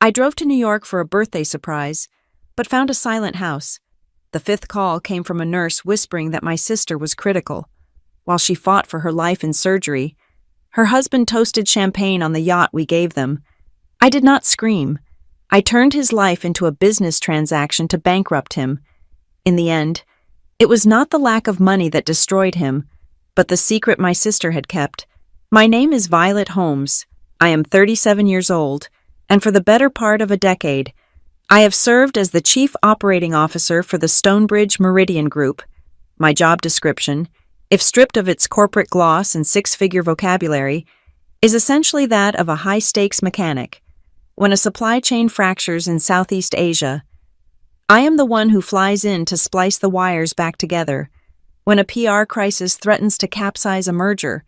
I drove to New York for a birthday surprise, but found a silent house. The fifth call came from a nurse whispering that my sister was critical. While she fought for her life in surgery, her husband toasted champagne on the yacht we gave them. I did not scream. I turned his life into a business transaction to bankrupt him. In the end, it was not the lack of money that destroyed him, but the secret my sister had kept. My name is Violet Holmes. I am 37 years old, and for the better part of a decade, I have served as the Chief Operating Officer for the Stonebridge Meridian Group. My job description, if stripped of its corporate gloss and six-figure vocabulary, is essentially that of a high-stakes mechanic. When a supply chain fractures in Southeast Asia, I am the one who flies in to splice the wires back together. When a PR crisis threatens to capsize a merger,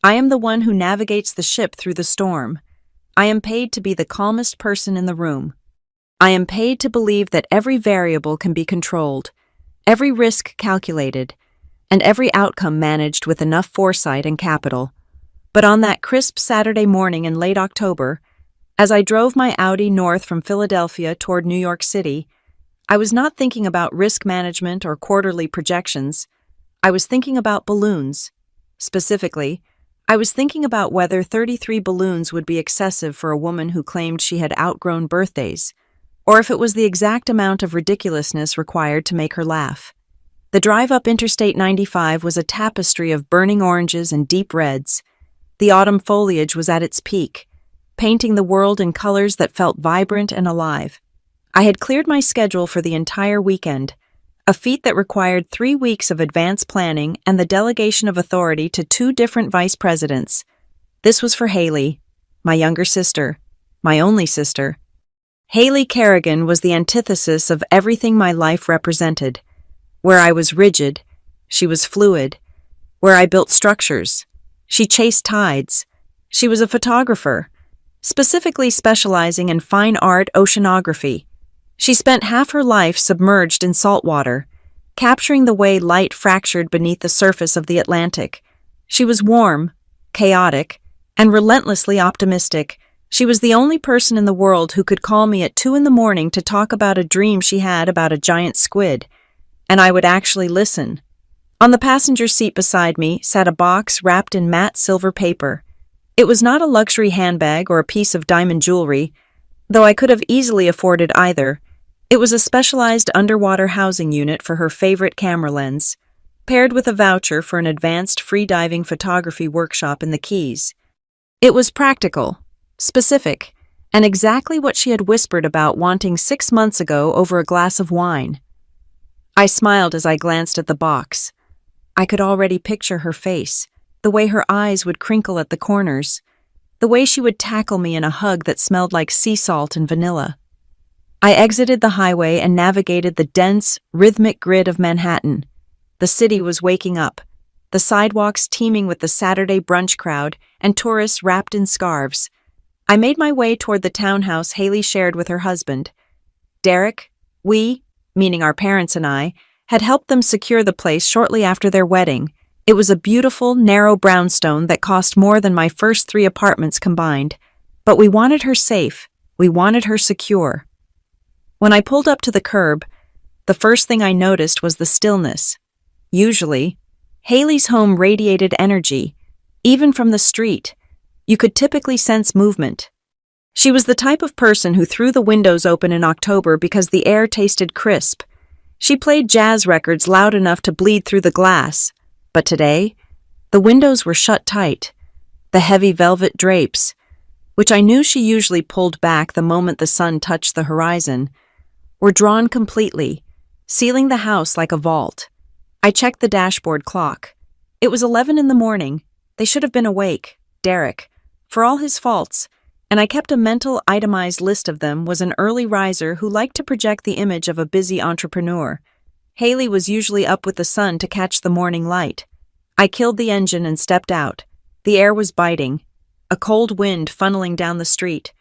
I am the one who navigates the ship through the storm. I am paid to be the calmest person in the room. I am paid to believe that every variable can be controlled, every risk calculated, and every outcome managed with enough foresight and capital. But on that crisp Saturday morning in late October, as I drove my Audi north from Philadelphia toward New York City, I was not thinking about risk management or quarterly projections. I was thinking about balloons. Specifically, I was thinking about whether 33 balloons would be excessive for a woman who claimed she had outgrown birthdays, or if it was the exact amount of ridiculousness required to make her laugh. The drive up Interstate 95 was a tapestry of burning oranges and deep reds. The autumn foliage was at its peak, painting the world in colors that felt vibrant and alive. I had cleared my schedule for the entire weekend, a feat that required 3 weeks of advance planning and the delegation of authority to 2 different vice presidents. This was for Haley, my younger sister, my only sister. Haley Kerrigan was the antithesis of everything my life represented. Where I was rigid, she was fluid. Where I built structures, she chased tides. She was a photographer, specifically specializing in fine art oceanography. She spent half her life submerged in salt water, capturing the way light fractured beneath the surface of the Atlantic. She was warm, chaotic, and relentlessly optimistic. She was the only person in the world who could call me at 2 a.m. to talk about a dream she had about a giant squid, and I would actually listen. On the passenger seat beside me sat a box wrapped in matte silver paper. It was not a luxury handbag or a piece of diamond jewelry, though I could have easily afforded either. It was a specialized underwater housing unit for her favorite camera lens, paired with a voucher for an advanced free-diving photography workshop in the Keys. It was practical, specific, and exactly what she had whispered about wanting 6 months ago over a glass of wine. I smiled as I glanced at the box. I could already picture her face, the way her eyes would crinkle at the corners, the way she would tackle me in a hug that smelled like sea salt and vanilla. I exited the highway and navigated the dense, rhythmic grid of Manhattan. The city was waking up, the sidewalks teeming with the Saturday brunch crowd and tourists wrapped in scarves. I made my way toward the townhouse Haley shared with her husband. Derek, meaning our parents and I, had helped them secure the place shortly after their wedding. It was a beautiful, narrow brownstone that cost more than my first 3 apartments combined. But we wanted her safe. We wanted her secure. When I pulled up to the curb, the first thing I noticed was the stillness. Usually, Haley's home radiated energy. Even from the street, you could typically sense movement. She was the type of person who threw the windows open in October because the air tasted crisp. She played jazz records loud enough to bleed through the glass. But today, the windows were shut tight. The heavy velvet drapes, which I knew she usually pulled back the moment the sun touched the horizon, were drawn completely, sealing the house like a vault. I checked the dashboard clock. It was 11 in the morning. They should have been awake. Derek, for all his faults, and I kept a mental itemized list of them, was an early riser who liked to project the image of a busy entrepreneur. Haley was usually up with the sun to catch the morning light. I killed the engine and stepped out. The air was biting, a cold wind funneling down the street.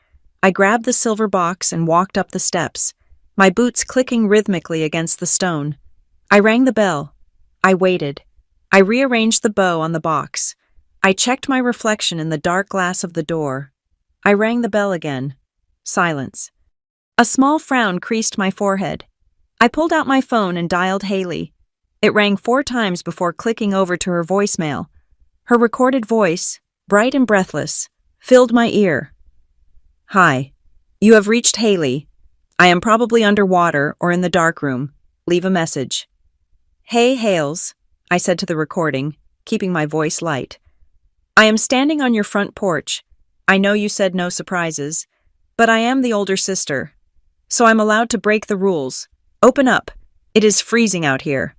I grabbed the silver box and walked up the steps, my boots clicking rhythmically against the stone. I rang the bell. I waited. I rearranged the bow on the box. I checked my reflection in the dark glass of the door. I rang the bell again. Silence. A small frown creased my forehead. I pulled out my phone and dialed Haley. It rang 4 times before clicking over to her voicemail. Her recorded voice, bright and breathless, filled my ear. "Hi. You have reached Haley. I am probably underwater or in the darkroom. Leave a message." "Hey, Hales," I said to the recording, keeping my voice light. "I am standing on your front porch. I know you said no surprises, but I am the older sister, so I'm allowed to break the rules. Open up. It is freezing out here."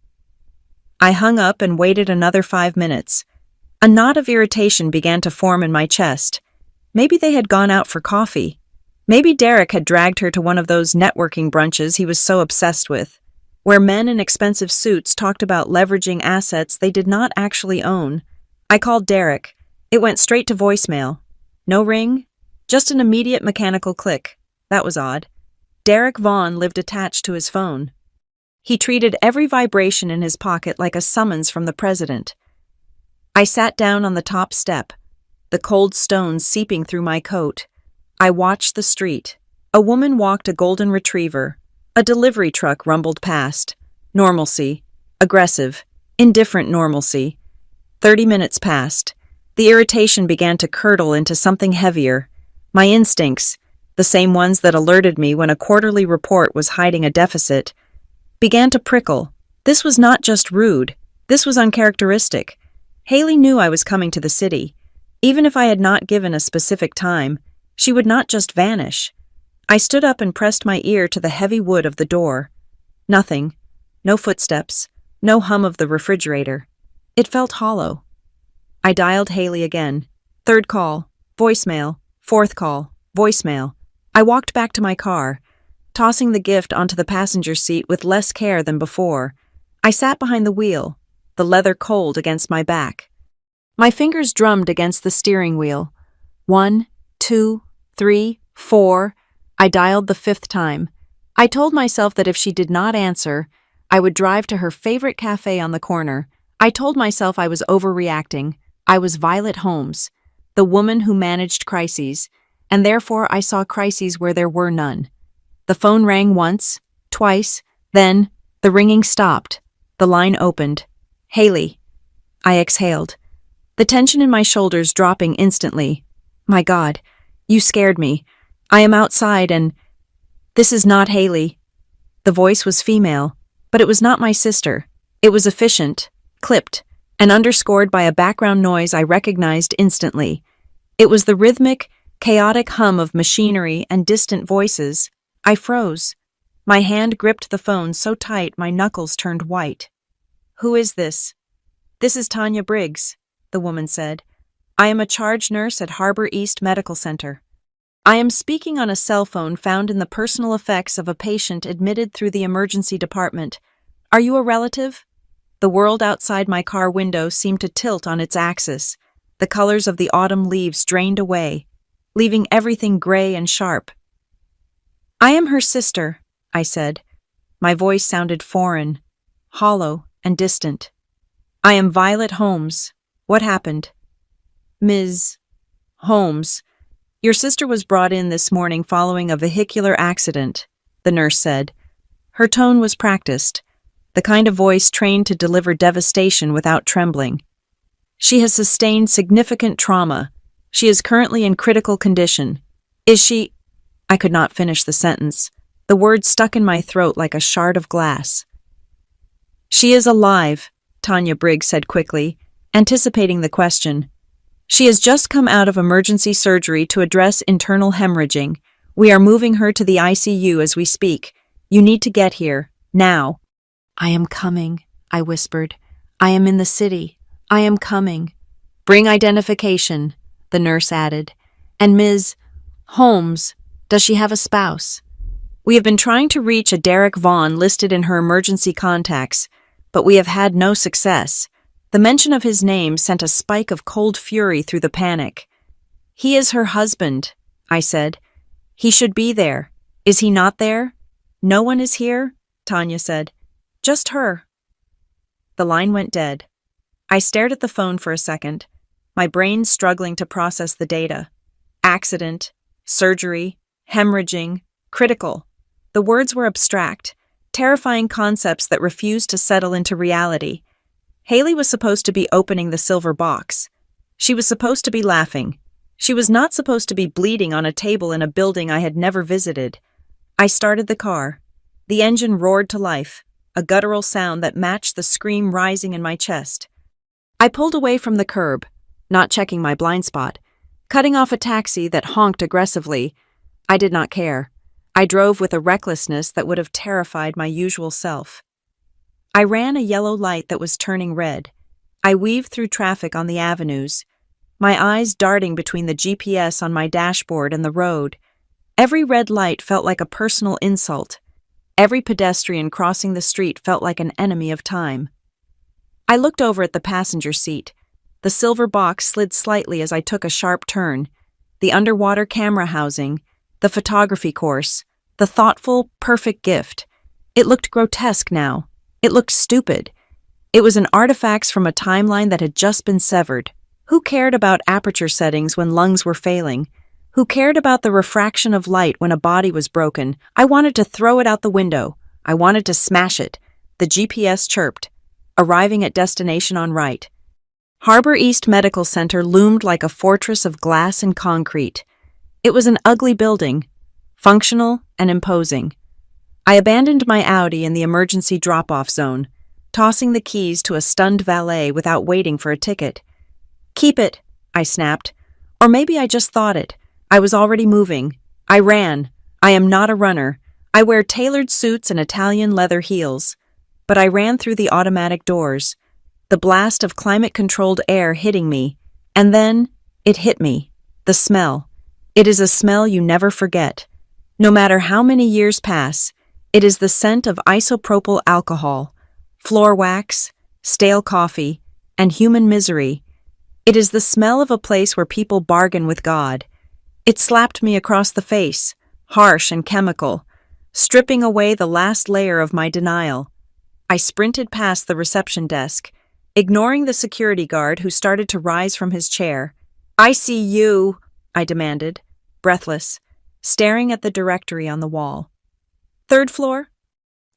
I hung up and waited another 5 minutes. A knot of irritation began to form in my chest. Maybe they had gone out for coffee. Maybe Derek had dragged her to one of those networking brunches he was so obsessed with, where men in expensive suits talked about leveraging assets they did not actually own. I called Derek. It went straight to voicemail. No ring, just an immediate mechanical click. That was odd. Derek Vaughn lived attached to his phone. He treated every vibration in his pocket like a summons from the president. I sat down on the top step, the cold stones seeping through my coat. I watched the street. A woman walked a golden retriever. A delivery truck rumbled past. Normalcy. Aggressive. Indifferent normalcy. 30 minutes passed. The irritation began to curdle into something heavier. My instincts, the same ones that alerted me when a quarterly report was hiding a deficit, began to prickle. This was not just rude. This was uncharacteristic. Haley knew I was coming to the city. Even if I had not given a specific time, she would not just vanish. I stood up and pressed my ear to the heavy wood of the door. Nothing. No footsteps. No hum of the refrigerator. It felt hollow. I dialed Haley again. 3rd call. Voicemail. 4th call. Voicemail. I walked back to my car, tossing the gift onto the passenger seat with less care than before. I sat behind the wheel, the leather cold against my back. My fingers drummed against the steering wheel. 1, 2, 3, 4. I dialed the 5th time. I told myself that if she did not answer, I would drive to her favorite cafe on the corner. I told myself I was overreacting. I was Violet Holmes, the woman who managed crises, and therefore I saw crises where there were none. The phone rang once, twice, then the ringing stopped. The line opened. "Haley." I exhaled, the tension in my shoulders dropping instantly. "My God, you scared me. I am outside and—" "This is not Haley." The voice was female, but it was not my sister. It was efficient, clipped, and underscored by a background noise I recognized instantly. It was the rhythmic, chaotic hum of machinery and distant voices. I froze. My hand gripped the phone so tight my knuckles turned white. "Who is this?" "This is Tanya Briggs," the woman said. "I am a charge nurse at Harbor East Medical Center. I am speaking on a cell phone found in the personal effects of a patient admitted through the emergency department. Are you a relative?" The world outside my car window seemed to tilt on its axis. The colors of the autumn leaves drained away, leaving everything gray and sharp. "I am her sister," I said. My voice sounded foreign, hollow, and distant. "I am Violet Holmes. What happened?" "Ms. Holmes, your sister was brought in this morning following a vehicular accident," the nurse said. Her tone was practiced, the kind of voice trained to deliver devastation without trembling. "She has sustained significant trauma. She is currently in critical condition. Is she—" I could not finish the sentence. The word stuck in my throat like a shard of glass. "She is alive," Tanya Briggs said quickly, anticipating the question. "She has just come out of emergency surgery to address internal hemorrhaging. We are moving her to the ICU as we speak. You need to get here, now." "I am coming," I whispered. "I am in the city. I am coming." "Bring identification," the nurse added. "And Ms. Holmes, does she have a spouse?" "We have been trying to reach a Derek Vaughn listed in her emergency contacts, but we have had no success." The mention of his name sent a spike of cold fury through the panic. "He is her husband," I said. "He should be there. Is he not there?" "No one is here," Tanya said. "Just her." The line went dead. I stared at the phone for a second, my brain struggling to process the data. Accident, surgery, hemorrhaging, critical. The words were abstract, terrifying concepts that refused to settle into reality. Haley was supposed to be opening the silver box. She was supposed to be laughing. She was not supposed to be bleeding on a table in a building I had never visited. I started the car. The engine roared to life, a guttural sound that matched the scream rising in my chest. I pulled away from the curb, not checking my blind spot, cutting off a taxi that honked aggressively. I did not care. I drove with a recklessness that would have terrified my usual self. I ran a yellow light that was turning red. I weaved through traffic on the avenues, my eyes darting between the GPS on my dashboard and the road. Every red light felt like a personal insult. Every pedestrian crossing the street felt like an enemy of time. I looked over at the passenger seat. The silver box slid slightly as I took a sharp turn. The underwater camera housing, the photography course, the thoughtful, perfect gift. It looked grotesque now. It looked stupid. It was an artifact from a timeline that had just been severed. Who cared about aperture settings when lungs were failing? Who cared about the refraction of light when a body was broken? I wanted to throw it out the window. I wanted to smash it. The GPS chirped, arriving at destination on right. Harbor East Medical Center loomed like a fortress of glass and concrete. It was an ugly building, functional and imposing. I abandoned my Audi in the emergency drop-off zone, tossing the keys to a stunned valet without waiting for a ticket. "Keep it," I snapped. Or maybe I just thought it. I was already moving. I ran. I am not a runner. I wear tailored suits and Italian leather heels. But I ran through the automatic doors, the blast of climate-controlled air hitting me, and then it hit me. The smell. It is a smell you never forget. No matter how many years pass, it is the scent of isopropyl alcohol, floor wax, stale coffee, and human misery. It is the smell of a place where people bargain with God. It slapped me across the face, harsh and chemical, stripping away the last layer of my denial. I sprinted past the reception desk, ignoring the security guard who started to rise from his chair. "I see you," I demanded, breathless, staring at the directory on the wall. "Third floor?"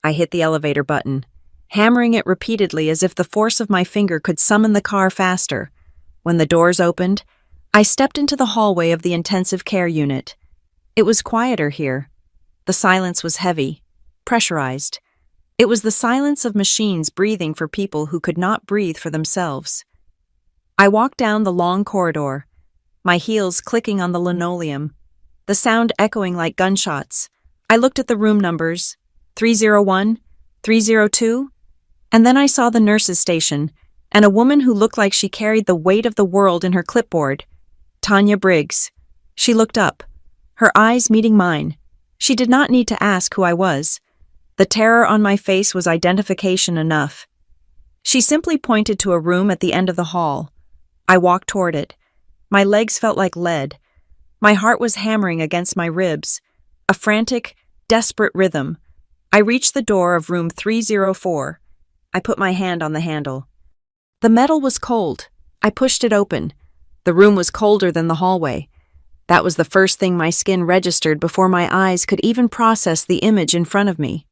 I hit the elevator button, hammering it repeatedly as if the force of my finger could summon the car faster. When the doors opened, I stepped into the hallway of the intensive care unit. It was quieter here. The silence was heavy, pressurized. It was the silence of machines breathing for people who could not breathe for themselves. I walked down the long corridor, my heels clicking on the linoleum, the sound echoing like gunshots. I looked at the room numbers, 301, 302, and then I saw the nurse's station and a woman who looked like she carried the weight of the world in her clipboard. Tanya Briggs. She looked up, her eyes meeting mine. She did not need to ask who I was. The terror on my face was identification enough. She simply pointed to a room at the end of the hall. I walked toward it. My legs felt like lead. My heart was hammering against my ribs, a frantic, desperate rhythm. I reached the door of room 304. I put my hand on the handle. The metal was cold. I pushed it open. The room was colder than the hallway. That was the first thing my skin registered before my eyes could even process the image in front of me.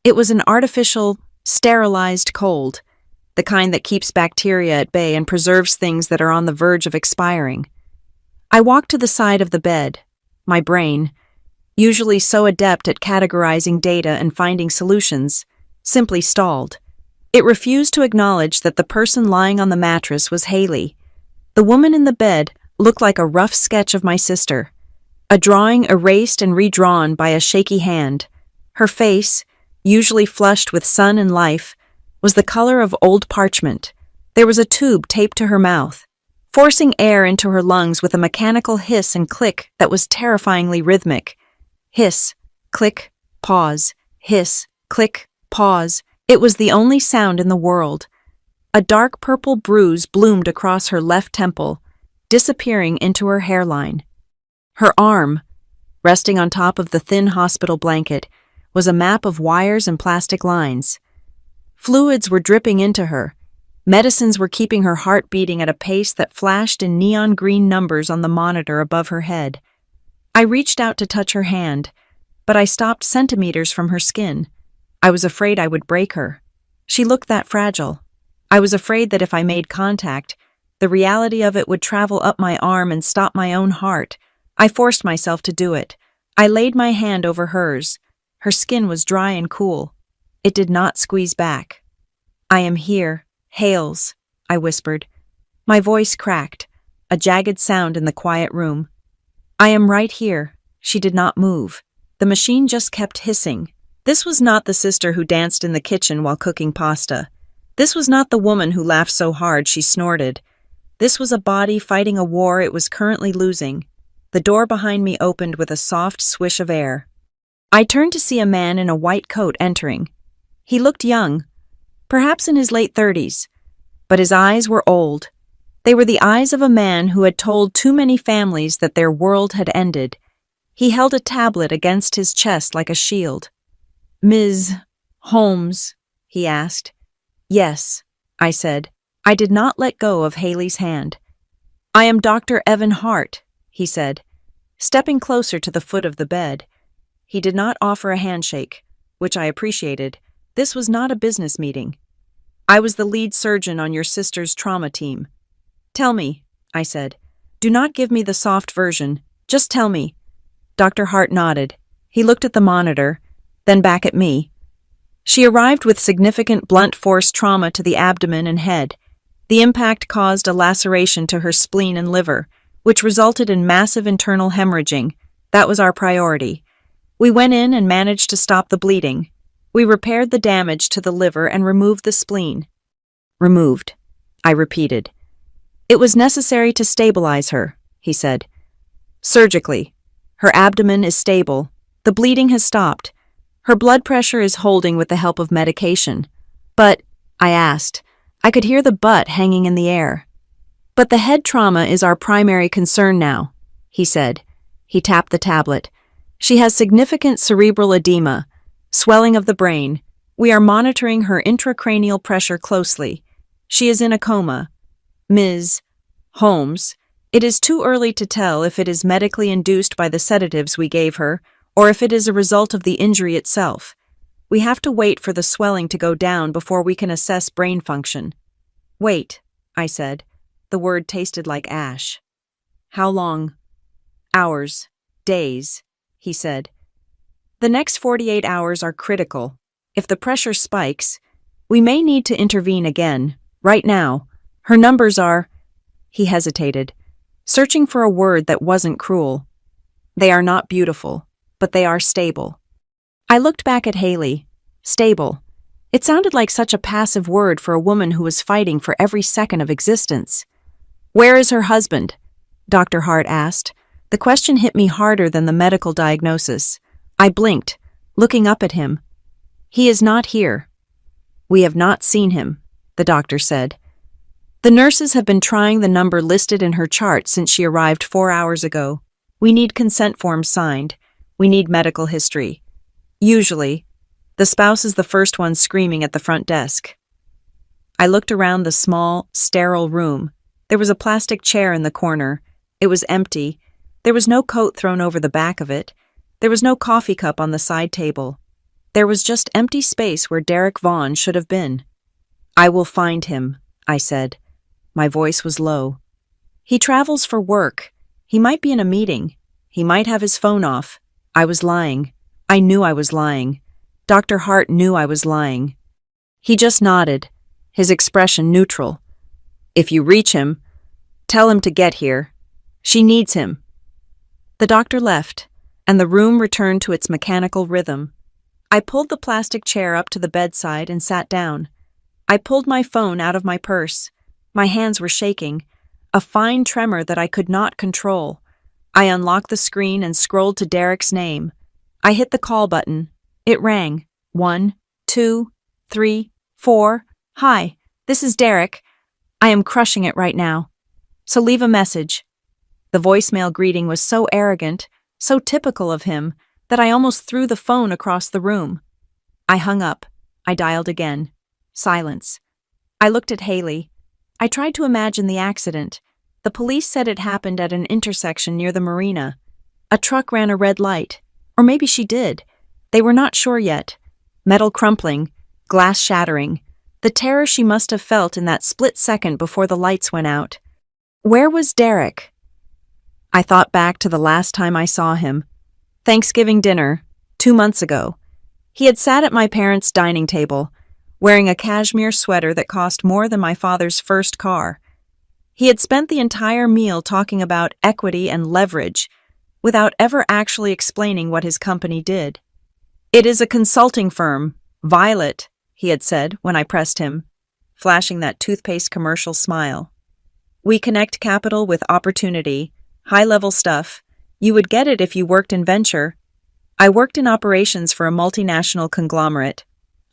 It was an artificial, sterilized cold, the kind that keeps bacteria at bay and preserves things that are on the verge of expiring. I walked to the side of the bed. My brain, usually so adept at categorizing data and finding solutions, simply stalled. It refused to acknowledge that the person lying on the mattress was Haley. The woman in the bed looked like a rough sketch of my sister, a drawing erased and redrawn by a shaky hand. Her face, usually flushed with sun and life, was the color of old parchment. There was a tube taped to her mouth, forcing air into her lungs with a mechanical hiss and click that was terrifyingly rhythmic. Hiss, click, pause, hiss, click, pause. It was the only sound in the world. A dark purple bruise bloomed across her left temple, disappearing into her hairline. Her arm, resting on top of the thin hospital blanket, was a map of wires and plastic lines. Fluids were dripping into her. Medicines were keeping her heart beating at a pace that flashed in neon green numbers on the monitor above her head. I reached out to touch her hand, but I stopped centimeters from her skin. I was afraid I would break her. She looked that fragile. I was afraid that if I made contact, the reality of it would travel up my arm and stop my own heart. I forced myself to do it. I laid my hand over hers. Her skin was dry and cool. It did not squeeze back. "I am here, Hales," I whispered. My voice cracked, a jagged sound in the quiet room. "I am right here." She did not move. The machine just kept hissing. This was not the sister who danced in the kitchen while cooking pasta. This was not the woman who laughed so hard she snorted. This was a body fighting a war it was currently losing. The door behind me opened with a soft swish of air. I turned to see a man in a white coat entering. He looked young, perhaps in his late 30s, but his eyes were old. They were the eyes of a man who had told too many families that their world had ended. He held a tablet against his chest like a shield. "Ms. Holmes?" he asked. "Yes," I said. I did not let go of Haley's hand. "I am Dr. Evan Hart," he said, stepping closer to the foot of the bed. He did not offer a handshake, which I appreciated. This was not a business meeting. "I was the lead surgeon on your sister's trauma team." "Tell me," I said. "Do not give me the soft version. Just tell me." Dr. Hart nodded. He looked at the monitor, then back at me. "She arrived with significant blunt force trauma to the abdomen and head. The impact caused a laceration to her spleen and liver, which resulted in massive internal hemorrhaging. That was our priority. We went in and managed to stop the bleeding. We repaired the damage to the liver and removed the spleen." "Removed," I repeated. "It was necessary to stabilize her," he said. "Surgically. Her abdomen is stable. The bleeding has stopped. Her blood pressure is holding with the help of medication." "But," I asked, I could hear the "but" hanging in the air. "But the head trauma is our primary concern now," he said. He tapped the tablet. "She has significant cerebral edema, swelling of the brain. We are monitoring her intracranial pressure closely. She is in a coma. Ms. Holmes, it is too early to tell if it is medically induced by the sedatives we gave her, or if it is a result of the injury itself. We have to wait for the swelling to go down before we can assess brain function." "Wait," I said. The word tasted like ash. "How long?" "Hours. Days," he said. "The next 48 hours are critical. If the pressure spikes, we may need to intervene again. Right now, her numbers are—" He hesitated, searching for a word that wasn't cruel. "They are not beautiful, but they are stable." I looked back at Haley. Stable. It sounded like such a passive word for a woman who was fighting for every second of existence. "Where is her husband?" Dr. Hart asked. The question hit me harder than the medical diagnosis. I blinked, looking up at him. "He is not here." "We have not seen him," the doctor said. "The nurses have been trying the number listed in her chart since she arrived 4 hours ago. We need consent forms signed. We need medical history. Usually, the spouse is the first one screaming at the front desk." I looked around the small, sterile room. There was a plastic chair in the corner. It was empty. There was no coat thrown over the back of it. There was no coffee cup on the side table. There was just empty space where Derek Vaughn should have been. "I will find him," I said. My voice was low. "He travels for work. He might be in a meeting. He might have his phone off." I was lying. I knew I was lying. Dr. Hart knew I was lying. He just nodded, his expression neutral. "If you reach him, tell him to get here. She needs him." The doctor left, and the room returned to its mechanical rhythm. I pulled the plastic chair up to the bedside and sat down. I pulled my phone out of my purse. My hands were shaking, a fine tremor that I could not control. I unlocked the screen and scrolled to Derek's name. I hit the call button. It rang. 1, 2, 3, 4. "Hi, this is Derek. I am crushing it right now. So leave a message." The voicemail greeting was so arrogant, so typical of him, that I almost threw the phone across the room. I hung up. I dialed again. Silence. I looked at Haley. I tried to imagine the accident. The police said it happened at an intersection near the marina. A truck ran a red light. Or maybe she did. They were not sure yet. Metal crumpling, glass shattering, the terror she must have felt in that split second before the lights went out. Where was Derek? I thought back to the last time I saw him. Thanksgiving dinner, 2 months ago. He had sat at my parents' dining table, wearing a cashmere sweater that cost more than my father's first car. He had spent the entire meal talking about equity and leverage, without ever actually explaining what his company did. "It is a consulting firm, Violet," he had said when I pressed him, flashing that toothpaste commercial smile. "We connect capital with opportunity, high-level stuff. You would get it if you worked in venture." I worked in operations for a multinational conglomerate.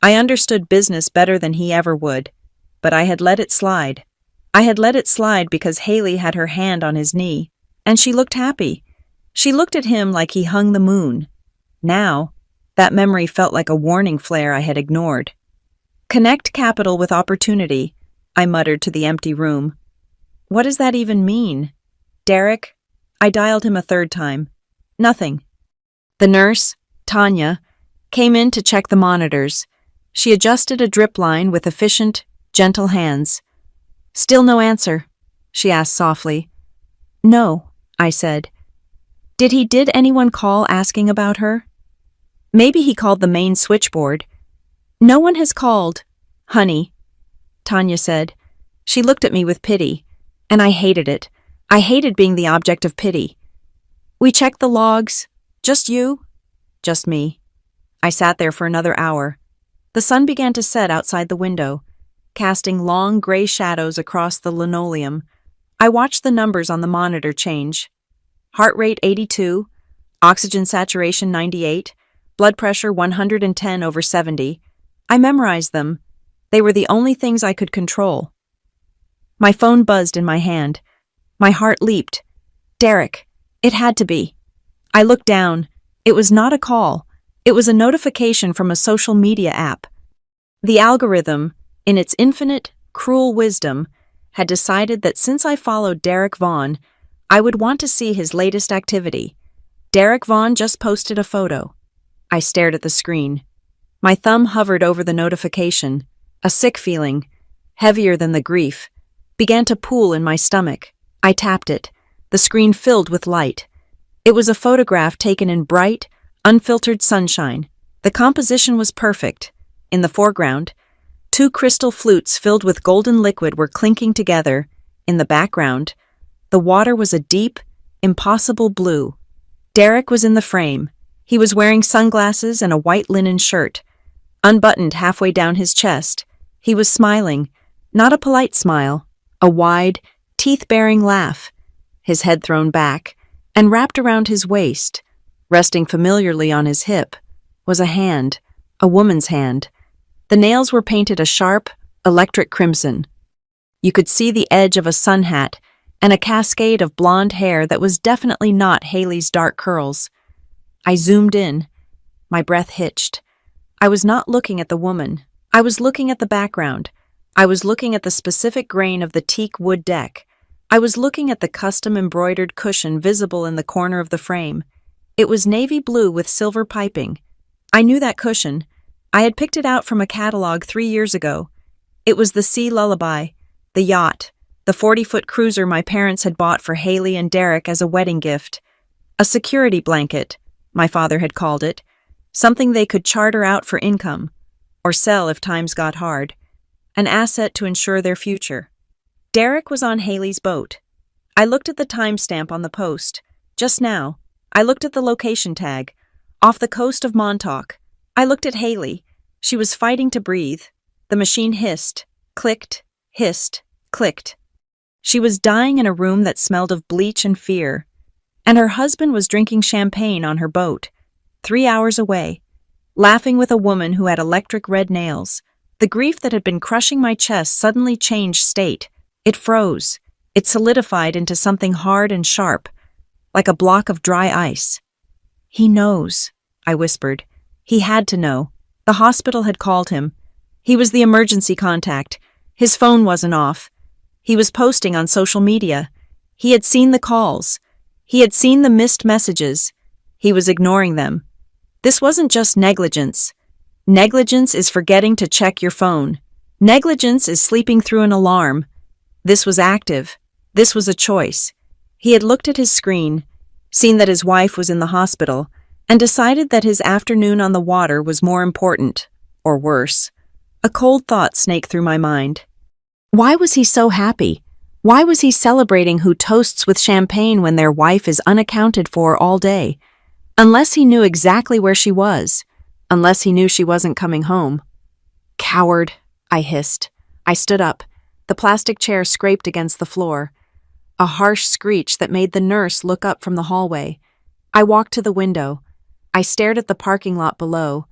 I understood business better than he ever would, but I had let it slide. I had let it slide because Haley had her hand on his knee, and she looked happy. She looked at him like he hung the moon. Now, that memory felt like a warning flare I had ignored. "Connect capital with opportunity," I muttered to the empty room. What does that even mean? "Derek?" I dialed him a third time. Nothing. The nurse, Tanya, came in to check the monitors. She adjusted a drip line with efficient, gentle hands. "Still no answer?" she asked softly. "No," I said. Did anyone call asking about her? Maybe he called the main switchboard. "No one has called, honey," Tanya said. She looked at me with pity, and I hated it. I hated being the object of pity. "We checked the logs. Just you?" "Just me." I sat there for another hour. The sun began to set outside the window, casting long gray shadows across the linoleum. I watched the numbers on the monitor change. Heart rate 82, oxygen saturation 98, blood pressure 110/70. I memorized them. They were the only things I could control. My phone buzzed in my hand. My heart leaped. Derek. It had to be. I looked down. It was not a call. It was a notification from a social media app. The algorithm, in its infinite, cruel wisdom, had decided that since I followed Derek Vaughn, I would want to see his latest activity. Derek Vaughn just posted a photo. I stared at the screen. My thumb hovered over the notification. A sick feeling, heavier than the grief, began to pool in my stomach. I tapped it. The screen filled with light. It was a photograph taken in bright, unfiltered sunshine. The composition was perfect. In the foreground, 2 crystal flutes filled with golden liquid were clinking together. In the background, the water was a deep, impossible blue. Derek was in the frame. He was wearing sunglasses and a white linen shirt, unbuttoned halfway down his chest. He was smiling, not a polite smile, a wide, teeth-baring laugh, his head thrown back, and wrapped around his waist, resting familiarly on his hip, was a hand, a woman's hand. The nails were painted a sharp, electric crimson. You could see the edge of a sun hat and a cascade of blonde hair that was definitely not Haley's dark curls. I zoomed in. My breath hitched. I was not looking at the woman. I was looking at the background. I was looking at the specific grain of the teak wood deck. I was looking at the custom-embroidered cushion visible in the corner of the frame. It was navy blue with silver piping. I knew that cushion. I had picked it out from a catalog 3 years ago. It was the Sea Lullaby, the Yacht, the 40-foot cruiser my parents had bought for Haley and Derek as a wedding gift. A security blanket, my father had called it, something they could charter out for income, or sell if times got hard, an asset to ensure their future. Derek was on Haley's boat. I looked at the timestamp on the post. Just now, I looked at the location tag, off the coast of Montauk. I looked at Haley. She was fighting to breathe. The machine hissed, clicked, hissed, clicked. She was dying in a room that smelled of bleach and fear. And her husband was drinking champagne on her boat, 3 hours away, laughing with a woman who had electric red nails. The grief that had been crushing my chest suddenly changed state. It froze. It solidified into something hard and sharp, like a block of dry ice. "He knows," I whispered. He had to know. The hospital had called him. He was the emergency contact. His phone wasn't off. He was posting on social media. He had seen the calls. He had seen the missed messages. He was ignoring them. This wasn't just negligence. Negligence is forgetting to check your phone. Negligence is sleeping through an alarm. This was active. This was a choice. He had looked at his screen, seen that his wife was in the hospital, and decided that his afternoon on the water was more important, or worse. A cold thought snaked through my mind. Why was he so happy? Why was he celebrating who toasts with champagne when their wife is unaccounted for all day? Unless he knew exactly where she was. Unless he knew she wasn't coming home. Coward, I hissed. I stood up. The plastic chair scraped against the floor. A harsh screech that made the nurse look up from the hallway. I walked to the window. I stared at the parking lot below,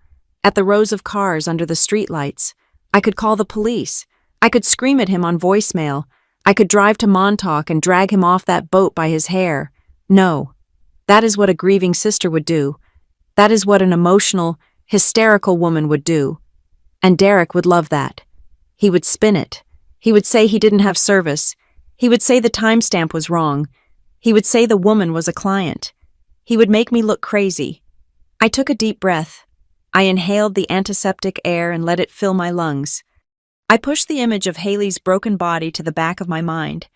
at the rows of cars under the streetlights. I could call the police. I could scream at him on voicemail. I could drive to Montauk and drag him off that boat by his hair. No. That is what a grieving sister would do. That is what an emotional, hysterical woman would do. And Derek would love that. He would spin it. He would say he didn't have service. He would say the timestamp was wrong. He would say the woman was a client. He would make me look crazy. I took a deep breath. I inhaled the antiseptic air and let it fill my lungs. I pushed the image of Haley's broken body to the back of my mind,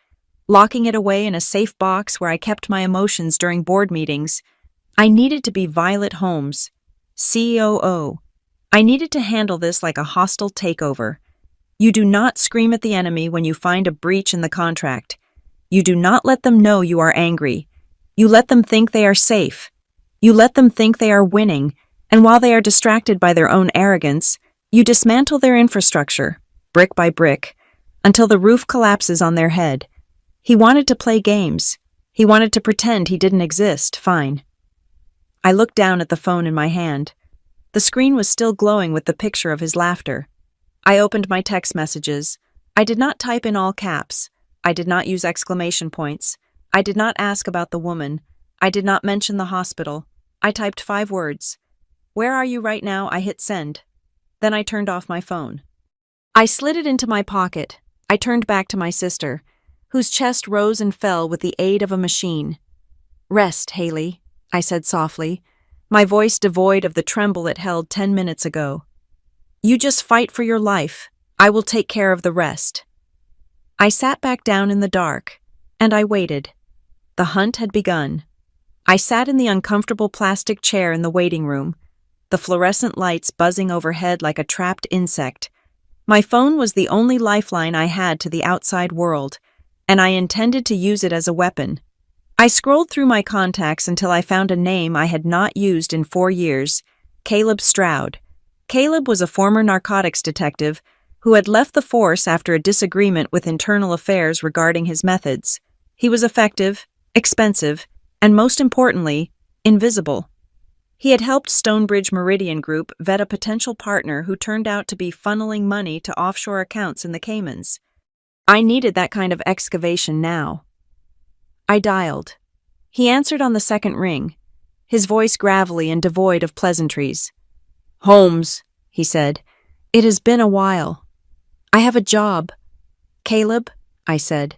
locking it away in a safe box where I kept my emotions during board meetings. I needed to be Violet Holmes, COO. I needed to handle this like a hostile takeover. You do not scream at the enemy when you find a breach in the contract. You do not let them know you are angry. You let them think they are safe. You let them think they are winning, and while they are distracted by their own arrogance, you dismantle their infrastructure, brick by brick, until the roof collapses on their head. He wanted to play games. He wanted to pretend he didn't exist. Fine. I looked down at the phone in my hand. The screen was still glowing with the picture of his laughter. I opened my text messages. I did not type in all caps. I did not use exclamation points. I did not ask about the woman. I did not mention the hospital. I typed 5 words. Where are you right now? I hit send. Then I turned off my phone. I slid it into my pocket. I turned back to my sister, whose chest rose and fell with the aid of a machine. Rest, Haley, I said softly, my voice devoid of the tremble it held 10 minutes ago. You just fight for your life. I will take care of the rest. I sat back down in the dark, and I waited. The hunt had begun. I sat in the uncomfortable plastic chair in the waiting room, the fluorescent lights buzzing overhead like a trapped insect. My phone was the only lifeline I had to the outside world, and I intended to use it as a weapon. I scrolled through my contacts until I found a name I had not used in 4 years, Caleb Stroud. Caleb was a former narcotics detective who had left the force after a disagreement with internal affairs regarding his methods. He was effective, expensive, and most importantly, invisible. He had helped Stonebridge Meridian Group vet a potential partner who turned out to be funneling money to offshore accounts in the Caymans. I needed that kind of excavation now. I dialed. He answered on the second ring, his voice gravelly and devoid of pleasantries. Holmes, he said, it has been a while. I have a job. Caleb, I said,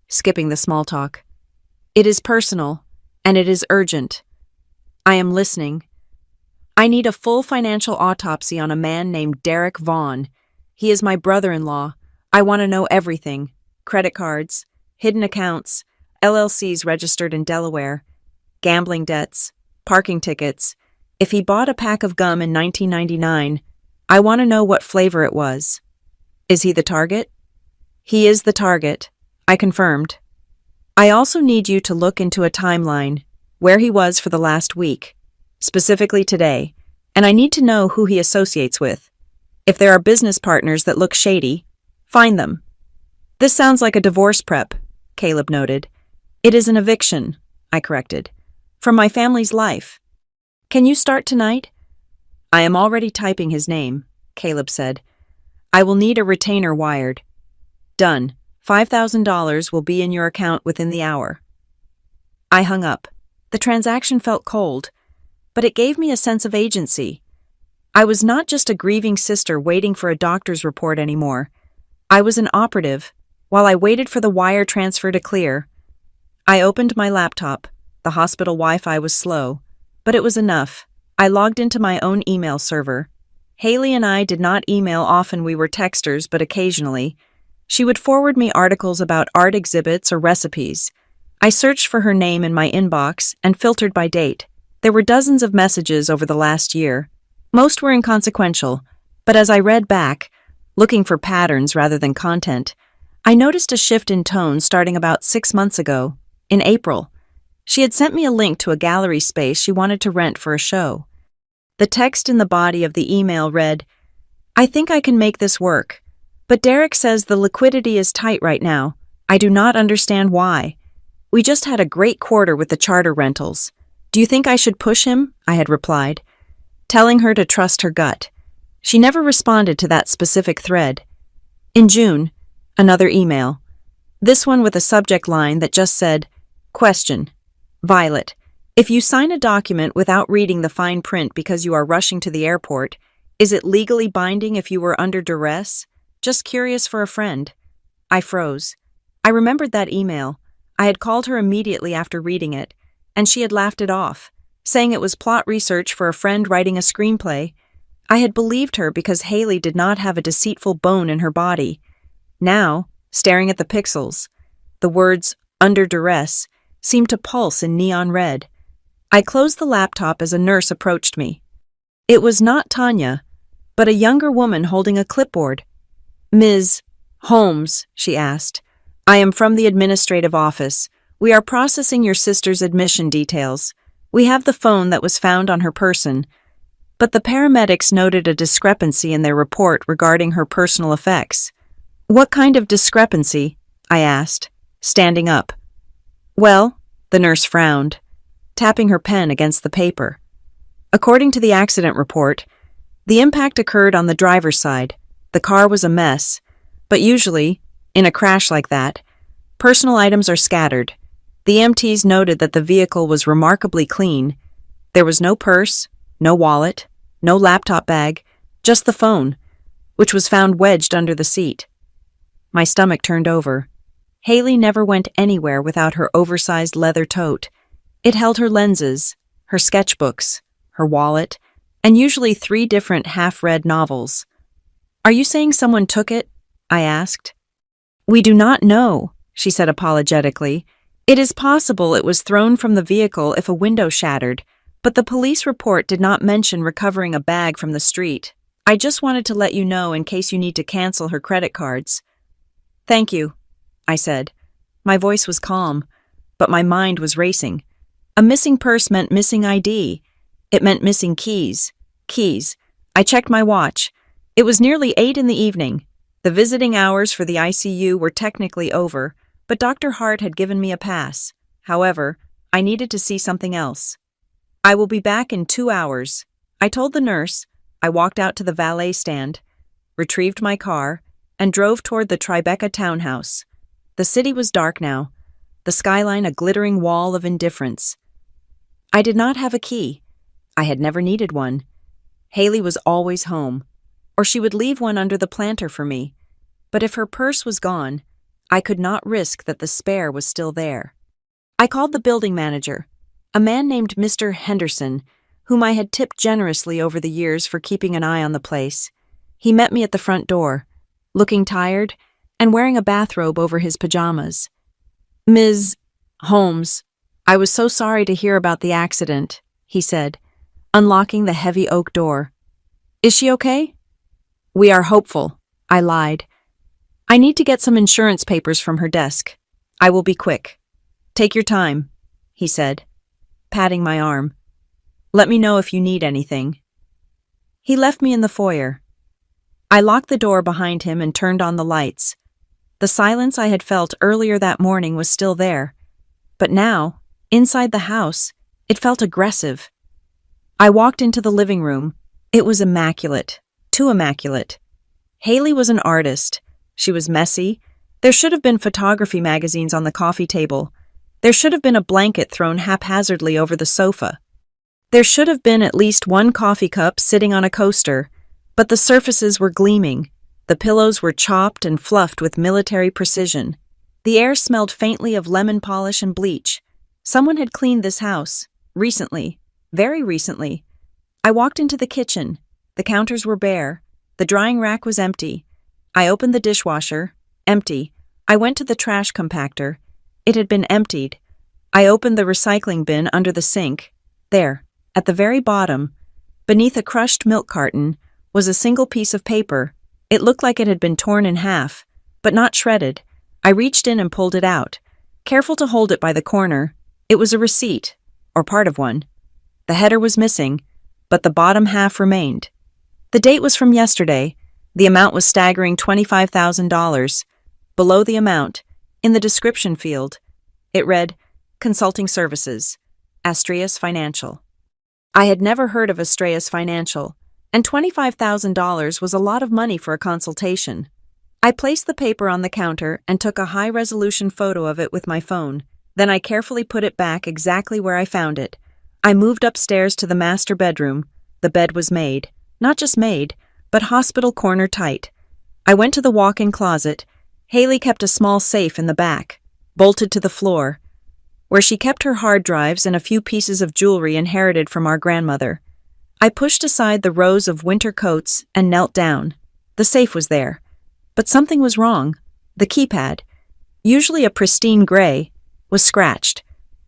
skipping the small talk. It is personal, and it is urgent. I am listening. I need a full financial autopsy on a man named Derek Vaughn. He is my brother-in-law. I want to know everything. Credit cards, hidden accounts, LLCs registered in Delaware, gambling debts, parking tickets. If he bought a pack of gum in 1999, I want to know what flavor it was. Is he the target? He is the target, I confirmed. I also need you to look into a timeline, where he was for the last week, specifically today, and I need to know who he associates with. If there are business partners that look shady, find them. This sounds like a divorce prep, Caleb noted. It is an eviction, I corrected, from my family's life. Can you start tonight? I am already typing his name, Caleb said. I will need a retainer wired. Done. $5,000 will be in your account within the hour. I hung up. The transaction felt cold, but it gave me a sense of agency. I was not just a grieving sister waiting for a doctor's report anymore. I was an operative, while I waited for the wire transfer to clear. I opened my laptop. The hospital Wi-Fi was slow, but it was enough. I logged into my own email server. Haley and I did not email often. We were texters, but occasionally. She would forward me articles about art exhibits or recipes. I searched for her name in my inbox and filtered by date. There were dozens of messages over the last year. Most were inconsequential, but as I read back, looking for patterns rather than content, I noticed a shift in tone starting about 6 months ago, in April. She had sent me a link to a gallery space she wanted to rent for a show. The text in the body of the email read, "I think I can make this work, but Derek says the liquidity is tight right now. I do not understand why. We just had a great quarter with the charter rentals. Do you think I should push him?" I had replied, telling her to trust her gut. She never responded to that specific thread. In June, another email. This one with a subject line that just said, "Question. Violet, if you sign a document without reading the fine print because you are rushing to the airport, is it legally binding if you were under duress? Just curious for a friend." I froze. I remembered that email. I had called her immediately after reading it, and she had laughed it off, saying it was plot research for a friend writing a screenplay. I had believed her because Haley did not have a deceitful bone in her body. Now, staring at the pixels, the words "under duress" seemed to pulse in neon red. I closed the laptop as a nurse approached me. It was not Tanya, but a younger woman holding a clipboard. "Ms. Holmes," she asked, "I am from the administrative office. We are processing your sister's admission details. We have the phone that was found on her person." But the paramedics noted a discrepancy in their report regarding her personal effects. "What kind of discrepancy?" I asked, standing up. "Well," the nurse frowned, tapping her pen against the paper. "According to the accident report, the impact occurred on the driver's side. The car was a mess, but usually, in a crash like that, personal items are scattered. The EMTs noted that the vehicle was remarkably clean. There was no purse, no wallet, no laptop bag, just the phone, which was found wedged under the seat." My stomach turned over. Haley never went anywhere without her oversized leather tote. It held her lenses, her sketchbooks, her wallet, and usually 3 different half-read novels. "Are you saying someone took it?" I asked. "We do not know," she said apologetically. "It is possible it was thrown from the vehicle if a window shattered, but the police report did not mention recovering a bag from the street. I just wanted to let you know in case you need to cancel her credit cards." "Thank you," I said. My voice was calm, but my mind was racing. A missing purse meant missing ID. It meant missing keys. Keys. I checked my watch. It was nearly 8 in the evening. The visiting hours for the ICU were technically over, but Dr. Hart had given me a pass. However, I needed to see something else. "I will be back in 2 hours," I told the nurse. I walked out to the valet stand, retrieved my car, and drove toward the Tribeca townhouse. The city was dark now, the skyline a glittering wall of indifference. I did not have a key. I had never needed one. Haley was always home, or she would leave one under the planter for me. But if her purse was gone, I could not risk that the spare was still there. I called the building manager, a man named Mr. Henderson, whom I had tipped generously over the years for keeping an eye on the place. He met me at the front door, looking tired and wearing a bathrobe over his pajamas. "Ms. Holmes, I was so sorry to hear about the accident," he said, unlocking the heavy oak door. "Is she okay?" "We are hopeful," I lied. "I need to get some insurance papers from her desk. I will be quick." "Take your time," he said, patting my arm. "Let me know if you need anything." He left me in the foyer. I locked the door behind him and turned on the lights. The silence I had felt earlier that morning was still there, but now, inside the house, it felt aggressive. I walked into the living room. It was immaculate, too immaculate. Haley was an artist. She was messy. There should have been photography magazines on the coffee table. There should have been a blanket thrown haphazardly over the sofa. There should have been at least one coffee cup sitting on a coaster, but the surfaces were gleaming. The pillows were chopped and fluffed with military precision. The air smelled faintly of lemon polish and bleach. Someone had cleaned this house, recently, very recently. I walked into the kitchen. The counters were bare. The drying rack was empty. I opened the dishwasher. Empty. I went to the trash compactor. It had been emptied. I opened the recycling bin under the sink. There, at the very bottom, beneath a crushed milk carton, was a single piece of paper. It looked like it had been torn in half, but not shredded. I reached in and pulled it out, careful to hold it by the corner. It was a receipt, or part of one. The header was missing, but the bottom half remained. The date was from yesterday. The amount was staggering $25,000. Below the amount, in the description field, it read, Consulting Services, Astraeus Financial. I had never heard of Astraeus Financial, and $25,000 was a lot of money for a consultation. I placed the paper on the counter and took a high-resolution photo of it with my phone. Then I carefully put it back exactly where I found it. I moved upstairs to the master bedroom. The bed was made. Not just made, but hospital corner tight. I went to the walk-in closet. Haley kept a small safe in the back, bolted to the floor, where she kept her hard drives and a few pieces of jewelry inherited from our grandmother. I pushed aside the rows of winter coats and knelt down. The safe was there. But something was wrong. The keypad, usually a pristine gray, was scratched.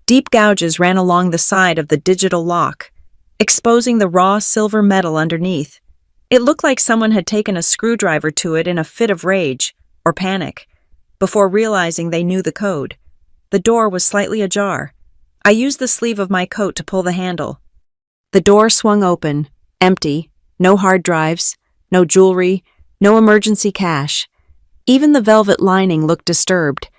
Deep gouges ran along the side of the digital lock, exposing the raw silver metal underneath. It looked like someone had taken a screwdriver to it in a fit of rage or panic, before realizing they knew the code. The door was slightly ajar. I used the sleeve of my coat to pull the handle. The door swung open, empty, no hard drives, no jewelry, no emergency cash. Even the velvet lining looked disturbed,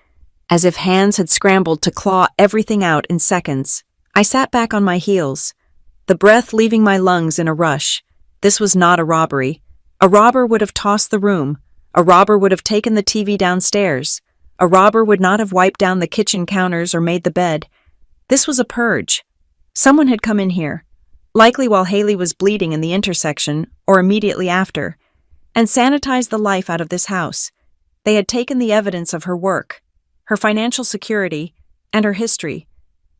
as if hands had scrambled to claw everything out in seconds. I sat back on my heels, the breath leaving my lungs in a rush. This was not a robbery. A robber would have tossed the room. A robber would have taken the TV downstairs. A robber would not have wiped down the kitchen counters or made the bed. This was a purge. Someone had come in here, likely while Haley was bleeding in the intersection or immediately after, and sanitized the life out of this house. They had taken the evidence of her work, her financial security, and her history.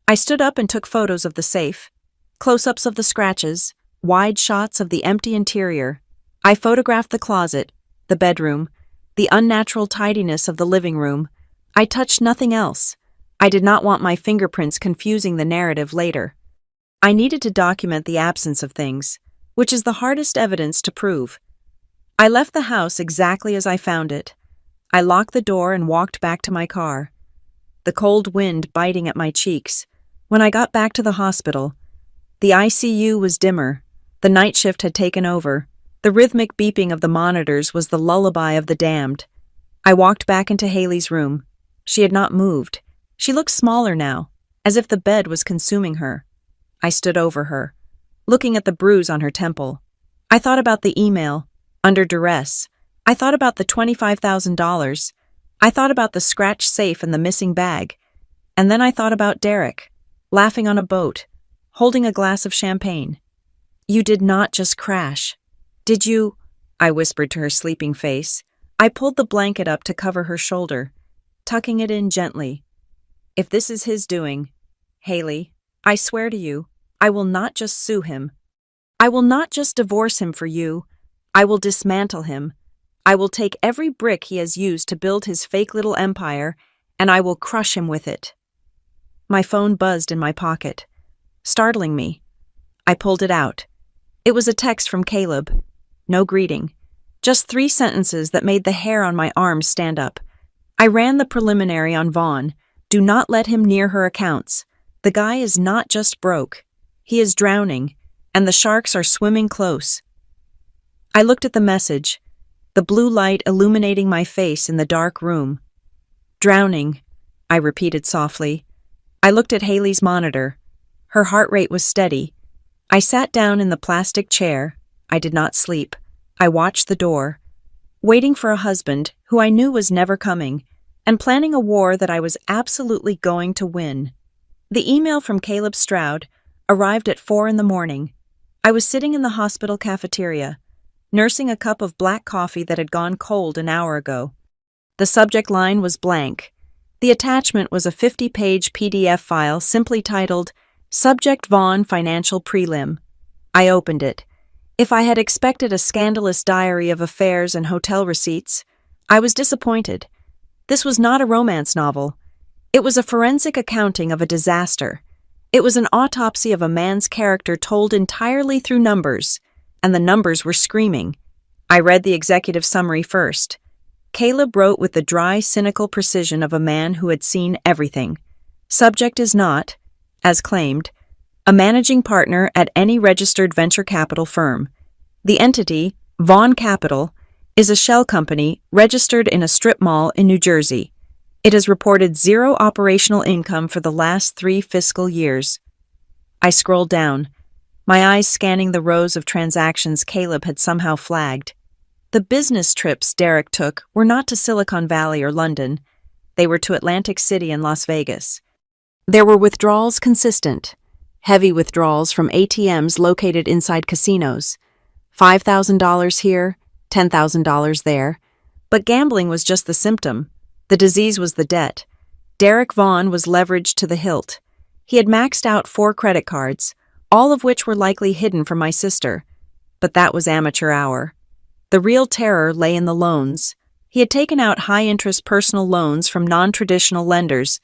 I stood up and took photos of the safe, close-ups of the scratches, wide shots of the empty interior. I photographed the closet, the bedroom, the unnatural tidiness of the living room. I touched nothing else. I did not want my fingerprints confusing the narrative later. I needed to document the absence of things, which is the hardest evidence to prove. I left the house exactly as I found it. I locked the door and walked back to my car, the cold wind biting at my cheeks. When I got back to the hospital, the ICU was dimmer. The night shift had taken over. The rhythmic beeping of the monitors was the lullaby of the damned. I walked back into Haley's room. She had not moved. She looked smaller now, as if the bed was consuming her. I stood over her, looking at the bruise on her temple. I thought about the email, under duress. I thought about the $25,000. I thought about the scratched safe and the missing bag. And then I thought about Derek, laughing on a boat, holding a glass of champagne. You did not just crash. Did you? I whispered to her sleeping face. I pulled the blanket up to cover her shoulder, tucking it in gently. If this is his doing, Haley, I swear to you, I will not just sue him. I will not just divorce him for you. I will dismantle him. I will take every brick he has used to build his fake little empire, and I will crush him with it. My phone buzzed in my pocket, startling me. I pulled it out. It was a text from Caleb. No greeting. Just 3 sentences that made the hair on my arms stand up. I ran the preliminary on Vaughn. Do not let him near her accounts. The guy is not just broke. He is drowning, and the sharks are swimming close. I looked at the message, the blue light illuminating my face in the dark room. Drowning, I repeated softly. I looked at Haley's monitor. Her heart rate was steady. I sat down in the plastic chair. I did not sleep. I watched the door, waiting for a husband who I knew was never coming, and planning a war that I was absolutely going to win. The email from Caleb Stroud arrived at 4 a.m. I was sitting in the hospital cafeteria, nursing a cup of black coffee that had gone cold an hour ago. The subject line was blank. The attachment was a 50-page PDF file simply titled, Subject Vaughn Financial Prelim. I opened it. If I had expected a scandalous diary of affairs and hotel receipts, I was disappointed. This was not a romance novel. It was a forensic accounting of a disaster. It was an autopsy of a man's character told entirely through numbers, and the numbers were screaming. I read the executive summary first. Caleb wrote with the dry, cynical precision of a man who had seen everything. Subject is not, as claimed, a managing partner at any registered venture capital firm. The entity, Vaughn Capital, is a shell company registered in a strip mall in New Jersey. It has reported zero operational income for the last 3 fiscal years. I scrolled down, my eyes scanning the rows of transactions Caleb had somehow flagged. The business trips Derek took were not to Silicon Valley or London. They were to Atlantic City and Las Vegas. There were withdrawals consistent, heavy withdrawals from ATMs located inside casinos. $5,000 here, $10,000 there. But gambling was just the symptom. The disease was the debt. Derek Vaughn was leveraged to the hilt. He had maxed out 4 credit cards, all of which were likely hidden from my sister. But that was amateur hour. The real terror lay in the loans. He had taken out high-interest personal loans from non-traditional lenders,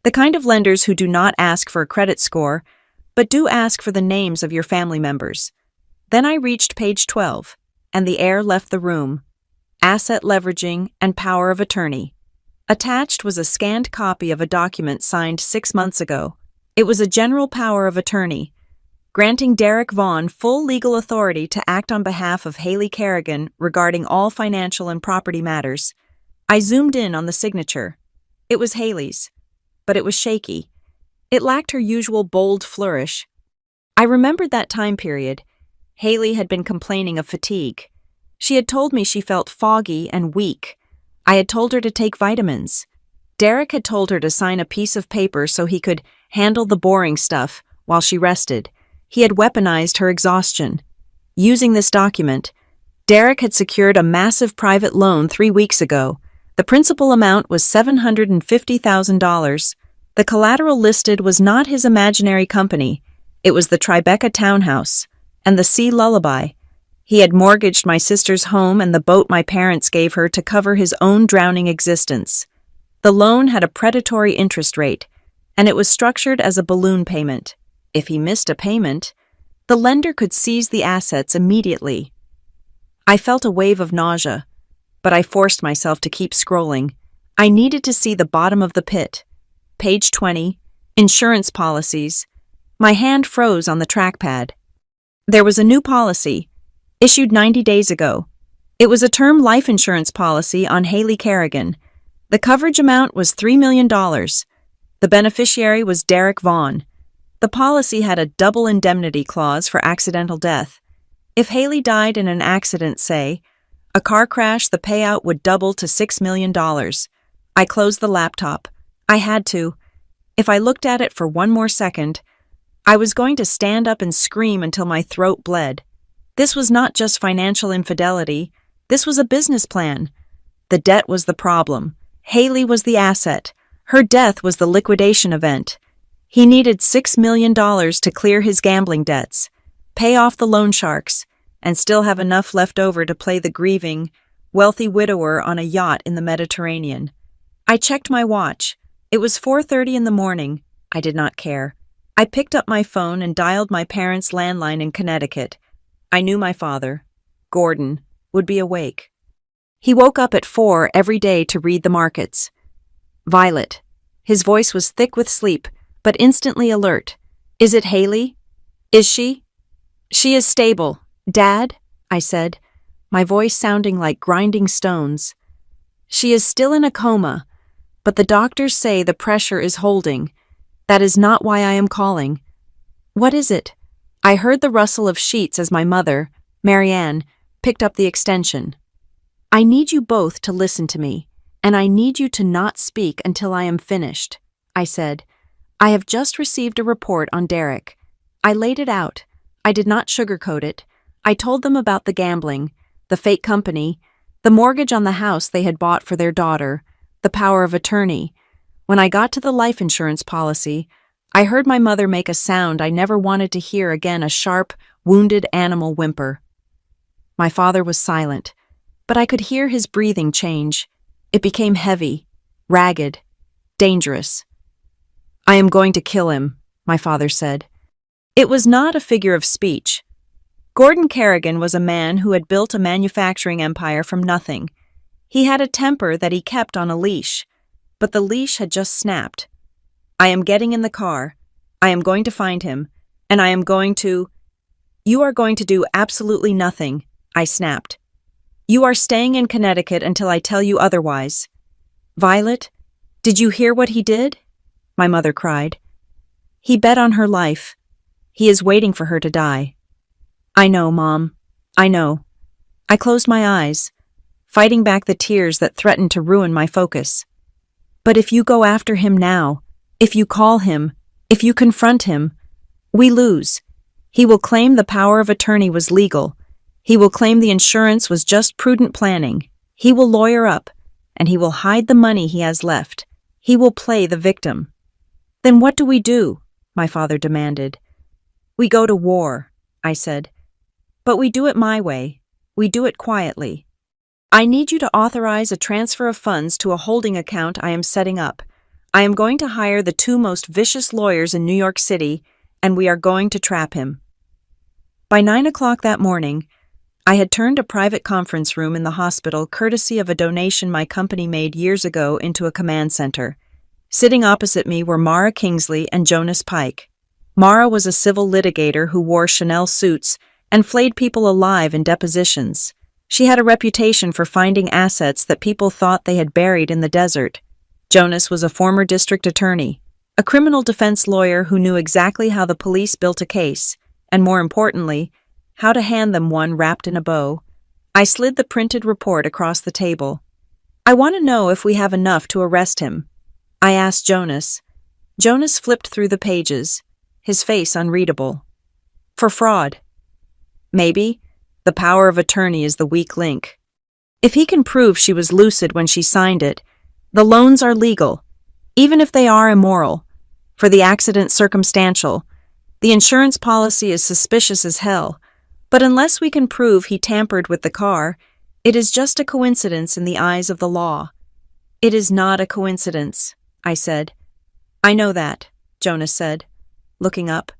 the kind of lenders who do not ask for a credit score, but do ask for the names of your family members. Then I reached page 12, and the air left the room. Asset leveraging and power of attorney. Attached was a scanned copy of a document signed 6 months ago. It was a general power of attorney, granting Derek Vaughn full legal authority to act on behalf of Haley Kerrigan regarding all financial and property matters. I zoomed in on the signature. It was Haley's, but it was shaky. It lacked her usual bold flourish. I remembered that time period. Haley had been complaining of fatigue. She had told me she felt foggy and weak. I had told her to take vitamins. Derek had told her to sign a piece of paper so he could handle the boring stuff while she rested. He had weaponized her exhaustion. Using this document, Derek had secured a massive private loan 3 weeks ago. The principal amount was $750,000. The collateral listed was not his imaginary company. It was the Tribeca townhouse and the Sea Lullaby. He had mortgaged my sister's home and the boat my parents gave her to cover his own drowning existence. The loan had a predatory interest rate, and it was structured as a balloon payment. If he missed a payment, the lender could seize the assets immediately. I felt a wave of nausea, but I forced myself to keep scrolling. I needed to see the bottom of the pit. Page 20, Insurance Policies. My hand froze on the trackpad. There was a new policy, issued 90 days ago. It was a term life insurance policy on Haley Kerrigan. The coverage amount was $3 million. The beneficiary was Derek Vaughn. The policy had a double indemnity clause for accidental death. If Haley died in an accident, say, a car crash, the payout would double to $6 million. I closed the laptop. I had to. If I looked at it for one more second, I was going to stand up and scream until my throat bled. This was not just financial infidelity. This was a business plan. The debt was the problem. Haley was the asset. Her death was the liquidation event. He needed $6 million to clear his gambling debts, pay off the loan sharks, and still have enough left over to play the grieving, wealthy widower on a yacht in the Mediterranean. I checked my watch. It was 4:30 in the morning. I did not care. I picked up my phone and dialed my parents' landline in Connecticut. I knew my father, Gordon, would be awake. He woke up at 4 every day to read the markets. Violet. His voice was thick with sleep, but instantly alert. Is it Haley? Is she? She is stable. Dad? I said, my voice sounding like grinding stones. She is still in a coma, but the doctors say the pressure is holding. That is not why I am calling. What is it? I heard the rustle of sheets as my mother, Marianne, picked up the extension. I need you both to listen to me, and I need you to not speak until I am finished, I said. I have just received a report on Derek. I laid it out. I did not sugarcoat it. I told them about the gambling, the fake company, the mortgage on the house they had bought for their daughter, the power of attorney. When I got to the life insurance policy, I heard my mother make a sound I never wanted to hear again, a sharp, wounded animal whimper. My father was silent, but I could hear his breathing change. It became heavy, ragged, dangerous. "I am going to kill him," my father said. It was not a figure of speech. Gordon Kerrigan was a man who had built a manufacturing empire from nothing. He had a temper that he kept on a leash, but the leash had just snapped. "I am getting in the car. I am going to find him, and I am going to—" "You are going to do absolutely nothing," I snapped. "You are staying in Connecticut until I tell you otherwise." "Violet, did you hear what he did?" my mother cried. "He bet on her life. He is waiting for her to die." "I know, Mom. I know." I closed my eyes, fighting back the tears that threatened to ruin my focus. "But if you go after him now, if you call him, if you confront him, we lose. He will claim the power of attorney was legal. He will claim the insurance was just prudent planning. He will lawyer up, and he will hide the money he has left. He will play the victim." "Then what do we do?" my father demanded. "We go to war," I said. "But we do it my way. We do it quietly. I need you to authorize a transfer of funds to a holding account I am setting up. I am going to hire the 2 most vicious lawyers in New York City, and we are going to trap him." By 9 o'clock that morning, I had turned a private conference room in the hospital courtesy of a donation my company made years ago into a command center. Sitting opposite me were Mara Kingsley and Jonas Pike. Mara was a civil litigator who wore Chanel suits and flayed people alive in depositions. She had a reputation for finding assets that people thought they had buried in the desert. Jonas was a former district attorney, a criminal defense lawyer who knew exactly how the police built a case, and more importantly, how to hand them one wrapped in a bow. I slid the printed report across the table. "I want to know if we have enough to arrest him," I asked Jonas. Jonas flipped through the pages, his face unreadable. "For fraud." "Maybe. The power of attorney is the weak link. If he can prove she was lucid when she signed it, the loans are legal, even if they are immoral. For the accident circumstantial, the insurance policy is suspicious as hell, but unless we can prove he tampered with the car, it is just a coincidence in the eyes of the law." "It is not a coincidence," I said. "I know that," Jonas said, looking up.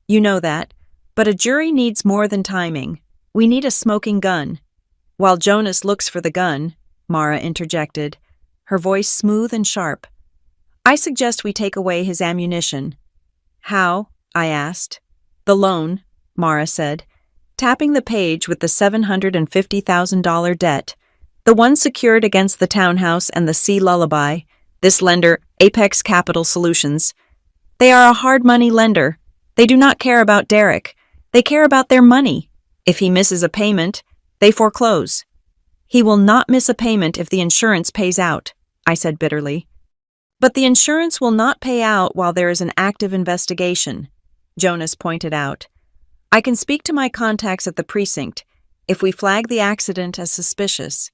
"You know that, but a jury needs more than timing. We need a smoking gun." "While Jonas looks for the gun," Mara interjected, her voice smooth and sharp, "I suggest we take away his ammunition." "How?" I asked. "The loan," Mara said, tapping the page with the $750,000 debt, the one secured against the townhouse and the Sea Lullaby, this lender, Apex Capital Solutions. "They are a hard money lender. They do not care about Derek. They care about their money. If he misses a payment, they foreclose." "He will not miss a payment if the insurance pays out," I said bitterly. "But the insurance will not pay out while there is an active investigation," Jonas pointed out. "I can speak to my contacts at the precinct. If we flag the accident as suspicious,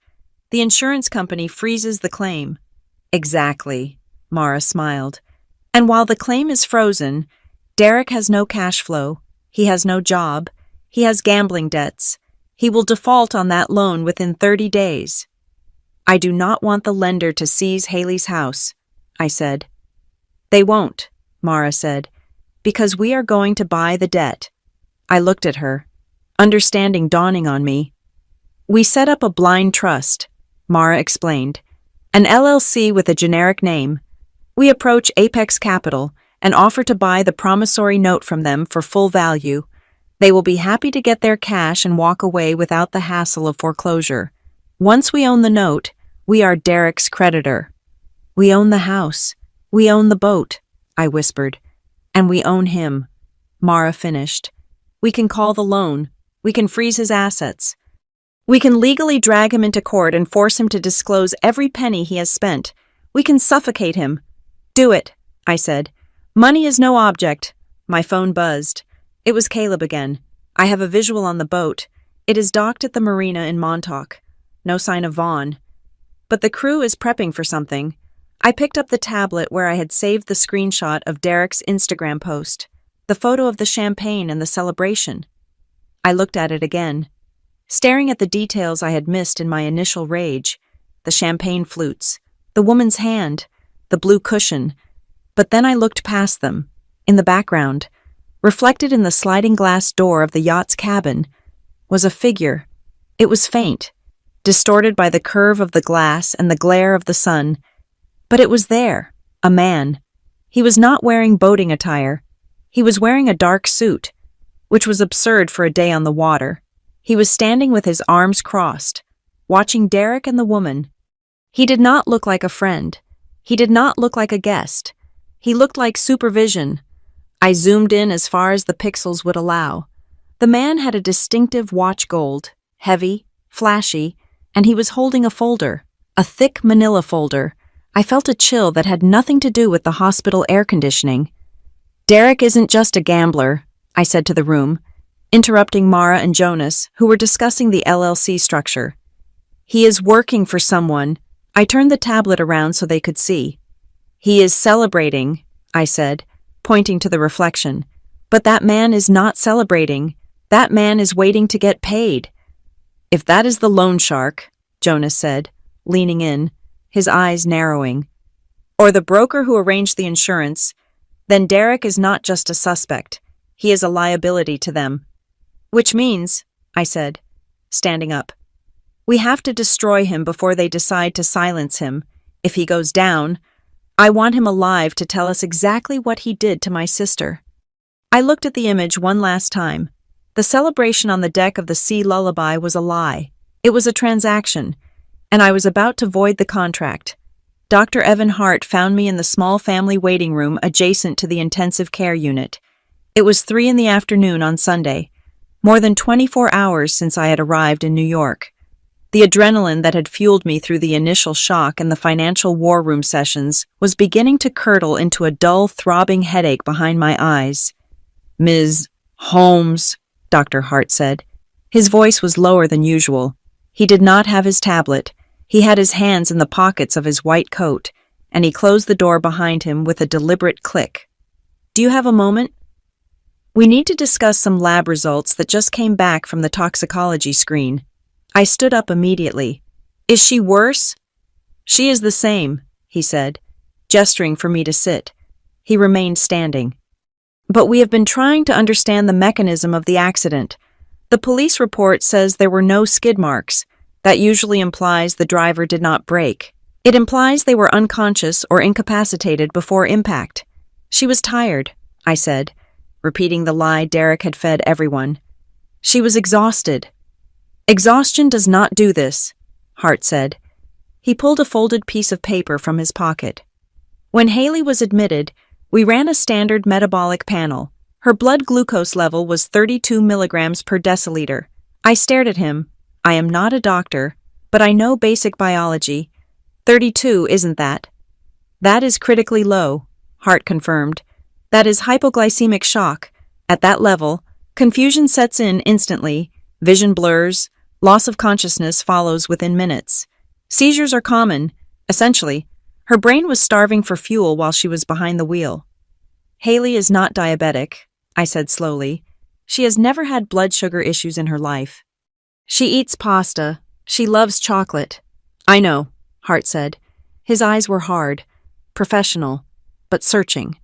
the insurance company freezes the claim." "Exactly," Mara smiled. "And while the claim is frozen, Derek has no cash flow. He has no job. He has gambling debts. He will default on that loan within 30 days. "I do not want the lender to seize Haley's house," I said. "They won't," Mara said, "because we are going to buy the debt." I looked at her, understanding dawning on me. "We set up a blind trust," Mara explained, "an LLC with a generic name. We approach Apex Capital and offer to buy the promissory note from them for full value. They will be happy to get their cash and walk away without the hassle of foreclosure. Once we own the note, we are Derek's creditor." "We own the house. We own the boat," I whispered. "And we own him," Mara finished. "We can call the loan. We can freeze his assets. We can legally drag him into court and force him to disclose every penny he has spent. We can suffocate him." "Do it," I said. "Money is no object." My phone buzzed. It was Caleb again. "I have a visual on the boat. It is docked at the marina in Montauk. No sign of Vaughn. But the crew is prepping for something." I picked up the tablet where I had saved the screenshot of Derek's Instagram post, the photo of the champagne and the celebration. I looked at it again, staring at the details I had missed in my initial rage. The champagne flutes, the woman's hand, the blue cushion. But then I looked past them. In the background, reflected in the sliding glass door of the yacht's cabin, was a figure. It was faint, distorted by the curve of the glass and the glare of the sun. But it was there, a man. He was not wearing boating attire. He was wearing a dark suit, which was absurd for a day on the water. He was standing with his arms crossed, watching Derek and the woman. He did not look like a friend. He did not look like a guest. He looked like supervision. I zoomed in as far as the pixels would allow. The man had a distinctive watch gold, heavy, flashy, and he was holding a folder, a thick manila folder. I felt a chill that had nothing to do with the hospital air conditioning. Derek isn't just a gambler, I said to the room, interrupting Mara and Jonas, who were discussing the LLC structure. He is working for someone. I turned the tablet around so they could see. He is celebrating, I said, pointing to the reflection. But that man is not celebrating. That man is waiting to get paid. If that is the loan shark, Jonas said, leaning in, his eyes narrowing, or the broker who arranged the insurance, then Derek is not just a suspect. He is a liability to them. Which means, I said, standing up, we have to destroy him before they decide to silence him. If he goes down, I want him alive to tell us exactly what he did to my sister. I looked at the image one last time. The celebration on the deck of the Sea Lullaby was a lie. It was a transaction, and I was about to void the contract. Dr. Evan Hart found me in the small family waiting room adjacent to the intensive care unit. It was 3 p.m. on Sunday, more than 24 hours since I had arrived in New York. The adrenaline that had fueled me through the initial shock and the financial war room sessions was beginning to curdle into a dull, throbbing headache behind my eyes. Ms. Holmes, Dr. Hart said. His voice was lower than usual. He did not have his tablet. He had his hands in the pockets of his white coat, and he closed the door behind him with a deliberate click. Do you have a moment? We need to discuss some lab results that just came back from the toxicology screen. I stood up immediately. Is she worse? She is the same, he said, gesturing for me to sit. He remained standing. But we have been trying to understand the mechanism of the accident. The police report says there were no skid marks. That usually implies the driver did not brake. It implies they were unconscious or incapacitated before impact. She was tired, I said, repeating the lie Derek had fed everyone. She was exhausted. Exhaustion does not do this, Hart said. He pulled a folded piece of paper from his pocket. When Haley was admitted, we ran a standard metabolic panel. Her blood glucose level was 32 milligrams per deciliter. I stared at him. I am not a doctor, but I know basic biology. 32, isn't that? That is critically low, Hart confirmed. That is hypoglycemic shock. At that level, confusion sets in instantly, vision blurs, loss of consciousness follows within minutes. Seizures are common. Essentially, her brain was starving for fuel while she was behind the wheel. Haley is not diabetic, I said slowly. She has never had blood sugar issues in her life. She eats pasta. She loves chocolate. I know, Hart said. His eyes were hard, professional, but searching.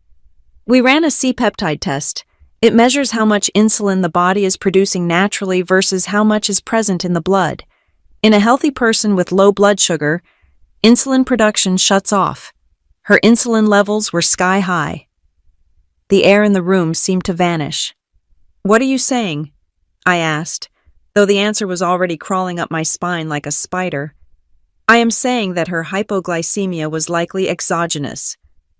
We ran a C-peptide test. It measures how much insulin the body is producing naturally versus how much is present in the blood. In a healthy person with low blood sugar, insulin production shuts off. Her insulin levels were sky high. The air in the room seemed to vanish. What are you saying? I asked, though the answer was already crawling up my spine like a spider. I am saying that her hypoglycemia was likely exogenous,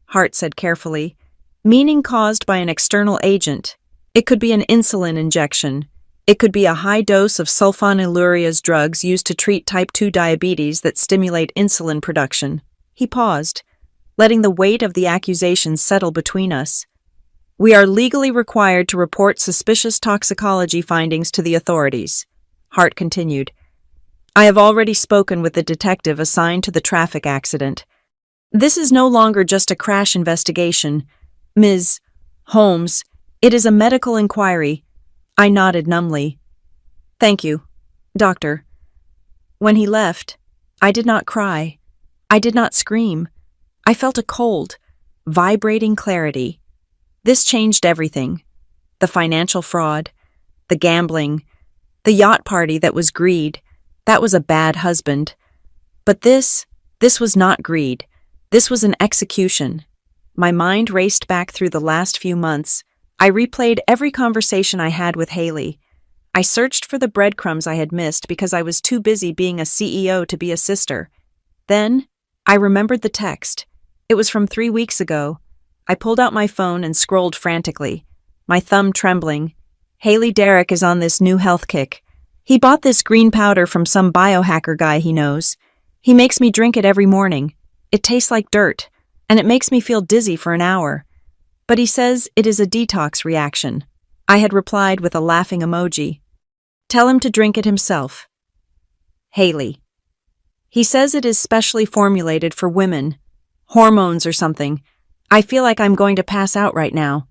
Hart said carefully, meaning caused by an external agent. It could be an insulin injection. It could be a high dose of sulfonylureas drugs used to treat type 2 diabetes that stimulate insulin production. He paused, letting the weight of the accusations settle between us. We are legally required to report suspicious toxicology findings to the authorities, Hart continued. I have already spoken with the detective assigned to the traffic accident. This is no longer just a crash investigation. Ms. Holmes, it is a medical inquiry. I nodded numbly. Thank you, doctor. When he left, I did not cry. I did not scream. I felt a cold, vibrating clarity. This changed everything. The financial fraud, the gambling, the yacht party that was greed. That was a bad husband. But this was not greed. This was an execution. My mind raced back through the last few months. I replayed every conversation I had with Haley. I searched for the breadcrumbs I had missed because I was too busy being a CEO to be a sister. Then, I remembered the text. It was from 3 weeks ago. I pulled out my phone and scrolled frantically, my thumb trembling. Haley Derrick is on this new health kick. He bought this green powder from some biohacker guy he knows. He makes me drink it every morning. It tastes like dirt, and it makes me feel dizzy for an hour. But he says it is a detox reaction. I had replied with a laughing emoji. Tell him to drink it himself. Haley. He says it is specially formulated for women. Hormones or something. I feel like I'm going to pass out right now.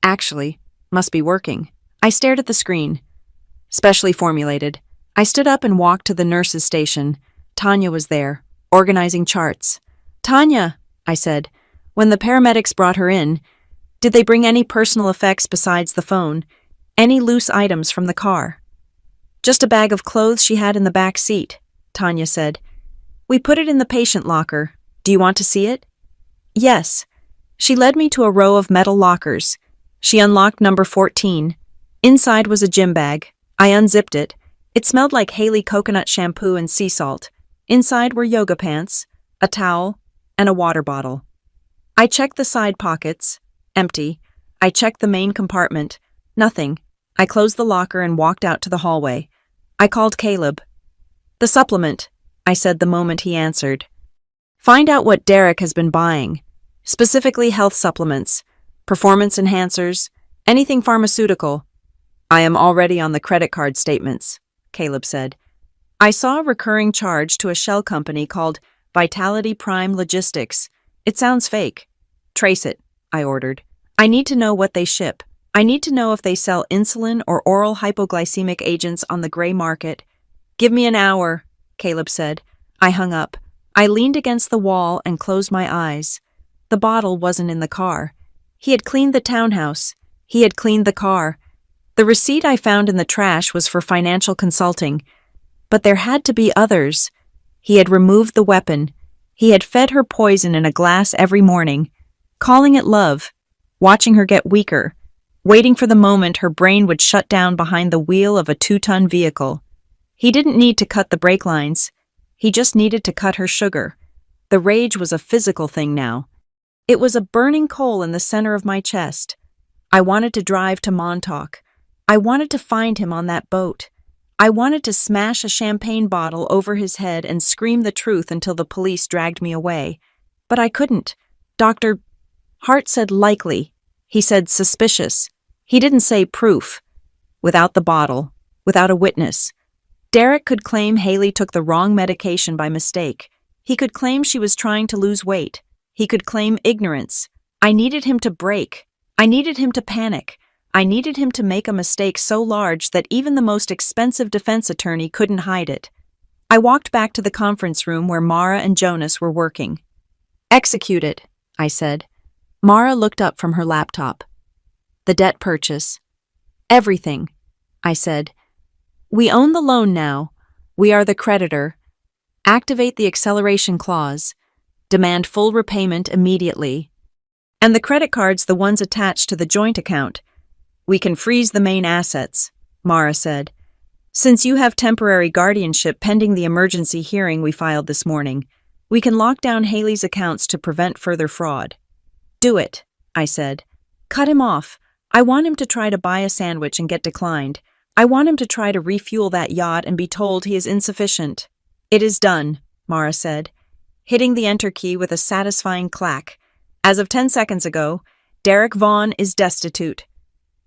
Actually, must be working. I stared at the screen. Specially formulated. I stood up and walked to the nurse's station. Tanya was there, organizing charts. Tanya, I said, when the paramedics brought her in, did they bring any personal effects besides the phone? Any loose items from the car? Just a bag of clothes she had in the back seat, Tanya said. We put it in the patient locker. Do you want to see it? Yes. She led me to a row of metal lockers. She unlocked number 14. Inside was a gym bag. I unzipped it. It smelled like Haley coconut shampoo and sea salt. Inside were yoga pants, a towel, and a water bottle. I checked the side pockets. Empty. I checked the main compartment. Nothing. I closed the locker and walked out to the hallway. I called Caleb. The supplement, I said the moment he answered. Find out what Derrick has been buying. Specifically health supplements, performance enhancers, anything pharmaceutical. I am already on the credit card statements, Caleb said. I saw a recurring charge to a shell company called Vitality Prime Logistics. It sounds fake. Trace it, I ordered. I need to know what they ship. I need to know if they sell insulin or oral hypoglycemic agents on the gray market. Give me an hour, Caleb said. I hung up. I leaned against the wall and closed my eyes. The bottle wasn't in the car. He had cleaned the townhouse. He had cleaned the car. The receipt I found in the trash was for financial consulting. But there had to be others. He had removed the weapon. He had fed her poison in a glass every morning, calling it love, watching her get weaker, waiting for the moment her brain would shut down behind the wheel of a 2-ton vehicle. He didn't need to cut the brake lines. He just needed to cut her sugar. The rage was a physical thing now. It was a burning coal in the center of my chest. I wanted to drive to Montauk. I wanted to find him on that boat. I wanted to smash a champagne bottle over his head and scream the truth until the police dragged me away. But I couldn't. Dr. Hart said likely. He said suspicious. He didn't say proof. Without the bottle, without a witness. Derrick could claim Haley took the wrong medication by mistake. He could claim she was trying to lose weight. He could claim ignorance. I needed him to break. I needed him to panic. I needed him to make a mistake so large that even the most expensive defense attorney couldn't hide it. I walked back to the conference room where Mara and Jonas were working. Execute it, I said. Mara looked up from her laptop. The debt purchase. Everything, I said. We own the loan now. We are the creditor. Activate the acceleration clause. Demand full repayment immediately. And the credit card's the ones attached to the joint account. We can freeze the main assets, Mara said. Since you have temporary guardianship pending the emergency hearing we filed this morning, we can lock down Haley's accounts to prevent further fraud. Do it, I said. Cut him off. I want him to try to buy a sandwich and get declined. I want him to try to refuel that yacht and be told he is insufficient. It is done, Mara said, hitting the enter key with a satisfying clack. As of 10 seconds ago, Derrick Vaughn is destitute.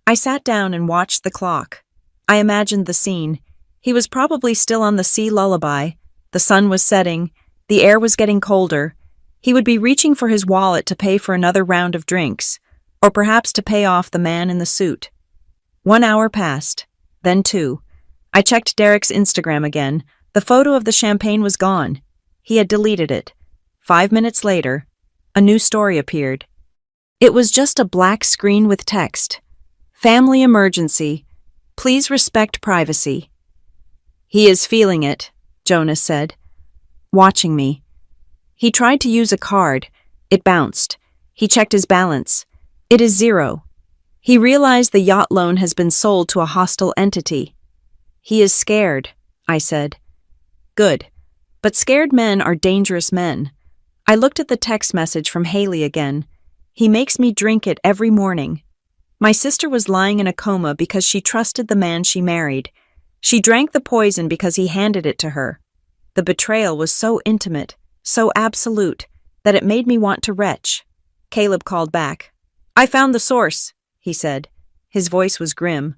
I sat down and watched the clock. I imagined the scene. He was probably still on the sea lullaby. The sun was setting. The air was getting colder. He would be reaching for his wallet to pay for another round of drinks, or perhaps to pay off the man in the suit. 1 hour passed, then 2. I checked Derek's Instagram again. The photo of the champagne was gone. He had deleted it. 5 minutes later, a new story appeared. It was just a black screen with text. Family emergency. Please respect privacy. He is feeling it, Jonas said, watching me. He tried to use a card. It bounced. He checked his balance. It is 0. He realized the yacht loan has been sold to a hostile entity. He is scared, I said. Good. But scared men are dangerous men. I looked at the text message from Haley again. He makes me drink it every morning. My sister was lying in a coma because she trusted the man she married. She drank the poison because he handed it to her. The betrayal was so intimate, so absolute, that it made me want to retch. Caleb called back. I found the source, he said. His voice was grim.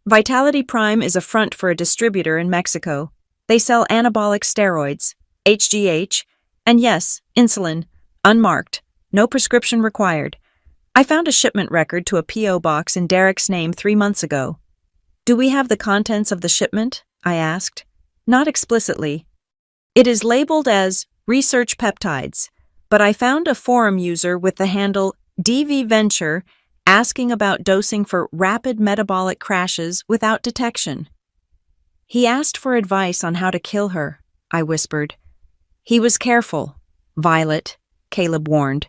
Vitality Prime is a front for a distributor in Mexico. They sell anabolic steroids, HGH, and yes, insulin, unmarked, no prescription required. I found a shipment record to a P.O. box in Derek's name 3 months ago. Do we have the contents of the shipment? I asked. Not explicitly. It is labeled as Research Peptides, but I found a forum user with the handle DV Venture asking about dosing for rapid metabolic crashes without detection. He asked for advice on how to kill her, I whispered. He was careful. Violet, Caleb warned.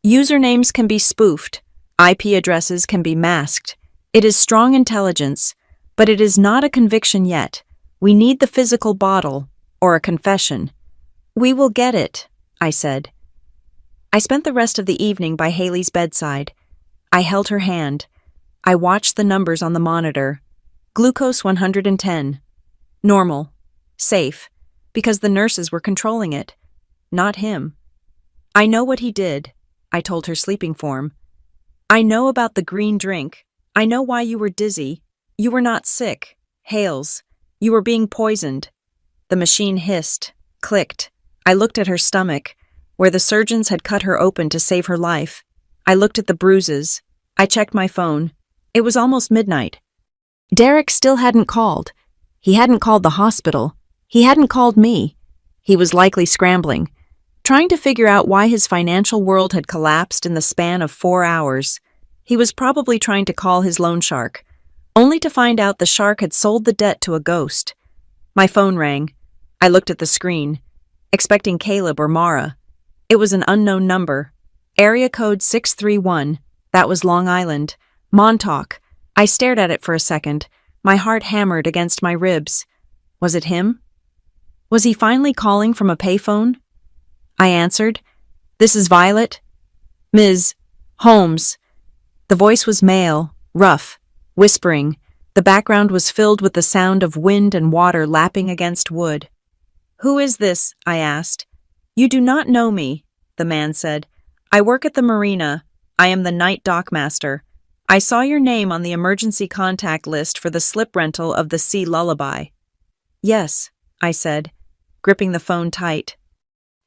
Usernames can be spoofed. IP addresses can be masked. It is strong intelligence, but it is not a conviction yet. We need the physical bottle, or a confession. We will get it, I said. I spent the rest of the evening by Haley's bedside. I held her hand. I watched the numbers on the monitor. Glucose 110. Normal. Safe. Because the nurses were controlling it. Not him. I know what he did, I told her sleeping form. I know about the green drink. I know why you were dizzy. You were not sick. Hales. You were being poisoned. The machine hissed, clicked. I looked at her stomach, where the surgeons had cut her open to save her life. I looked at the bruises. I checked my phone. It was almost midnight. Derek still hadn't called. He hadn't called the hospital. He hadn't called me. He was likely scrambling, trying to figure out why his financial world had collapsed in the span of 4 hours. He was probably trying to call his loan shark, only to find out the shark had sold the debt to a ghost. My phone rang. I looked at the screen, expecting Caleb or Mara. It was an unknown number. Area code 631. That was Long Island. Montauk. I stared at it for a second. My heart hammered against my ribs. Was it him? Was he finally calling from a payphone? I answered. This is Violet. Ms. Holmes. The voice was male, rough, whispering. The background was filled with the sound of wind and water lapping against wood. Who is this? I asked. You do not know me, the man said. I work at the marina. I am the night dockmaster. I saw your name on the emergency contact list for the slip rental of the Sea Lullaby. Yes, I said, gripping the phone tight.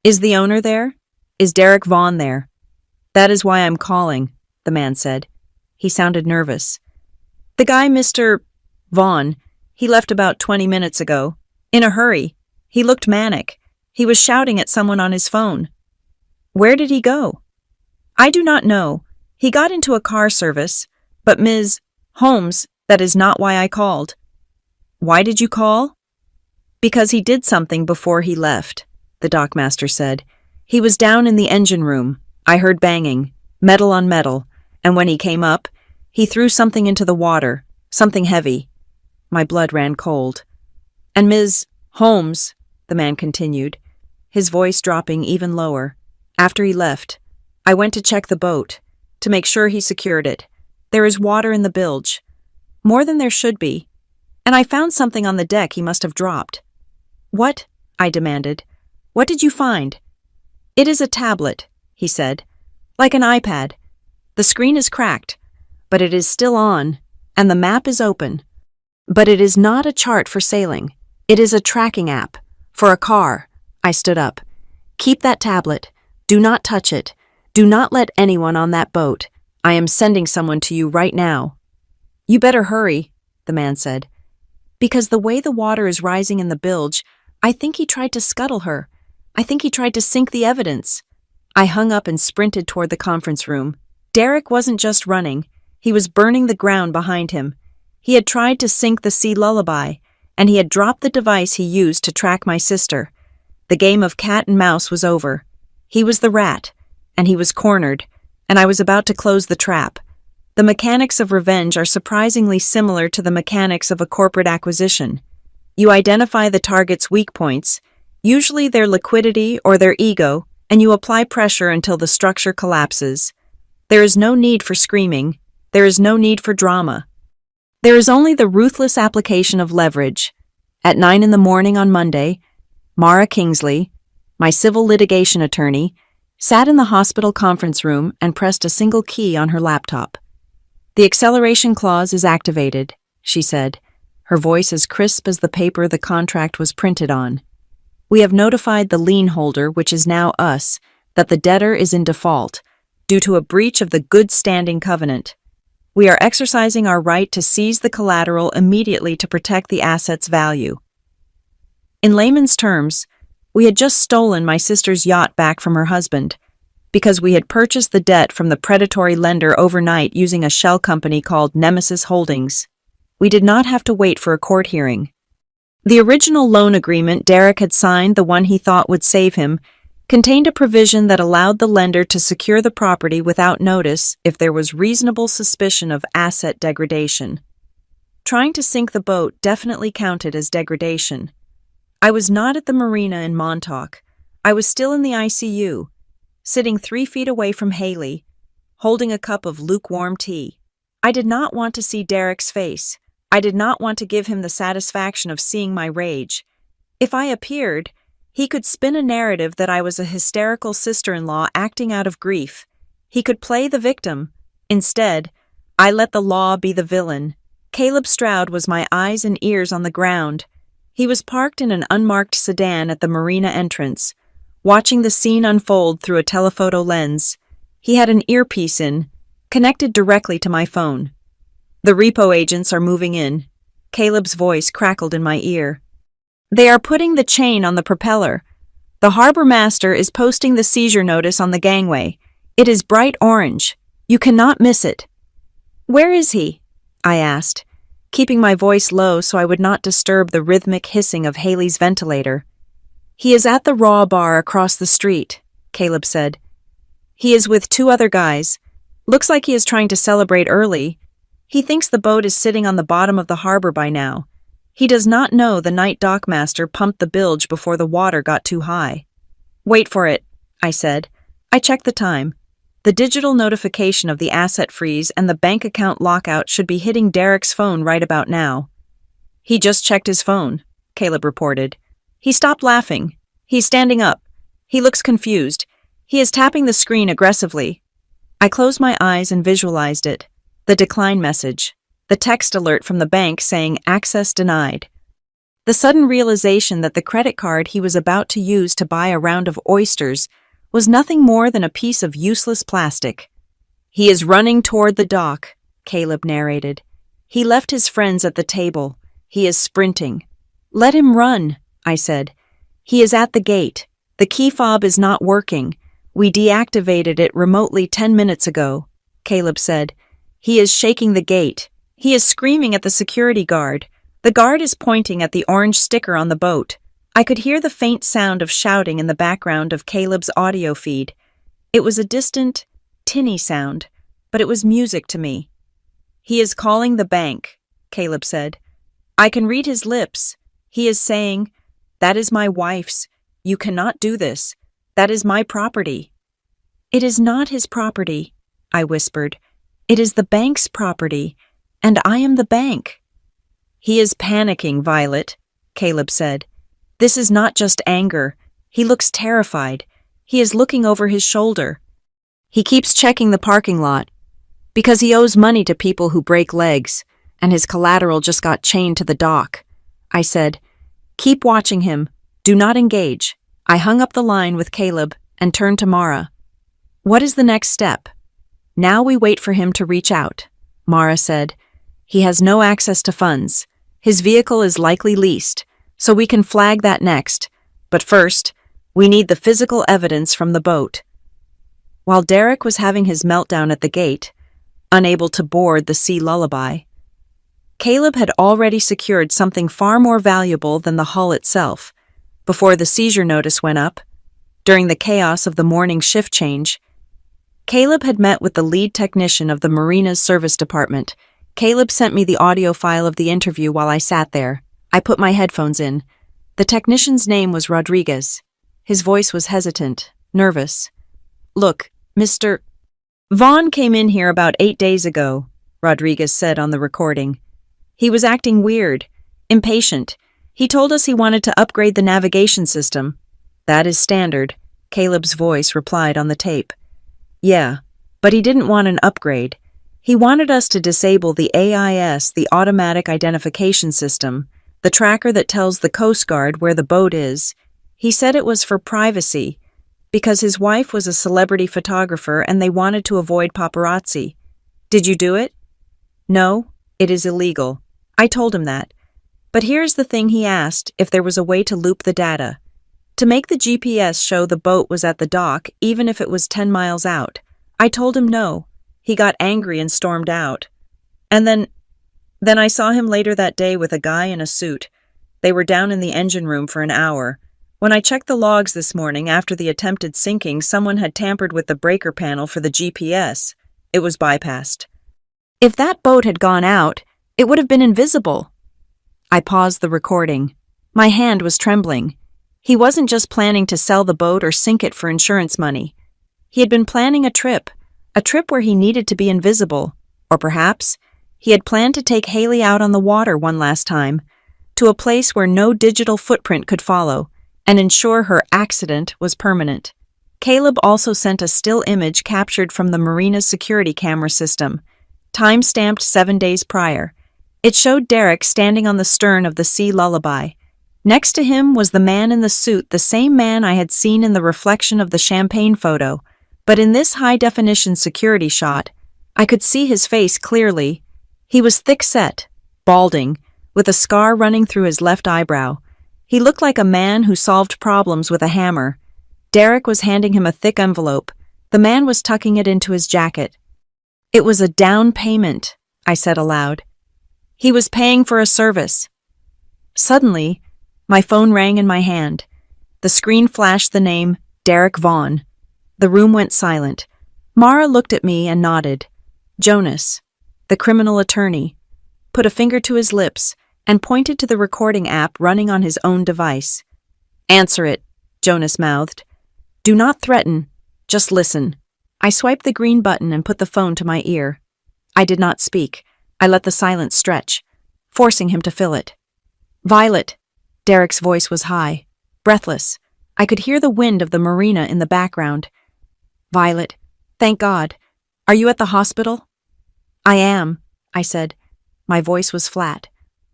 Is the owner there? Is Derek Vaughn there? That is why I'm calling, the man said. He sounded nervous. The guy, Mr. Vaughn, he left about 20 minutes ago. In a hurry. He looked manic. He was shouting at someone on his phone. Where did he go? I do not know. He got into a car service, but Ms. Holmes, that is not why I called. Why did you call? Because he did something before he left, the dockmaster said. He was down in the engine room. I heard banging, metal on metal, and when he came up, he threw something into the water, something heavy. My blood ran cold. And Ms. Holmes, the man continued, his voice dropping even lower. After he left, I went to check the boat, to make sure he secured it. There is water in the bilge, more than there should be, and I found something on the deck he must have dropped. What? I demanded. What did you find? It is a tablet, he said, like an iPad. The screen is cracked, but it is still on, and the map is open. But it is not a chart for sailing. It is a tracking app, for a car. I stood up. Keep that tablet. Do not touch it. Do not let anyone on that boat. I am sending someone to you right now. You better hurry, the man said. Because the way the water is rising in the bilge, I think he tried to scuttle her. I think he tried to sink the evidence. I hung up and sprinted toward the conference room. Derek wasn't just running. He was burning the ground behind him. He had tried to sink the Sea Lullaby, and he had dropped the device he used to track my sister. The game of cat and mouse was over. He was the rat, and he was cornered, and I was about to close the trap. The mechanics of revenge are surprisingly similar to the mechanics of a corporate acquisition. You identify the target's weak points, usually their liquidity or their ego, and you apply pressure until the structure collapses. There is no need for screaming. There is no need for drama. There is only the ruthless application of leverage. At 9 a.m. on Monday, Mara Kingsley, my civil litigation attorney, sat in the hospital conference room and pressed a single key on her laptop. "The acceleration clause is activated," she said, her voice as crisp as the paper the contract was printed on. "We have notified the lien holder, which is now us, that the debtor is in default due to a breach of the good standing covenant. We are exercising our right to seize the collateral immediately to protect the asset's value." In layman's terms, we had just stolen my sister's yacht back from her husband, because we had purchased the debt from the predatory lender overnight using a shell company called Nemesis Holdings. We did not have to wait for a court hearing. The original loan agreement Derek had signed, the one he thought would save him, contained a provision that allowed the lender to secure the property without notice if there was reasonable suspicion of asset degradation. Trying to sink the boat definitely counted as degradation. I was not at the marina in Montauk. I was still in the ICU, sitting 3 feet away from Haley, holding a cup of lukewarm tea. I did not want to see Derek's face. I did not want to give him the satisfaction of seeing my rage. If I appeared, he could spin a narrative that I was a hysterical sister-in-law acting out of grief. He could play the victim. Instead, I let the law be the villain. Caleb Stroud was my eyes and ears on the ground. He was parked in an unmarked sedan at the marina entrance, watching the scene unfold through a telephoto lens. He had an earpiece in, connected directly to my phone. "The repo agents are moving in." Caleb's voice crackled in my ear. "They are putting the chain on the propeller. The harbor master is posting the seizure notice on the gangway. It is bright orange. You cannot miss it." "Where is he?" I asked, keeping my voice low so I would not disturb the rhythmic hissing of Haley's ventilator. "He is at the Raw Bar across the street," Caleb said. "He is with 2 other guys. Looks like he is trying to celebrate early. He thinks the boat is sitting on the bottom of the harbor by now. He does not know the night dockmaster pumped the bilge before the water got too high." "Wait for it," I said. I checked the time. The digital notification of the asset freeze and the bank account lockout should be hitting Derek's phone right about now. "He just checked his phone," Caleb reported. "He stopped laughing. He's standing up. He looks confused. He is tapping the screen aggressively." I closed my eyes and visualized it. The decline message. The text alert from the bank saying access denied. The sudden realization that the credit card he was about to use to buy a round of oysters was nothing more than a piece of useless plastic. "He is running toward the dock," Caleb narrated. "He left his friends at the table. He is sprinting." "Let him run," I said. "He is at the gate. The key fob is not working. We deactivated it remotely 10 minutes ago," Caleb said. "He is shaking the gate. He is screaming at the security guard. The guard is pointing at the orange sticker on the boat." I could hear the faint sound of shouting in the background of Caleb's audio feed. It was a distant, tinny sound, but it was music to me. "He is calling the bank," Caleb said. "I can read his lips. He is saying, 'That is my wife's. You cannot do this. That is my property.'" "It is not his property," I whispered. "It is the bank's property, and I am the bank." "He is panicking, Violet," Caleb said. "This is not just anger. He looks terrified. He is looking over his shoulder. He keeps checking the parking lot because he owes money to people who break legs, and his collateral just got chained to the dock." I said, "Keep watching him. Do not engage." I hung up the line with Caleb and turned to Mara. "What is the next step?" "Now we wait for him to reach out," Mara said. "He has no access to funds. His vehicle is likely leased, so we can flag that next. But first, we need the physical evidence from the boat. While Derek was having his meltdown at the gate, unable to board the Sea Lullaby, Caleb had already secured something far more valuable than the hull itself. Before the seizure notice went up, during the chaos of the morning shift change, Caleb had met with the lead technician of the Marina's service department. Caleb sent me the audio file of the interview while I sat there. I put my headphones in. The technician's name was Rodriguez. His voice was hesitant, nervous. "Look, Mr. Vaughn came in here about 8 days ago," Rodriguez said on the recording. "He was acting weird, impatient. He told us he wanted to upgrade the navigation system." "That is standard," Caleb's voice replied on the tape. "Yeah, but he didn't want an upgrade. He wanted us to disable the AIS, the automatic identification system, the tracker that tells the Coast Guard where the boat is. He said it was for privacy, because his wife was a celebrity photographer and they wanted to avoid paparazzi." "Did you do it?" "No, it is illegal." I told him that. But here's the thing, he asked if there was a way to loop the data, to make the GPS show the boat was at the dock even if it was 10 miles out. I told him no. He got angry and stormed out. And then I saw him later that day with a guy in a suit. They were down in the engine room for an hour. When I checked the logs this morning after the attempted sinking, someone had tampered with the breaker panel for the GPS. It was bypassed. If that boat had gone out, it would have been invisible. I paused the recording. My hand was trembling. He wasn't just planning to sell the boat or sink it for insurance money. He had been planning a trip where he needed to be invisible. Or perhaps he had planned to take Haley out on the water one last time, to a place where no digital footprint could follow, and ensure her accident was permanent. Caleb also sent a still image captured from the Marina's security camera system, time-stamped 7 days prior. It showed Derek standing on the stern of the Sea Lullaby. Next to him was the man in the suit, the same man I had seen in the reflection of the champagne photo. But in this high-definition security shot, I could see his face clearly. He was thick-set, balding, with a scar running through his left eyebrow. He looked like a man who solved problems with a hammer. Derek was handing him a thick envelope. The man was tucking it into his jacket. "It was a down payment," I said aloud. "He was paying for a service." Suddenly, my phone rang in my hand. The screen flashed the name Derek Vaughn. The room went silent. Mara looked at me and nodded. Jonas, the criminal attorney, put a finger to his lips and pointed to the recording app running on his own device. "Answer it," Jonas mouthed. "Do not threaten, just listen." I swiped the green button and put the phone to my ear. I did not speak. I let the silence stretch, forcing him to fill it. "Violet." Derek's voice was high, breathless. I could hear the wind of the marina in the background. "Violet, thank God. Are you at the hospital?" "I am," I said. My voice was flat,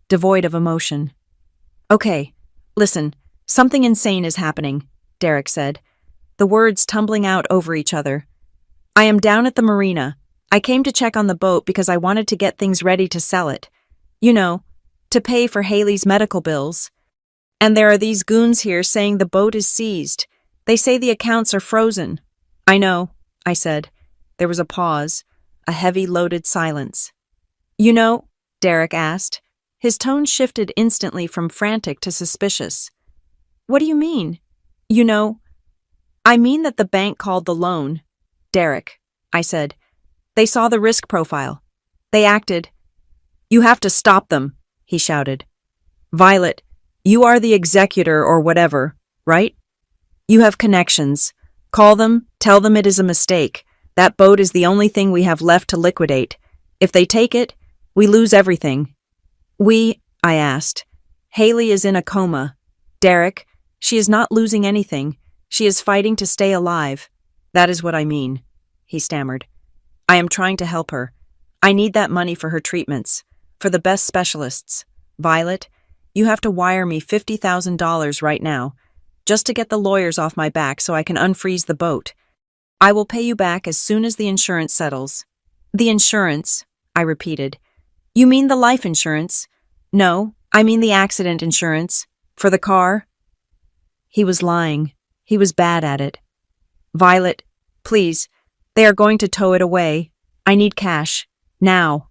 devoid of emotion. "Okay, listen, something insane is happening," Derek said, the words tumbling out over each other. "I am down at the marina. I came to check on the boat because I wanted to get things ready to sell it. You know, to pay for Haley's medical bills. And there are these goons here saying the boat is seized. They say the accounts are frozen." "I know," I said. There was a pause, a heavy, loaded silence. "You know?" Derek asked. His tone shifted instantly from frantic to suspicious. "What do you mean?" "You know?" "I mean that the bank called the loan." "Derek," I said. "They saw the risk profile. They acted." "You have to stop them," he shouted. "Violet, you are the executor or whatever, right? You have connections. Call them, tell them it is a mistake. That boat is the only thing we have left to liquidate. If they take it, we lose everything." I asked. "Haley is in a coma. Derek, she is not losing anything. She is fighting to stay alive." "That is what I mean," he stammered. "I am trying to help her. I need that money for her treatments, for the best specialists. Violet, you have to wire me $50,000 right now, just to get the lawyers off my back so I can unfreeze the boat. I will pay you back as soon as the insurance settles." "The insurance," I repeated. "You mean the life insurance?" "No, I mean the accident insurance. For the car? He was lying. He was bad at it. Violet, please. They are going to tow it away. I need cash. Now.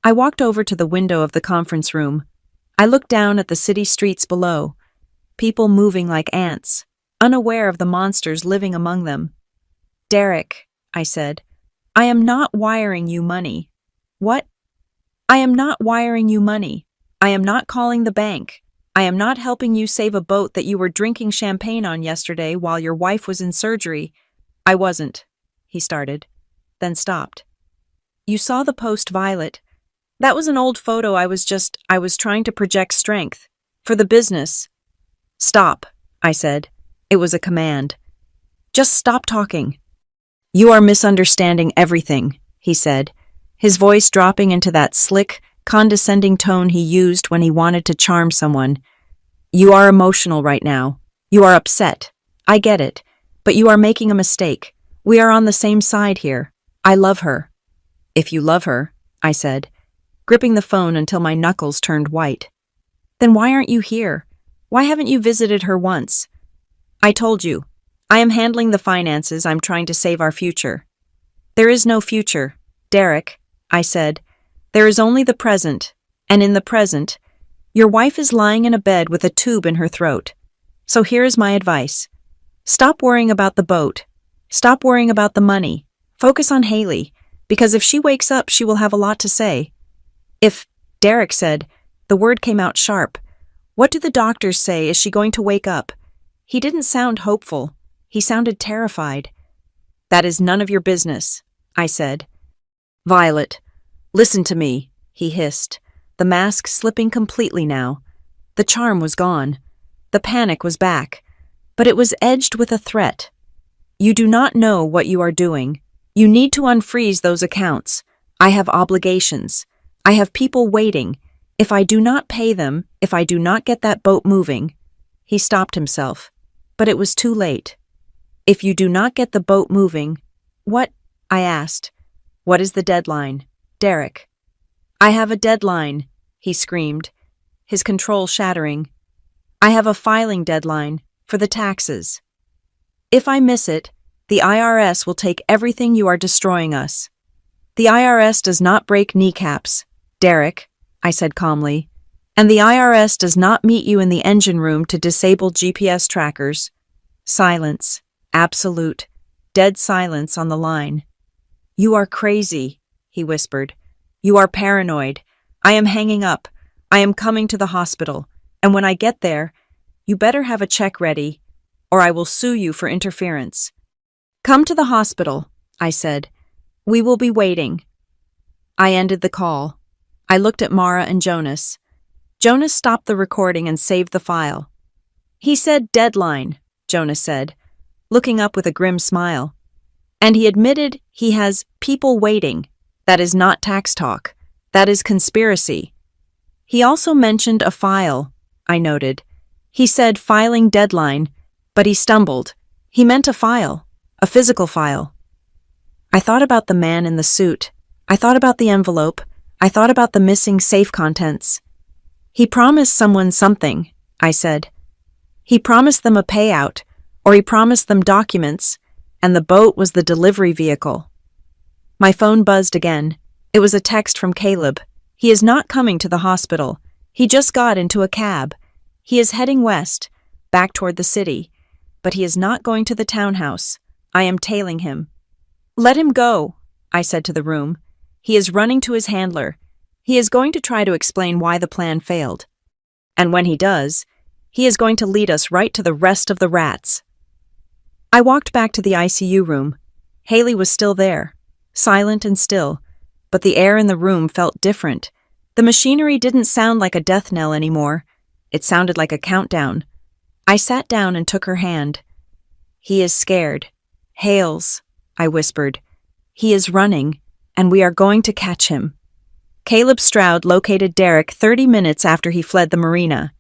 I walked over to the window of the conference room. I looked down at the city streets below. People moving like ants, unaware of the monsters living among them. Derek, I said, I am not wiring you money. What? I am not wiring you money. I am not calling the bank. I am not helping you save a boat that you were drinking champagne on yesterday while your wife was in surgery. I wasn't, he started, then stopped. You saw the post, Violet. That was an old photo. I was trying to project strength. For the business. Stop, I said. It was a command. Just stop talking. You are misunderstanding everything, he said, his voice dropping into that slick, condescending tone he used when he wanted to charm someone. You are emotional right now. You are upset. I get it. But you are making a mistake. We are on the same side here. I love her. If you love her, I said, gripping the phone until my knuckles turned white. Then why aren't you here? Why haven't you visited her once? I told you. I am handling the finances. I'm trying to save our future. There is no future, Derek, I said. There is only the present, and in the present, your wife is lying in a bed with a tube in her throat. So here is my advice. Stop worrying about the boat. Stop worrying about the money. Focus on Haley, because if she wakes up, she will have a lot to say. If, Derek said, the word came out sharp. What do the doctors say? Is she going to wake up? He didn't sound hopeful. He sounded terrified. That is none of your business, I said. Violet, listen to me, he hissed, the mask slipping completely now. The charm was gone. The panic was back, but it was edged with a threat. You do not know what you are doing. You need to unfreeze those accounts. I have obligations. I have people waiting. If I do not pay them, if I do not get that boat moving. He stopped himself, but it was too late. If you do not get the boat moving, what? I asked. What is the deadline, Derek? I have a deadline, he screamed, his control shattering. I have a filing deadline for the taxes. If I miss it, the IRS will take everything. You are destroying us. The IRS does not break kneecaps, Derek, I said calmly, and the IRS does not meet you in the engine room to disable GPS trackers. Silence, absolute, dead silence on the line. You are crazy, he whispered. You are paranoid. I am hanging up. I am coming to the hospital, and when I get there, you better have a check ready, or I will sue you for interference. Come to the hospital, I said. We will be waiting. I ended the call. I looked at Mara and Jonas. Jonas stopped the recording and saved the file. He said deadline, Jonas said, looking up with a grim smile. And he admitted he has people waiting. That is not tax talk. That is conspiracy. He also mentioned a file, I noted. He said filing deadline, but he stumbled. He meant a file, a physical file. I thought about the man in the suit. I thought about the envelope. I thought about the missing safe contents. He promised someone something, I said. He promised them a payout, or he promised them documents, and the boat was the delivery vehicle. My phone buzzed again. It was a text from Caleb. He is not coming to the hospital. He just got into a cab. He is heading west, back toward the city, but he is not going to the townhouse. I am tailing him. Let him go, I said to the room. He is running to his handler. He is going to try to explain why the plan failed. And when he does, he is going to lead us right to the rest of the rats. I walked back to the ICU room. Haley was still there, silent and still, but the air in the room felt different. The machinery didn't sound like a death knell anymore. It sounded like a countdown. I sat down and took her hand. He is scared. Hales, I whispered. He is running, and we are going to catch him. Caleb Stroud located Derek 30 minutes after he fled the marina.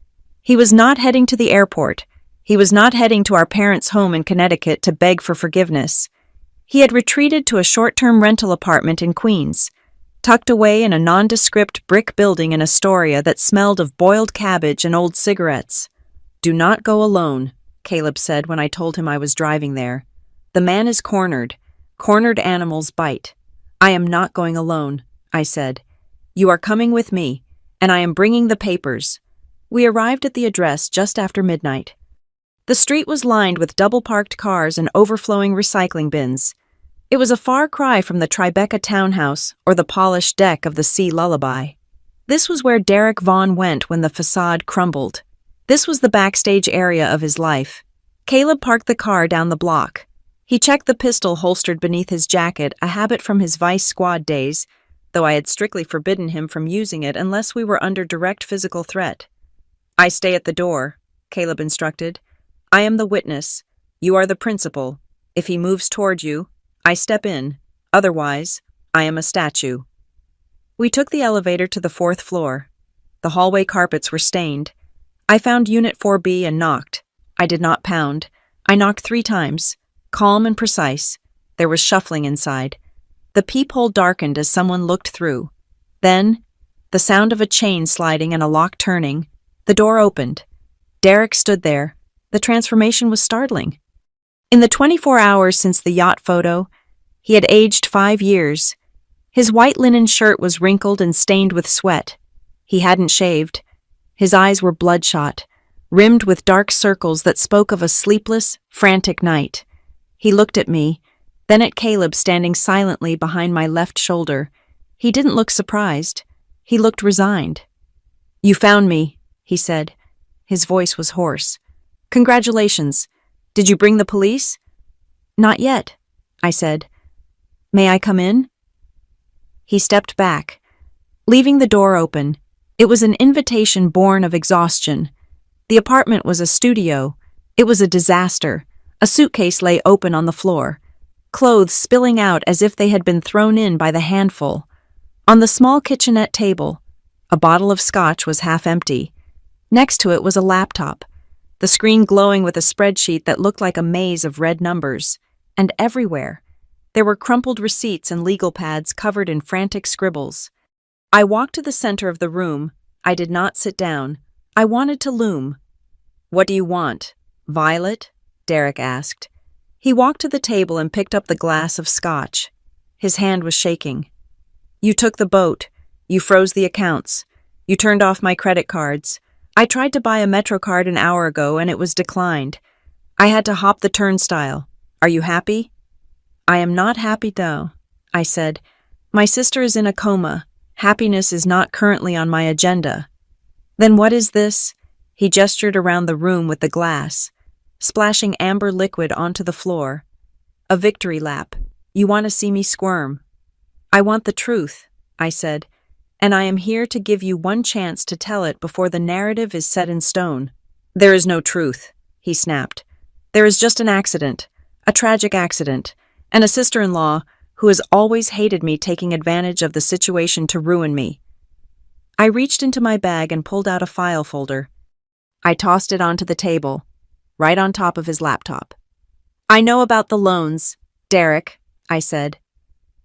He was not heading to the airport. He was not heading to our parents' home in Connecticut to beg for forgiveness. He had retreated to a short-term rental apartment in Queens. tucked away in a nondescript brick building in Astoria that smelled of boiled cabbage and old cigarettes. "Do not go alone," Caleb said when I told him I was driving there. "The man is cornered. Cornered animals bite." "I am not going alone," I said. "You are coming with me, and I am bringing the papers." We arrived at the address just after midnight. The street was lined with double-parked cars and overflowing recycling bins. It was a far cry from the Tribeca townhouse or the polished deck of the Sea Lullaby. This was where Derek Vaughn went when the facade crumbled. This was the backstage area of his life. Caleb parked the car down the block. He checked the pistol holstered beneath his jacket, a habit from his Vice Squad days, though I had strictly forbidden him from using it unless we were under direct physical threat. "I stay at the door," Caleb instructed. "I am the witness. You are the principal. If he moves toward you, I step in. Otherwise, I am a statue." We took the elevator to the 4th floor. The hallway carpets were stained. I found Unit 4B and knocked. I did not pound. I knocked 3 times. Calm and precise. There was shuffling inside. The peephole darkened as someone looked through. Then, the sound of a chain sliding and a lock turning. The door opened. Derek stood there. The transformation was startling. In the 24 hours since the yacht photo, he had aged 5 years. His white linen shirt was wrinkled and stained with sweat. He hadn't shaved. His eyes were bloodshot, rimmed with dark circles that spoke of a sleepless, frantic night. He looked at me, then at Caleb standing silently behind my left shoulder. He didn't look surprised. He looked resigned. "You found me," he said. His voice was hoarse. "Congratulations. Did you bring the police?" "Not yet," I said. "May I come in?" He stepped back, leaving the door open. It was an invitation born of exhaustion. The apartment was a studio. It was a disaster. A suitcase lay open on the floor, clothes spilling out as if they had been thrown in by the handful. On the small kitchenette table, a bottle of scotch was half empty. Next to it was a laptop, the screen glowing with a spreadsheet that looked like a maze of red numbers. And everywhere, there were crumpled receipts and legal pads covered in frantic scribbles. I walked to the center of the room. I did not sit down. I wanted to loom. "What do you want? Violet?" Derek asked. He walked to the table and picked up the glass of scotch. His hand was shaking. "You took the boat. You froze the accounts. You turned off my credit cards. I tried to buy a MetroCard an hour ago and it was declined. I had to hop the turnstile. Are you happy?" "I am not happy, though," I said. "My sister is in a coma. Happiness is not currently on my agenda." "Then what is this?" He gestured around the room with the glass, splashing amber liquid onto the floor. "A victory lap. You want to see me squirm." "I want the truth," I said, "and I am here to give you one chance to tell it before the narrative is set in stone." "There is no truth," he snapped. "There is just an accident, a tragic accident, and a sister-in-law who has always hated me taking advantage of the situation to ruin me." I reached into my bag and pulled out a file folder. I tossed it onto the table, right on top of his laptop. "I know about the loans, Derek," I said.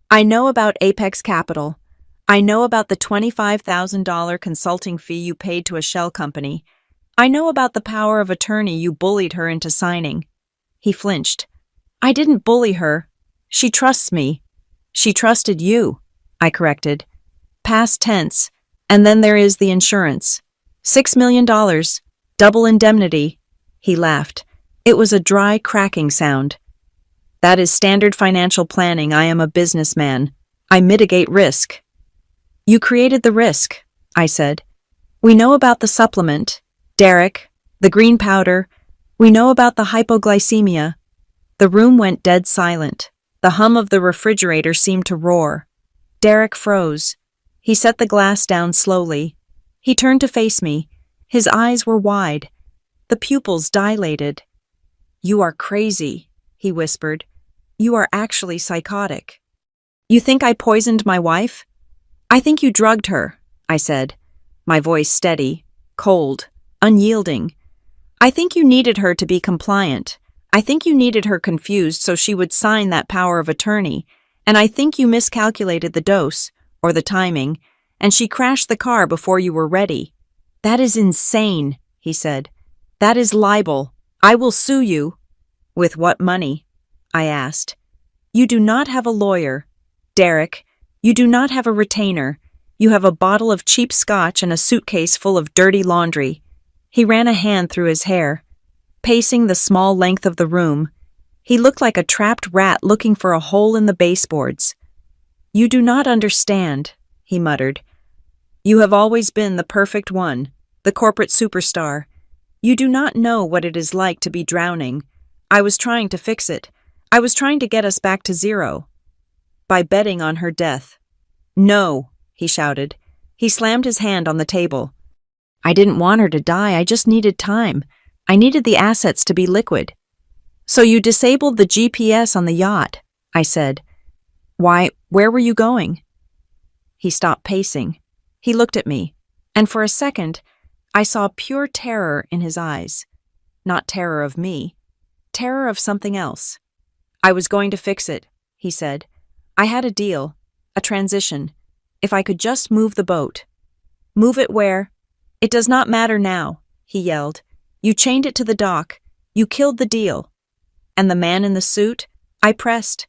"I know about Apex Capital. I know about the $25,000 consulting fee you paid to a shell company. I know about the power of attorney you bullied her into signing." He flinched. "I didn't bully her. She trusts me." "She trusted you," I corrected. "Past tense. And then there is the insurance. $6 million. Double indemnity." He laughed. It was a dry, cracking sound. "That is standard financial planning. I am a businessman. I mitigate risk." "You created the risk," I said. "We know about the supplement, Derek, the green powder. We know about the hypoglycemia." The room went dead silent. The hum of the refrigerator seemed to roar. Derek froze. He set the glass down slowly. He turned to face me. His eyes were wide. The pupils dilated. "You are crazy," he whispered. "You are actually psychotic." "You think I poisoned my wife?" "I think you drugged her," I said, my voice steady, cold, unyielding. "I think you needed her to be compliant. I think you needed her confused so she would sign that power of attorney, and I think you miscalculated the dose, or the timing, and she crashed the car before you were ready. That is insane, he said. That is libel. I will sue you. With what money? I asked. You do not have a lawyer. Derek, you do not have a retainer. You have a bottle of cheap scotch and a suitcase full of dirty laundry. He ran a hand through his hair, pacing the small length of the room. He looked like a trapped rat looking for a hole in the baseboards. You do not understand, he muttered. You have always been the perfect one, the corporate superstar. You do not know what it is like to be drowning. I was trying to fix it. I was trying to get us back to zero. By betting on her death. No, he shouted. He slammed his hand on the table. I didn't want her to die, I just needed time. I needed the assets to be liquid. So you disabled the GPS on the yacht, I said. Why, where were you going? He stopped pacing. He looked at me, and for a second, I saw pure terror in his eyes. Not terror of me, terror of something else. I was going to fix it, he said. I had a deal, a transition. If I could just move the boat. Move it where? It does not matter now, he yelled. You chained it to the dock. You killed the deal. And the man in the suit? I pressed.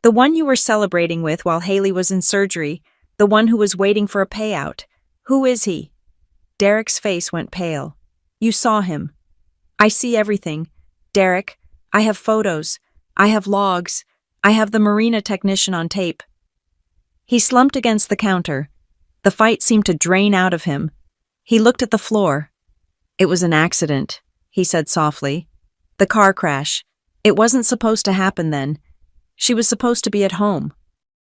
The one you were celebrating with while Haley was in surgery, the one who was waiting for a payout. Who is he? Derek's face went pale. You saw him. I see everything. Derek, I have photos. I have logs. I have the marina technician on tape. He slumped against the counter. The fight seemed to drain out of him. He looked at the floor. It was an accident, he said softly. The car crash. It wasn't supposed to happen then. She was supposed to be at home.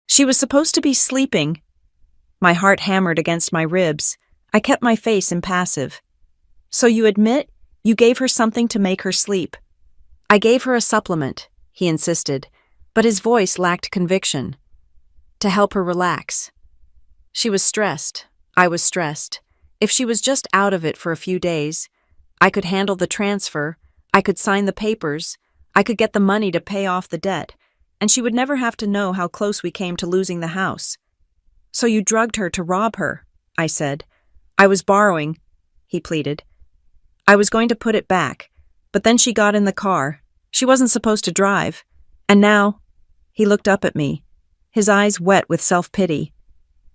She was supposed to be sleeping. My heart hammered against my ribs. I kept my face impassive. So you admit you gave her something to make her sleep? I gave her a supplement, he insisted, but his voice lacked conviction. To help her relax. She was stressed. I was stressed. If she was just out of it for a few days, I could handle the transfer, I could sign the papers, I could get the money to pay off the debt, and she would never have to know how close we came to losing the house. So you drugged her to rob her, I said. I was borrowing, he pleaded. I was going to put it back, but then she got in the car. She wasn't supposed to drive. And now, he looked up at me, his eyes wet with self-pity.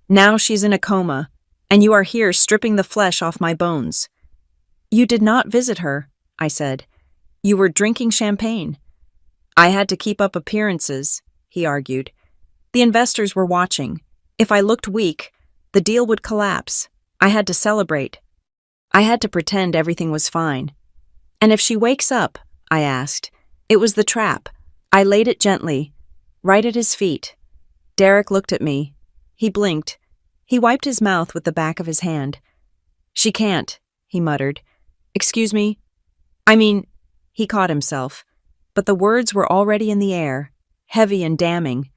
Now she's in a coma, and you are here stripping the flesh off my bones. You did not visit her, I said. You were drinking champagne. I had to keep up appearances, he argued. The investors were watching. If I looked weak, the deal would collapse. I had to celebrate. I had to pretend everything was fine. And if she wakes up, I asked. It was the trap. I laid it gently, right at his feet. Derek looked at me. He blinked. He wiped his mouth with the back of his hand. She can't, he muttered. Excuse me? He caught himself, but the words were already in the air, heavy and damning.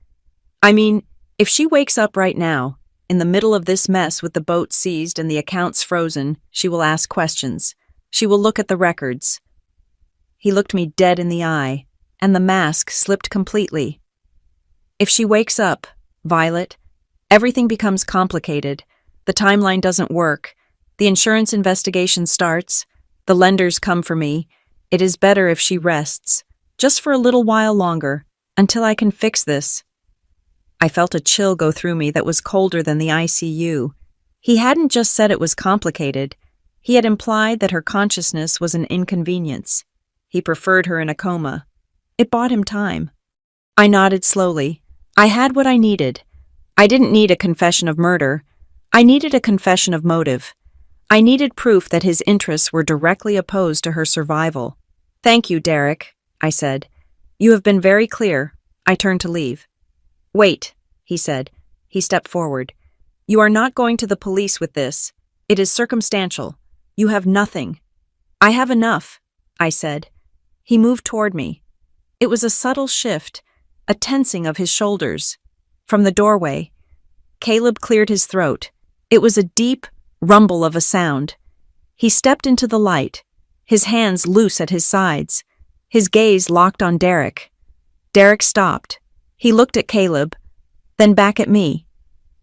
If she wakes up right now, in the middle of this mess with the boat seized and the accounts frozen, she will ask questions. She will look at the records. He looked me dead in the eye, and the mask slipped completely. If she wakes up, Violet, everything becomes complicated. The timeline doesn't work. The insurance investigation starts. The lenders come for me. It is better if she rests, just for a little while longer, until I can fix this. I felt a chill go through me that was colder than the ICU. He hadn't just said it was complicated. He had implied that her consciousness was an inconvenience. He preferred her in a coma. It bought him time. I nodded slowly. I had what I needed. I didn't need a confession of murder. I needed a confession of motive. I needed proof that his interests were directly opposed to her survival. Thank you, Derek, I said. You have been very clear. I turned to leave. Wait, he said. He stepped forward. You are not going to the police with this. It is circumstantial. You have nothing. I have enough, I said. He moved toward me. It was a subtle shift, a tensing of his shoulders. From the doorway, Caleb cleared his throat. It was a deep rumble of a sound. He stepped into the light, his hands loose at his sides, his gaze locked on Derek. Derek stopped. He looked at Caleb, then back at me.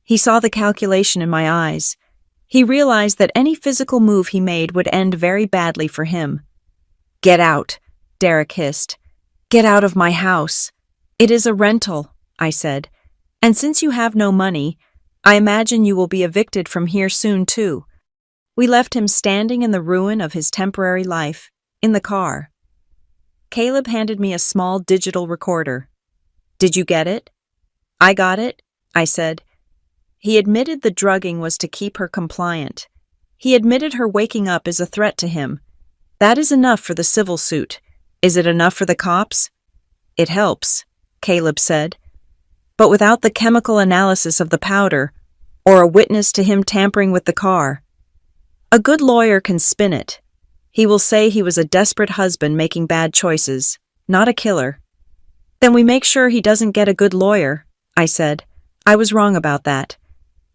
He saw the calculation in my eyes. He realized that any physical move he made would end very badly for him. "Get out," Derek hissed. "Get out of my house." "It is a rental," I said. "And since you have no money, I imagine you will be evicted from here soon too." We left him standing in the ruin of his temporary life, in the car. Caleb handed me a small digital recorder. "Did you get it?" "I got it," I said. He admitted the drugging was to keep her compliant. He admitted her waking up is a threat to him. That is enough for the civil suit. Is it enough for the cops? "It helps," Caleb said. "But without the chemical analysis of the powder, or a witness to him tampering with the car. A good lawyer can spin it. He will say he was a desperate husband making bad choices, not a killer." "Then we make sure he doesn't get a good lawyer," I said. I was wrong about that.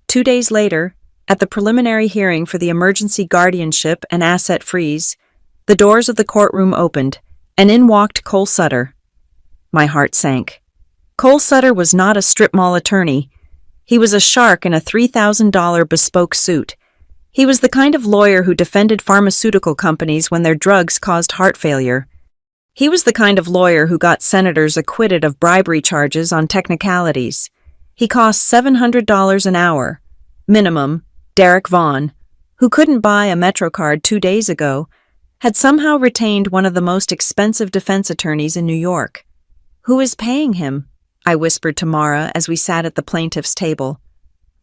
2 days later, at the preliminary hearing for the emergency guardianship and asset freeze, the doors of the courtroom opened, and in walked Cole Sutter. My heart sank. Cole Sutter was not a strip mall attorney. He was a shark in a $3,000 bespoke suit. He was the kind of lawyer who defended pharmaceutical companies when their drugs caused heart failure. He was the kind of lawyer who got senators acquitted of bribery charges on technicalities. He cost $700 an hour. Minimum, Derek Vaughn, who couldn't buy a MetroCard 2 days ago, had somehow retained one of the most expensive defense attorneys in New York. "Who is paying him?" I whispered to Mara as we sat at the plaintiff's table.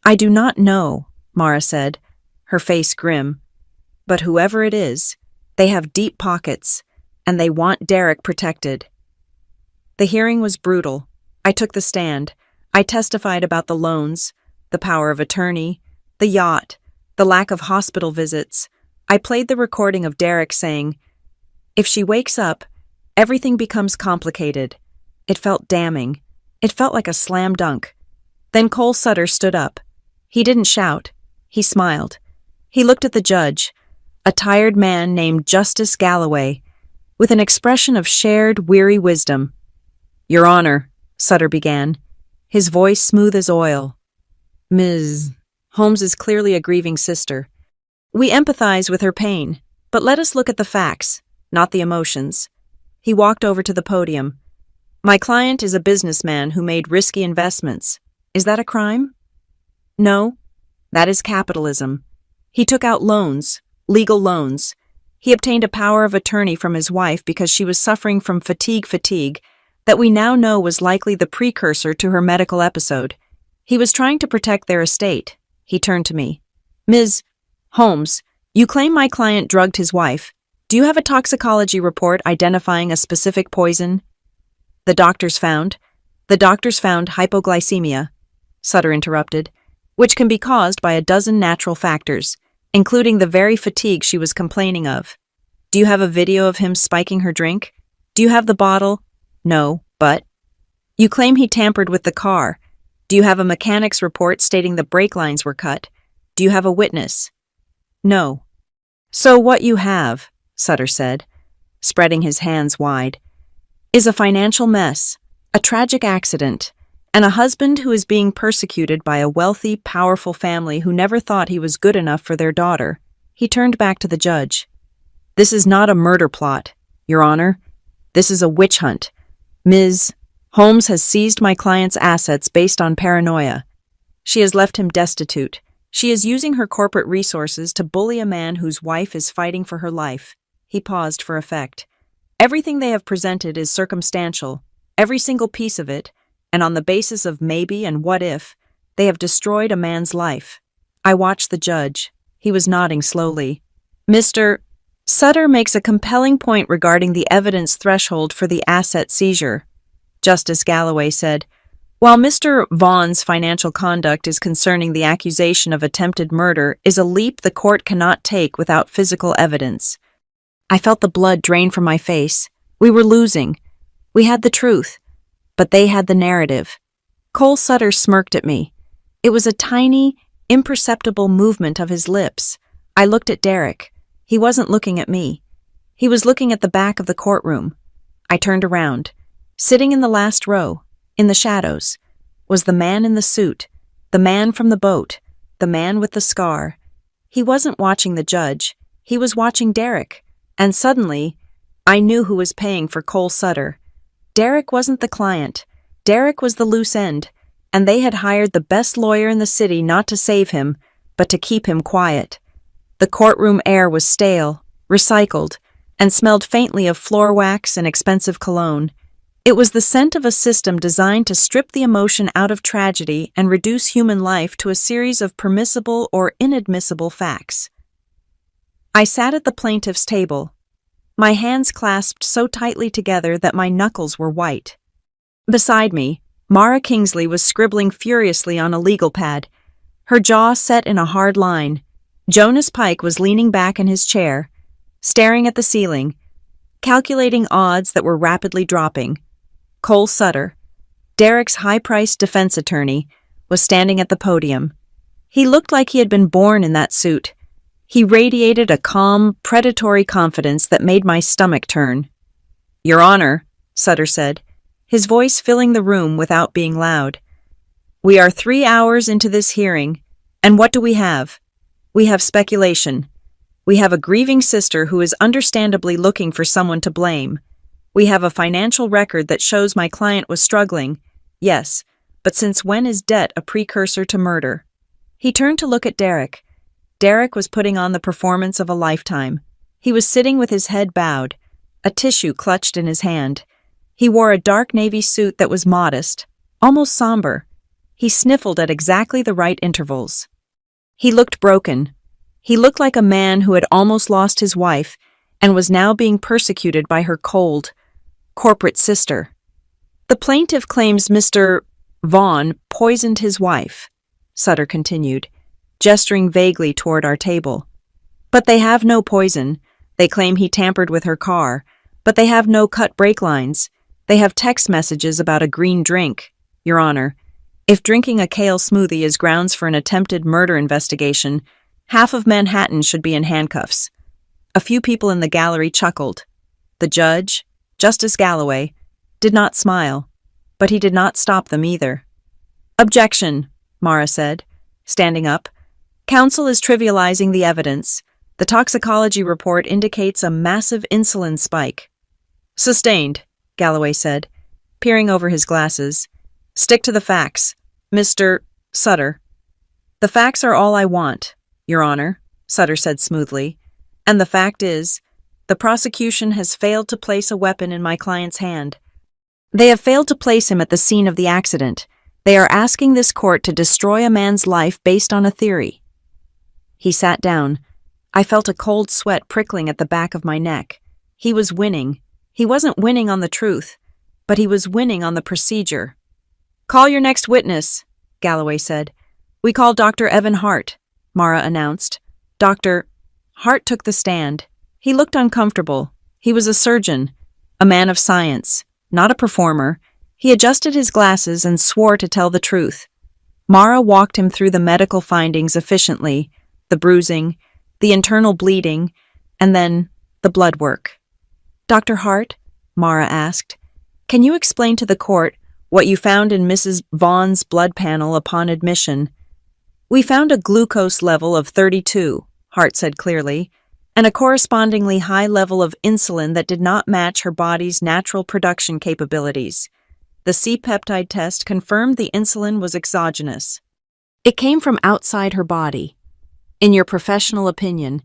"I do not know," Mara said, her face grim. "But whoever it is, they have deep pockets, and they want Derek protected." The hearing was brutal. I took the stand. I testified about the loans, the power of attorney, the yacht, the lack of hospital visits. I played the recording of Derek saying, "If she wakes up, everything becomes complicated." It felt damning. It felt like a slam dunk. Then Cole Sutter stood up. He didn't shout. He smiled. He looked at the judge, a tired man named Justice Galloway, with an expression of shared, weary wisdom. "Your Honor," Sutter began, his voice smooth as oil. "Ms. Holmes is clearly a grieving sister. We empathize with her pain, but let us look at the facts, not the emotions." He walked over to the podium. "My client is a businessman who made risky investments. Is that a crime?" "No, that is capitalism. He took out loans, legal loans. He obtained a power of attorney from his wife because she was suffering from fatigue that we now know was likely the precursor to her medical episode. He was trying to protect their estate." He turned to me. "Ms. Holmes, you claim my client drugged his wife. Do you have a toxicology report identifying a specific poison?" The doctors found hypoglycemia," Sutter interrupted, "which can be caused by a dozen natural factors, including the very fatigue she was complaining of. Do you have a video of him spiking her drink? Do you have the bottle?" "No, but..." "You claim he tampered with the car. Do you have a mechanic's report stating the brake lines were cut? Do you have a witness?" "No." "So what you have," Sutter said, spreading his hands wide, "is a financial mess, a tragic accident, and a husband who is being persecuted by a wealthy, powerful family who never thought he was good enough for their daughter." He turned back to the judge. "This is not a murder plot, Your Honor. This is a witch hunt. Ms. Holmes has seized my client's assets based on paranoia. She has left him destitute. She is using her corporate resources to bully a man whose wife is fighting for her life." He paused for effect. "Everything they have presented is circumstantial, every single piece of it, and on the basis of maybe and what if, they have destroyed a man's life." I watched the judge. He was nodding slowly. "Mr. Sutter makes a compelling point regarding the evidence threshold for the asset seizure," Justice Galloway said. "While Mr. Vaughn's financial conduct is concerning the accusation of attempted murder is a leap the court cannot take without physical evidence." I felt the blood drain from my face. We were losing. We had the truth, but they had the narrative. Cole Sutter smirked at me. It was a tiny, imperceptible movement of his lips. I looked at Derek. He wasn't looking at me. He was looking at the back of the courtroom. I turned around. Sitting in the last row, in the shadows, was the man in the suit, The man from the boat. The man with the scar. He wasn't watching the judge. He was watching Derek. And suddenly, I knew who was paying for Cole Sutter. Derek wasn't the client. Derek was the loose end, and they had hired the best lawyer in the city not to save him, but to keep him quiet. The courtroom air was stale, recycled, and smelled faintly of floor wax and expensive cologne. It was the scent of a system designed to strip the emotion out of tragedy and reduce human life to a series of permissible or inadmissible facts. I sat at the plaintiff's table, my hands clasped so tightly together that my knuckles were white. Beside me, Mara Kingsley was scribbling furiously on a legal pad, her jaw set in a hard line. Jonas Pike was leaning back in his chair, staring at the ceiling, calculating odds that were rapidly dropping. Cole Sutter, Derek's high-priced defense attorney, was standing at the podium. He looked like he had been born in that suit. He radiated a calm, predatory confidence that made my stomach turn. "Your Honor," Sutter said, his voice filling the room without being loud. "We are 3 hours into this hearing, and what do we have? We have speculation. We have a grieving sister who is understandably looking for someone to blame. We have a financial record that shows my client was struggling. Yes, but since when is debt a precursor to murder?" He turned to look at Derek. Derek was putting on the performance of a lifetime. He was sitting with his head bowed, a tissue clutched in his hand. He wore a dark navy suit that was modest, almost somber. He sniffled at exactly the right intervals. He looked broken. He looked like a man who had almost lost his wife and was now being persecuted by her cold, corporate sister. "The plaintiff claims Mr. Vaughn poisoned his wife," Sutter continued, gesturing vaguely toward our table. "But they have no poison. They claim he tampered with her car, but they have no cut brake lines. They have text messages about a green drink. Your Honor, if drinking a kale smoothie is grounds for an attempted murder investigation, half of Manhattan should be in handcuffs." A few people in the gallery chuckled. The judge, Justice Galloway, did not smile, but he did not stop them either. "Objection," Mara said, standing up. "Counsel is trivializing the evidence. The toxicology report indicates a massive insulin spike." "Sustained," Galloway said, peering over his glasses. "Stick to the facts, Mr. Sutter." "The facts are all I want, Your Honor," Sutter said smoothly. "And the fact is, the prosecution has failed to place a weapon in my client's hand. They have failed to place him at the scene of the accident. They are asking this court to destroy a man's life based on a theory." He sat down. I felt a cold sweat prickling at the back of my neck. He was winning. He wasn't winning on the truth, but he was winning on the procedure. "Call your next witness," Galloway said. "We call Dr. Evan Hart," Mara announced. Dr. Hart took the stand. He looked uncomfortable. He was a surgeon, a man of science, not a performer. He adjusted his glasses and swore to tell the truth. Mara walked him through the medical findings efficiently, the bruising, the internal bleeding, and then the blood work. "Dr. Hart," Mara asked, "can you explain to the court what you found in Mrs. Vaughn's blood panel upon admission?" "We found a glucose level of 32, Hart said clearly, and a correspondingly high level of insulin that did not match her body's natural production capabilities. The C-peptide test confirmed the insulin was exogenous. It came from outside her body. In your professional opinion,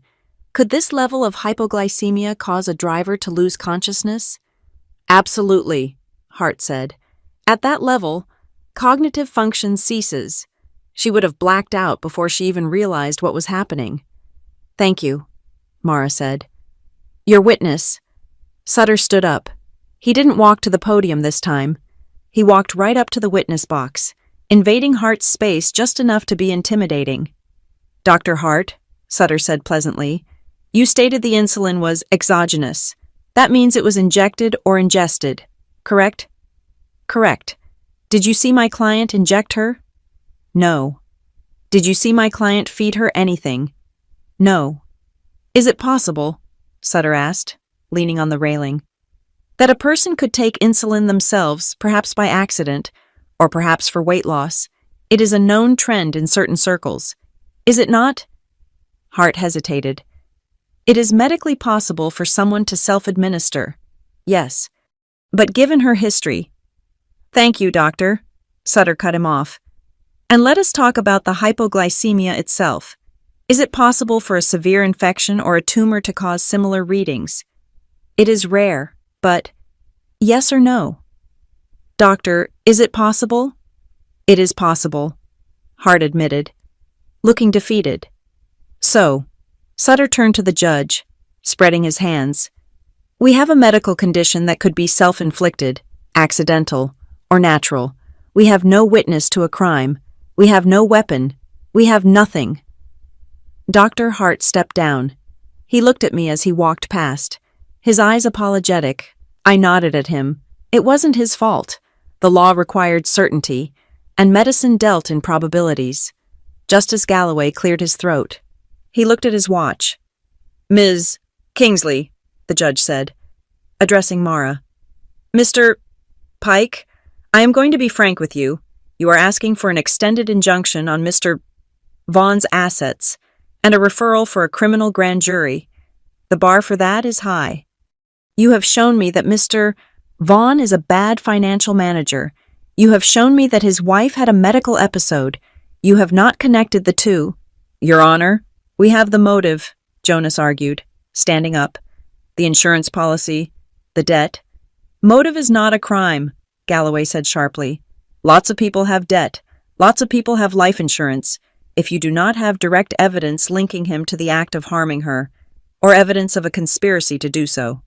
could this level of hypoglycemia cause a driver to lose consciousness?" "Absolutely," Hart said. "At that level, cognitive function ceases. She would have blacked out before she even realized what was happening." "Thank you," Mara said. "Your witness." Sutter stood up. He didn't walk to the podium this time. He walked right up to the witness box, invading Hart's space just enough to be intimidating. "Dr. Hart," Sutter said pleasantly, "you stated the insulin was exogenous. That means it was injected or ingested, correct?" "Correct. Did you see my client inject her?" "No." "Did you see my client feed her anything?" "No." "Is it possible," Sutter asked, leaning on the railing, "that a person could take insulin themselves, perhaps by accident, or perhaps for weight loss, It is a known trend in certain circles. Is it not? Hart hesitated. It is medically possible for someone to self-administer. Yes. But given her history— Thank you, doctor. Sutter cut him off. And let us talk about the hypoglycemia itself. Is it possible for a severe infection or a tumor to cause similar readings? It is rare, but— Yes or no? Doctor, is it possible? It is possible, Hart admitted, looking defeated. So, Sutter turned to the judge, spreading his hands. We have a medical condition that could be self-inflicted, accidental, or natural. We have no witness to a crime. We have no weapon. We have nothing. Dr. Hart stepped down. He looked at me as he walked past, his eyes apologetic. I nodded at him. It wasn't his fault. The law required certainty, and medicine dealt in probabilities. Justice Galloway cleared his throat. He looked at his watch. Ms. Kingsley, the judge said, addressing Mara. Mr. Pike, I am going to be frank with you. You are asking for an extended injunction on Mr. Vaughn's assets and a referral for a criminal grand jury. The bar for that is high. You have shown me that Mr. Vaughn is a bad financial manager. You have shown me that his wife had a medical episode. You have not connected the two. Your Honor, we have the motive, Jonas argued, standing up. The insurance policy, the debt. Motive is not a crime, Galloway said sharply. Lots of people have debt. Lots of people have life insurance. If you do not have direct evidence linking him to the act of harming her, or evidence of a conspiracy to do so,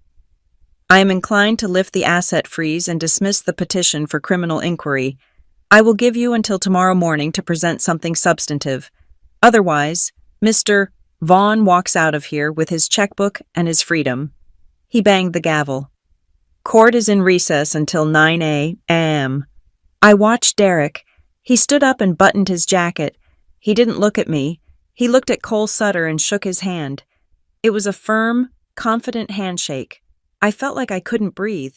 I am inclined to lift the asset freeze and dismiss the petition for criminal inquiry. I will give you until tomorrow morning to present something substantive. Otherwise, Mr. Vaughn walks out of here with his checkbook and his freedom. He banged the gavel. Court is in recess until 9 a.m. I watched Derek. He stood up and buttoned his jacket. He didn't look at me. He looked at Cole Sutter and shook his hand. It was a firm, confident handshake. I felt like I couldn't breathe.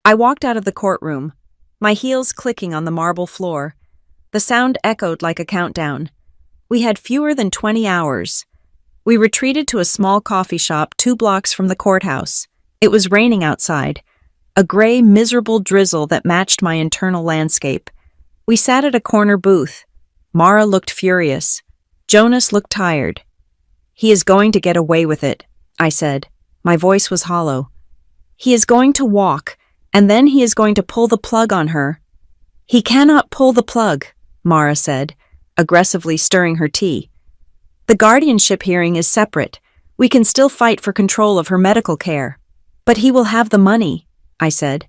I walked out of the courtroom, my heels clicking on the marble floor. The sound echoed like a countdown. We had fewer than 20 hours. We retreated to a small coffee shop 2 blocks from the courthouse. It was raining outside, a gray, miserable drizzle that matched my internal landscape. We sat at a corner booth. Mara looked furious. Jonas looked tired. He is going to get away with it, I said. My voice was hollow. He is going to walk, and then he is going to pull the plug on her. He cannot pull the plug, Mara said, aggressively stirring her tea. The guardianship hearing is separate. We can still fight for control of her medical care. But he will have the money, I said.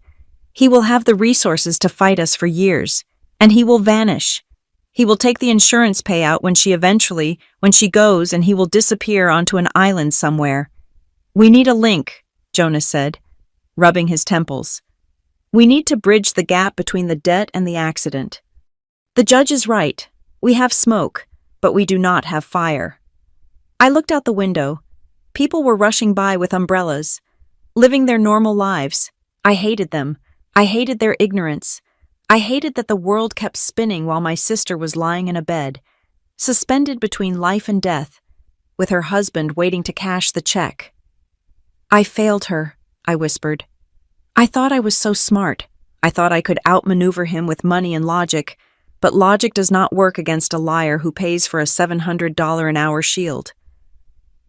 He will have the resources to fight us for years, and he will vanish. He will take the insurance payout when she goes, and he will disappear onto an island somewhere. We need a link, Jonas said, rubbing his temples. We need to bridge the gap between the debt and the accident. The judge is right. We have smoke, but we do not have fire. I looked out the window. People were rushing by with umbrellas, living their normal lives. I hated them. I hated their ignorance. I hated that the world kept spinning while my sister was lying in a bed, suspended between life and death, with her husband waiting to cash the check. I failed her, I whispered. I thought I was so smart. I thought I could outmaneuver him with money and logic, but logic does not work against a liar who pays for a $700 an hour shield.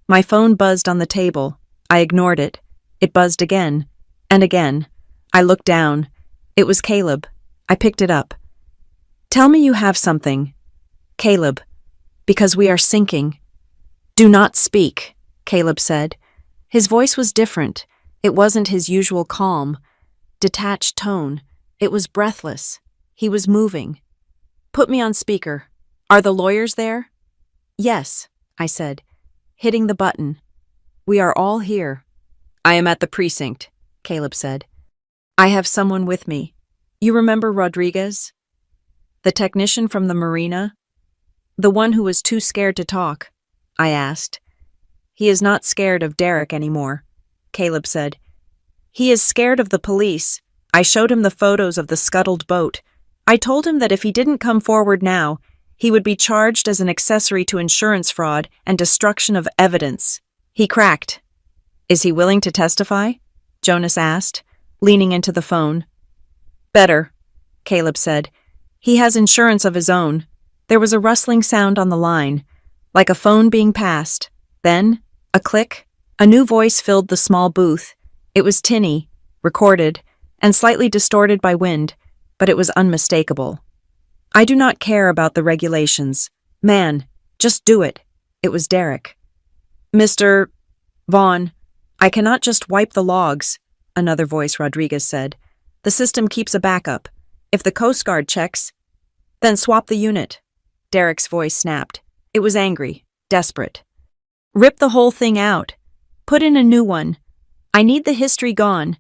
My phone buzzed on the table. I ignored it. It buzzed again, and again. I looked down. It was Caleb. I picked it up. Tell me you have something. Caleb, because we are sinking. Do not speak, Caleb said. His voice was different. It wasn't his usual calm, detached tone. It was breathless. He was moving. Put me on speaker. Are the lawyers there? Yes, I said, hitting the button. We are all here. I am at the precinct, Caleb said. I have someone with me. You remember Rodriguez? The technician from the marina? The one who was too scared to talk, I asked. He is not scared of Derek anymore, Caleb said. He is scared of the police. I showed him the photos of the scuttled boat. I told him that if he didn't come forward now, he would be charged as an accessory to insurance fraud and destruction of evidence. He cracked. Is he willing to testify? Jonas asked, leaning into the phone. Better, Caleb said. He has insurance of his own. There was a rustling sound on the line, like a phone being passed. Then, a click. A new voice filled the small booth. It was tinny, recorded, and slightly distorted by wind, but it was unmistakable. I do not care about the regulations. Man, just do it. It was Derek. Mr. Vaughn, I cannot just wipe the logs, another voice Rodriguez said. The system keeps a backup. If the Coast Guard checks, then swap the unit. Derek's voice snapped. It was angry, desperate. Rip the whole thing out. Put in a new one. I need the history gone.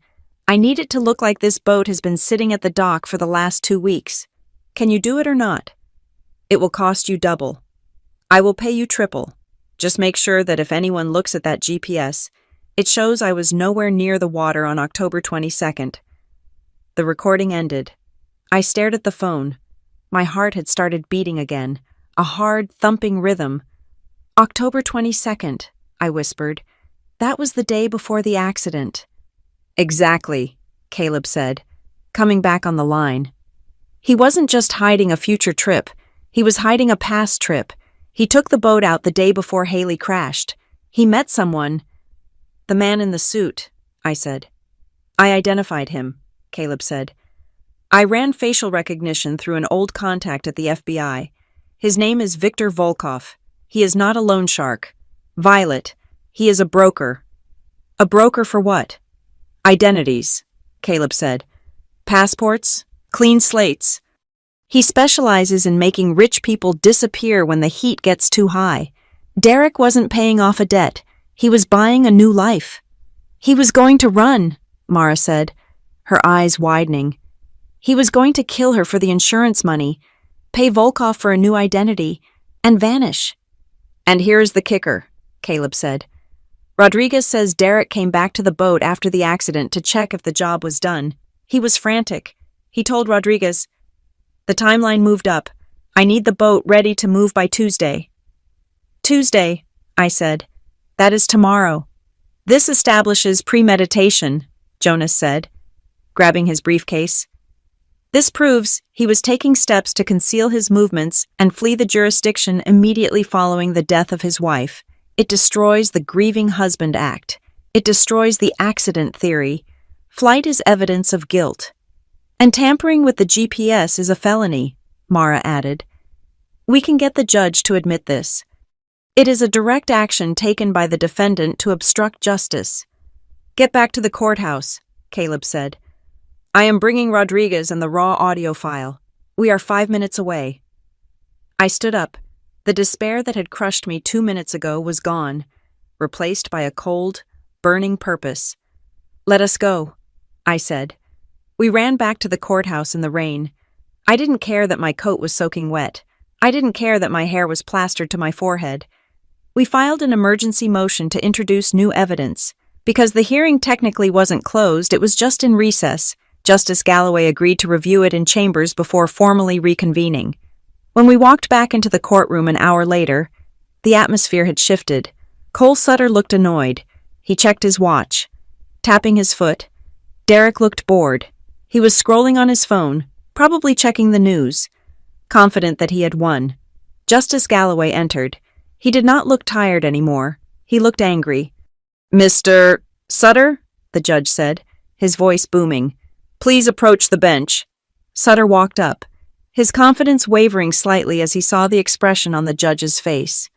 I need it to look like this boat has been sitting at the dock for the last 2 weeks. Can you do it or not? It will cost you double. I will pay you triple. Just make sure that if anyone looks at that GPS, it shows I was nowhere near the water on October 22nd. The recording ended. I stared at the phone. My heart had started beating again, a hard, thumping rhythm. October 22nd, I whispered. That was the day before the accident. Exactly, Caleb said, coming back on the line. He wasn't just hiding a future trip. He was hiding a past trip. He took the boat out the day before Haley crashed. He met someone. The man in the suit, I said. I identified him, Caleb said. I ran facial recognition through an old contact at the FBI. His name is Victor Volkov. He is not a loan shark. Violet. He is a broker. A broker for what? Identities, Caleb said. Passports, clean slates. He specializes in making rich people disappear when the heat gets too high. Derek wasn't paying off a debt. He was buying a new life. He was going to run, Mara said, her eyes widening. He was going to kill her for the insurance money, pay Volkov for a new identity, and vanish. And here's the kicker, Caleb said. Rodriguez says Derek came back to the boat after the accident to check if the job was done. He was frantic. He told Rodriguez, the timeline moved up. I need the boat ready to move by Tuesday. Tuesday, I said. That is tomorrow. This establishes premeditation, Jonas said, grabbing his briefcase. This proves he was taking steps to conceal his movements and flee the jurisdiction immediately following the death of his wife. It destroys the grieving husband act. It destroys the accident theory. Flight is evidence of guilt. And tampering with the GPS is a felony, Mara added. We can get the judge to admit this. It is a direct action taken by the defendant to obstruct justice. Get back to the courthouse, Caleb said. I am bringing Rodriguez and the raw audio file. We are 5 minutes away. I stood up. The despair that had crushed me 2 minutes ago was gone, replaced by a cold, burning purpose. Let us go, I said. We ran back to the courthouse in the rain. I didn't care that my coat was soaking wet. I didn't care that my hair was plastered to my forehead. We filed an emergency motion to introduce new evidence. Because the hearing technically wasn't closed, it was just in recess. Justice Galloway agreed to review it in chambers before formally reconvening. When we walked back into the courtroom an hour later, the atmosphere had shifted. Cole Sutter looked annoyed. He checked his watch, tapping his foot. Derek looked bored. He was scrolling on his phone, probably checking the news, confident that he had won. Justice Galloway entered. He did not look tired anymore. He looked angry. Mr. Sutter, the judge said, his voice booming. Please approach the bench. Sutter walked up, his confidence wavering slightly as he saw the expression on the judge's face.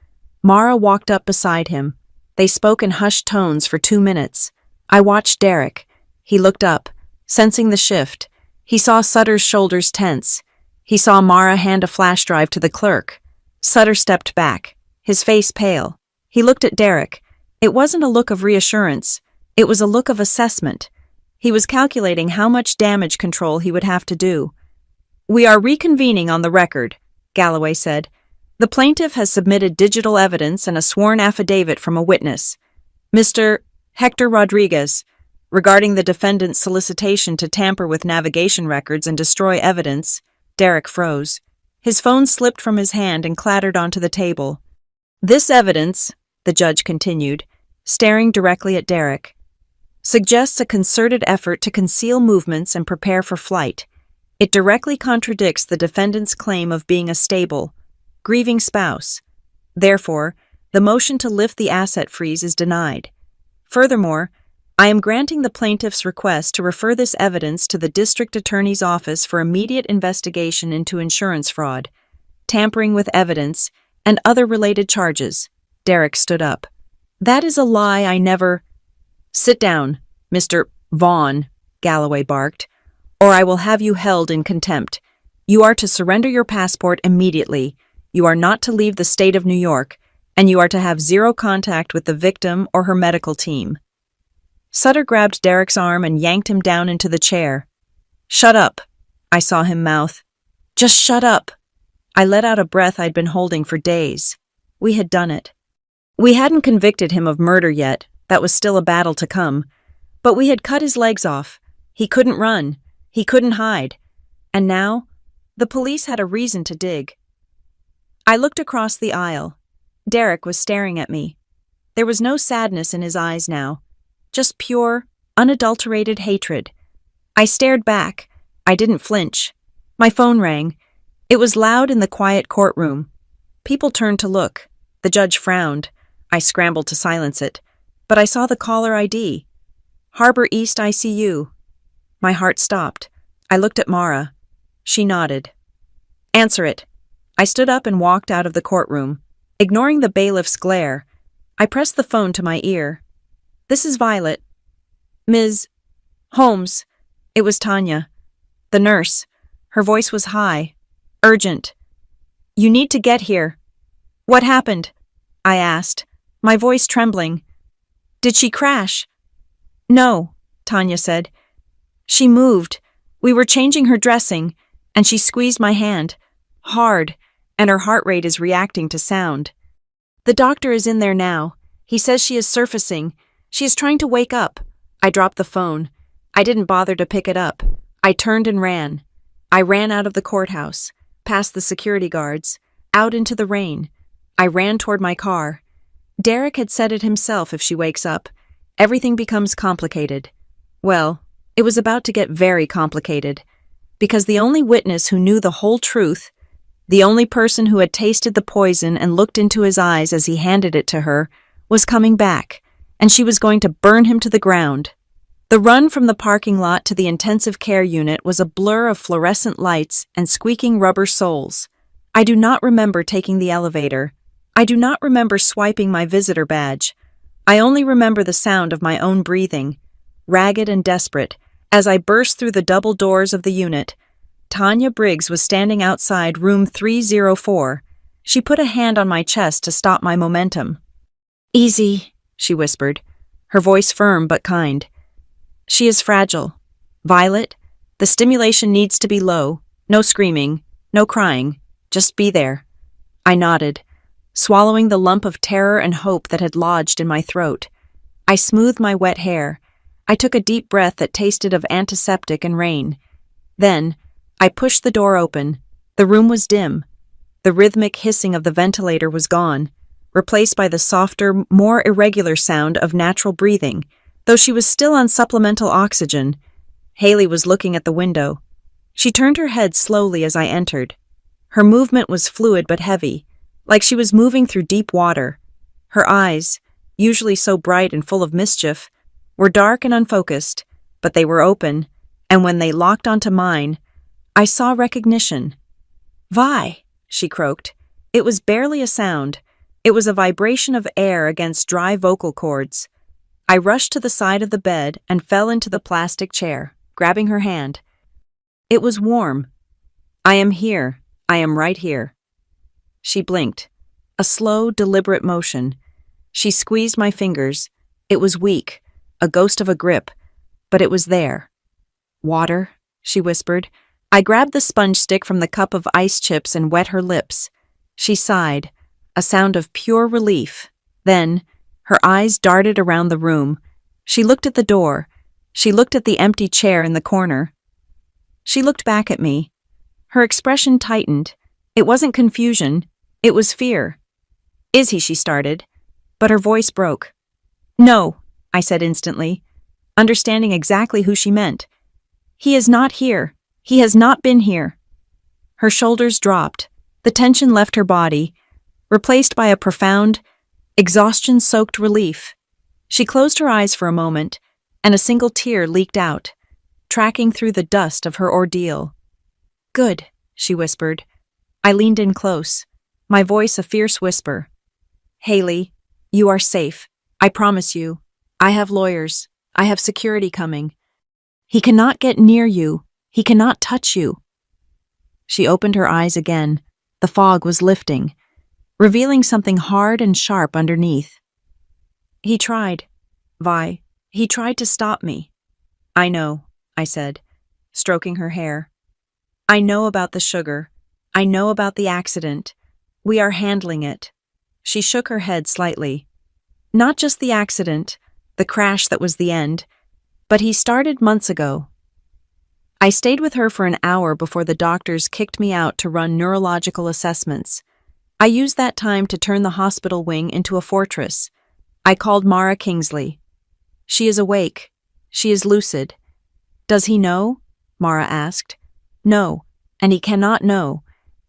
Mara walked up beside him. They spoke in hushed tones for 2 minutes. I watched Derek. He looked up, sensing the shift. He saw Sutter's shoulders tense. He saw Mara hand a flash drive to the clerk. Sutter stepped back, his face pale. He looked at Derek. It wasn't a look of reassurance. It was a look of assessment. He was calculating how much damage control he would have to do. We are reconvening on the record, Galloway said. The plaintiff has submitted digital evidence and a sworn affidavit from a witness, Mr. Hector Rodriguez, regarding the defendant's solicitation to tamper with navigation records and destroy evidence. Derek froze. His phone slipped from his hand and clattered onto the table. This evidence, the judge continued, staring directly at Derek, suggests a concerted effort to conceal movements and prepare for flight. It directly contradicts the defendant's claim of being a stable, grieving spouse. Therefore, the motion to lift the asset freeze is denied. Furthermore, I am granting the plaintiff's request to refer this evidence to the district attorney's office for immediate investigation into insurance fraud, tampering with evidence, and other related charges. Derek stood up. That is a lie. I never— Sit down, Mr. Vaughn, Galloway barked, or I will have you held in contempt. You are to surrender your passport immediately. You are not to leave the state of New York, and you are to have zero contact with the victim or her medical team. Sutter grabbed Derek's arm and yanked him down into the chair. Shut up, I saw him mouth. Just shut up. I let out a breath I'd been holding for days. We had done it. We hadn't convicted him of murder yet. That was still a battle to come. But we had cut his legs off. He couldn't run. He couldn't hide. And now, the police had a reason to dig. I looked across the aisle. Derek was staring at me. There was no sadness in his eyes now. Just pure, unadulterated hatred. I stared back. I didn't flinch. My phone rang. It was loud in the quiet courtroom. People turned to look. The judge frowned. I scrambled to silence it. But I saw the caller ID. Harbor East ICU. My heart stopped. I looked at Mara. She nodded. Answer it. I stood up and walked out of the courtroom. Ignoring the bailiff's glare, I pressed the phone to my ear. This is Violet. Ms. Holmes. It was Tanya. The nurse. Her voice was high. Urgent. You need to get here. What happened? I asked, my voice trembling. Did she crash? No, Tanya said. She moved. We were changing her dressing, and she squeezed my hand. Hard, and her heart rate is reacting to sound. The doctor is in there now. He says she is surfacing. She is trying to wake up. I dropped the phone. I didn't bother to pick it up. I turned and ran. I ran out of the courthouse, past the security guards, out into the rain. I ran toward my car. Derek had said it himself, if she wakes up, everything becomes complicated. Well, it was about to get very complicated, because the only witness who knew the whole truth, the only person who had tasted the poison and looked into his eyes as he handed it to her, was coming back, and she was going to burn him to the ground. The run from the parking lot to the intensive care unit was a blur of fluorescent lights and squeaking rubber soles. I do not remember taking the elevator. I do not remember swiping my visitor badge. I only remember the sound of my own breathing, ragged and desperate, as I burst through the double doors of the unit. Tanya Briggs was standing outside room 304. She put a hand on my chest to stop my momentum. Easy, she whispered, her voice firm but kind. She is fragile. Violet, the stimulation needs to be low. No screaming, no crying. Just be there. I nodded, swallowing the lump of terror and hope that had lodged in my throat. I smoothed my wet hair. I took a deep breath that tasted of antiseptic and rain. Then, I pushed the door open. The room was dim. The rhythmic hissing of the ventilator was gone, replaced by the softer, more irregular sound of natural breathing. Though she was still on supplemental oxygen, Haley was looking at the window. She turned her head slowly as I entered. Her movement was fluid but heavy, like she was moving through deep water. Her eyes, usually so bright and full of mischief, were dark and unfocused, but they were open, and when they locked onto mine, I saw recognition. Vi, she croaked. It was barely a sound. It was a vibration of air against dry vocal cords. I rushed to the side of the bed and fell into the plastic chair, grabbing her hand. It was warm. I am here. I am right here. She blinked. A slow, deliberate motion. She squeezed my fingers. It was weak, a ghost of a grip, but it was there. Water, she whispered. I grabbed the sponge stick from the cup of ice chips and wet her lips. She sighed, a sound of pure relief. Then, her eyes darted around the room. She looked at the door. She looked at the empty chair in the corner. She looked back at me. Her expression tightened. It wasn't confusion, it was fear. Is he? She started, but her voice broke. No, I said instantly, understanding exactly who she meant. He is not here. He has not been here. Her shoulders dropped. The tension left her body, replaced by a profound, exhaustion-soaked relief. She closed her eyes for a moment, and a single tear leaked out, tracking through the dust of her ordeal. Good, she whispered. I leaned in close, my voice a fierce whisper. Haley, you are safe. I promise you. I have lawyers. I have security coming. He cannot get near you. He cannot touch you. She opened her eyes again. The fog was lifting, revealing something hard and sharp underneath. He tried. Vi, he tried to stop me. I know, I said, stroking her hair. I know about the sugar. I know about the accident. We are handling it. She shook her head slightly. Not just the accident, the crash that was the end, but he started months ago. I stayed with her for an hour before the doctors kicked me out to run neurological assessments. I used that time to turn the hospital wing into a fortress. I called Mara Kingsley. She is awake. She is lucid. Does he know? Mara asked. No, and he cannot know.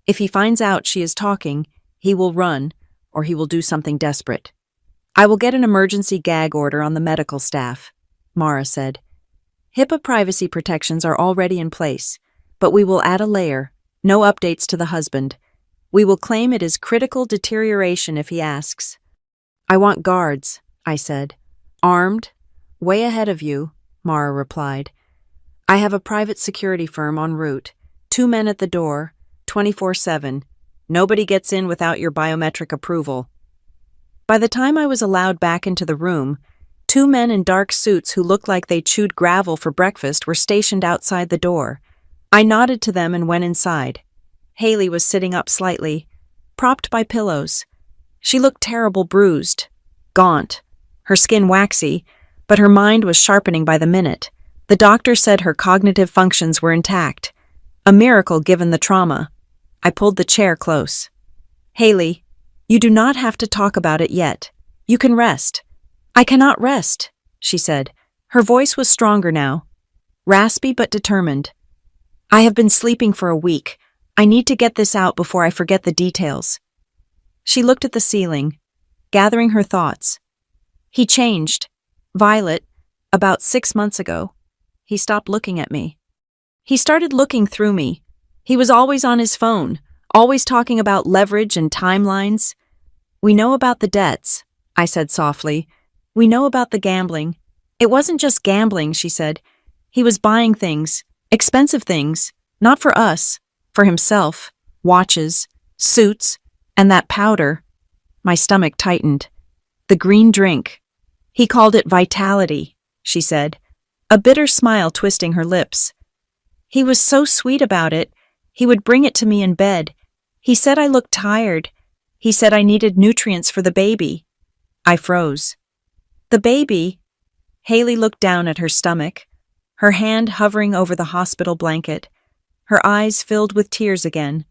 If he finds out she is talking, he will run, or he will do something desperate. I will get an emergency gag order on the medical staff, Mara said. HIPAA privacy protections are already in place, but we will add a layer, no updates to the husband. We will claim it is critical deterioration if he asks. I want guards, I said. Armed? Way ahead of you, Mara replied. I have a private security firm en route. 2 men at the door, 24/7. Nobody gets in without your biometric approval. By the time I was allowed back into the room, 2 men in dark suits who looked like they chewed gravel for breakfast were stationed outside the door. I nodded to them and went inside. Haley was sitting up slightly, propped by pillows. She looked terrible, bruised, gaunt, her skin waxy, but her mind was sharpening by the minute. The doctor said her cognitive functions were intact. A miracle given the trauma. I pulled the chair close. Haley, you do not have to talk about it yet. You can rest. I cannot rest, she said. Her voice was stronger now, raspy but determined. I have been sleeping for a week. I need to get this out before I forget the details. She looked at the ceiling, gathering her thoughts. He changed. Violet, about 6 months ago. He stopped looking at me. He started looking through me. He was always on his phone, always talking about leverage and timelines. We know about the debts, I said softly. We know about the gambling. It wasn't just gambling, she said. He was buying things, expensive things, not for us, for himself, watches, suits, and that powder. My stomach tightened. The green drink. He called it vitality, she said, a bitter smile twisting her lips. He was so sweet about it. He would bring it to me in bed. He said I looked tired. He said I needed nutrients for the baby. I froze. The baby? Haley looked down at her stomach, her hand hovering over the hospital blanket, her eyes filled with tears again.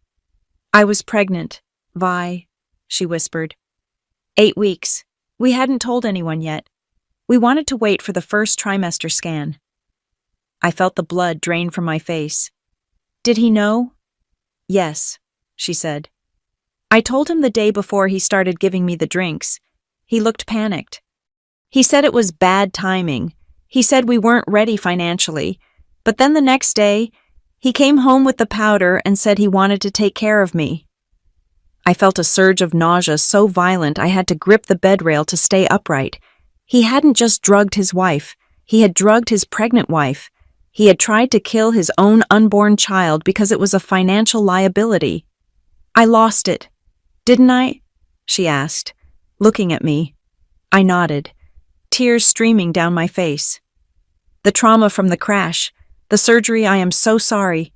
I was pregnant, Vi, she whispered. 8 weeks. We hadn't told anyone yet. We wanted to wait for the first trimester scan. I felt the blood drain from my face. Did he know? Yes, she said. I told him the day before he started giving me the drinks. He looked panicked. He said it was bad timing. He said we weren't ready financially. But then the next day, he came home with the powder and said he wanted to take care of me. I felt a surge of nausea so violent I had to grip the bed rail to stay upright. He hadn't just drugged his wife. He had drugged his pregnant wife. He had tried to kill his own unborn child because it was a financial liability. I lost it. Didn't I? She asked, looking at me. I nodded, tears streaming down my face. The trauma from the crash, the surgery, I am so sorry.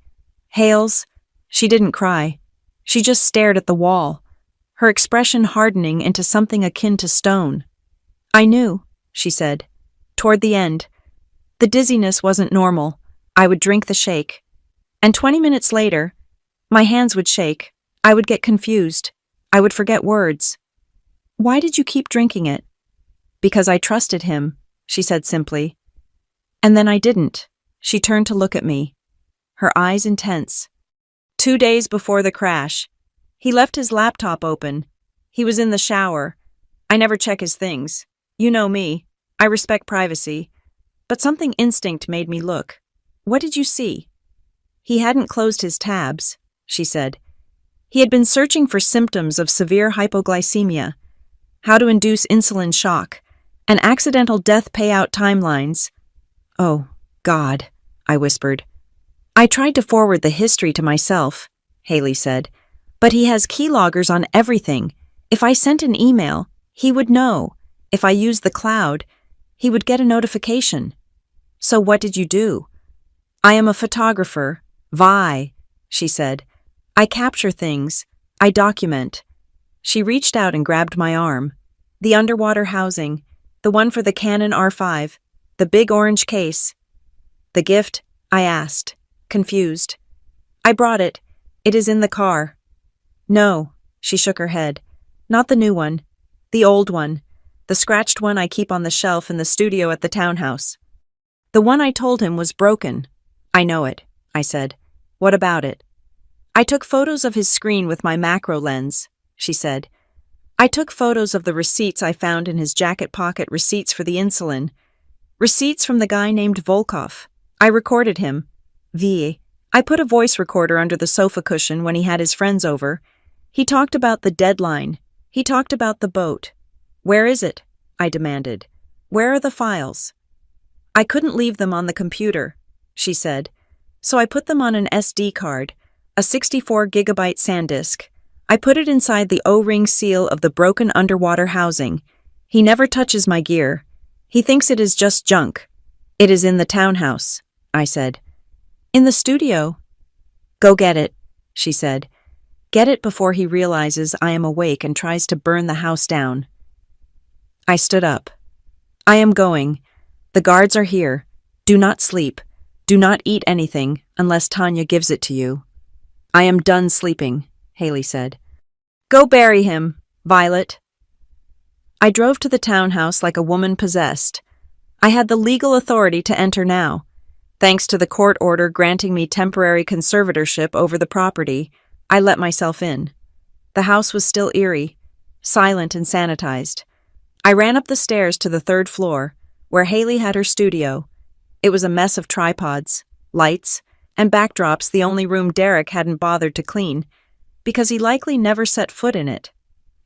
Hales, she didn't cry. She just stared at the wall, her expression hardening into something akin to stone. I knew, she said. Toward the end, the dizziness wasn't normal. I would drink the shake. And 20 minutes later, My hands would shake. I would get confused. I would forget words. Why did you keep drinking it? Because I trusted him, she said simply. And then I didn't. She turned to look at me, her eyes intense. 2 days before the crash, he left his laptop open. He was in the shower. I never check his things. You know me. I respect privacy. But something instinct made me look. What did you see? He hadn't closed his tabs, she said. He had been searching for symptoms of severe hypoglycemia, how to induce insulin shock, and accidental death payout timelines. Oh, God, I whispered. I tried to forward the history to myself, Haley said, but he has keyloggers on everything. If I sent an email, he would know. If I used the cloud, he would get a notification. So what did you do? I am a photographer, Vi, she said. I capture things. I document. She reached out and grabbed my arm. The underwater housing, the one for the Canon R5, the big orange case. The gift? I asked, confused. I brought it. It is in the car. No, she shook her head. Not the new one. The old one. The scratched one I keep on the shelf in the studio at the townhouse. The one I told him was broken. I know it, I said. What about it? I took photos of his screen with my macro lens, she said. I took photos of the receipts I found in his jacket pocket, receipts for the insulin. Receipts from the guy named Volkov. I recorded him. I put a voice recorder under the sofa cushion when he had his friends over. He talked about the deadline. He talked about the boat. Where is it? I demanded. Where are the files? I couldn't leave them on the computer, she said. So I put them on an SD card, a 64-gigabyte SanDisk. I put it inside the O-ring seal of the broken underwater housing. He never touches my gear. He thinks it is just junk. It is in the townhouse, I said. In the studio? Go get it, she said. Get it before he realizes I am awake and tries to burn the house down. I stood up. I am going. The guards are here. Do not sleep. Do not eat anything unless Tanya gives it to you. I am done sleeping, Haley said. Go bury him, Violet. I drove to the townhouse like a woman possessed. I had the legal authority to enter now. Thanks to the court order granting me temporary conservatorship over the property, I let myself in. The house was still eerie, silent and sanitized. I ran up the stairs to the 3rd floor, where Haley had her studio. It was a mess of tripods, lights, and backdrops, the only room Derek hadn't bothered to clean, because he likely never set foot in it.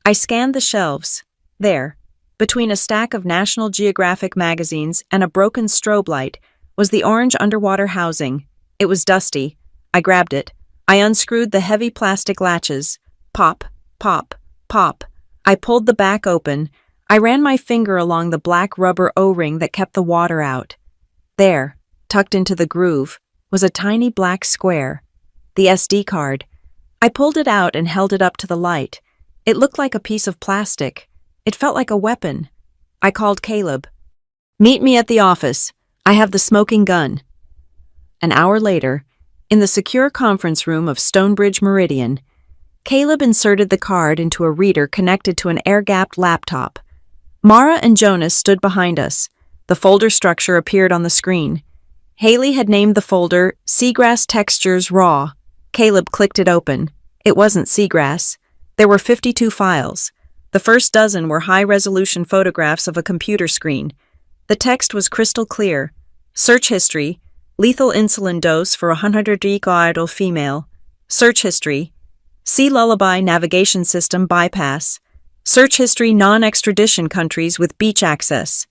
I scanned the shelves. There, between a stack of National Geographic magazines and a broken strobe light, was the orange underwater housing. It was dusty. I grabbed it. I unscrewed the heavy plastic latches. Pop, pop, pop. I pulled the back open. I ran my finger along the black rubber O-ring that kept the water out. There, tucked into the groove, was a tiny black square. The SD card. I pulled it out and held it up to the light. It looked like a piece of plastic. It felt like a weapon. I called Caleb. Meet me at the office. I have the smoking gun. An hour later, in the secure conference room of Stonebridge Meridian, Caleb inserted the card into a reader connected to an air-gapped laptop. Mara and Jonas stood behind us. The folder structure appeared on the screen. Haley had named the folder Seagrass Textures Raw. Caleb clicked it open. It wasn't seagrass. There were 52 files. The first dozen were high-resolution photographs of a computer screen. The text was crystal clear. Search history, lethal insulin dose for a 100-year-old female. Search history, Sea Lullaby navigation system bypass. Search history, non-extradition countries with beach access.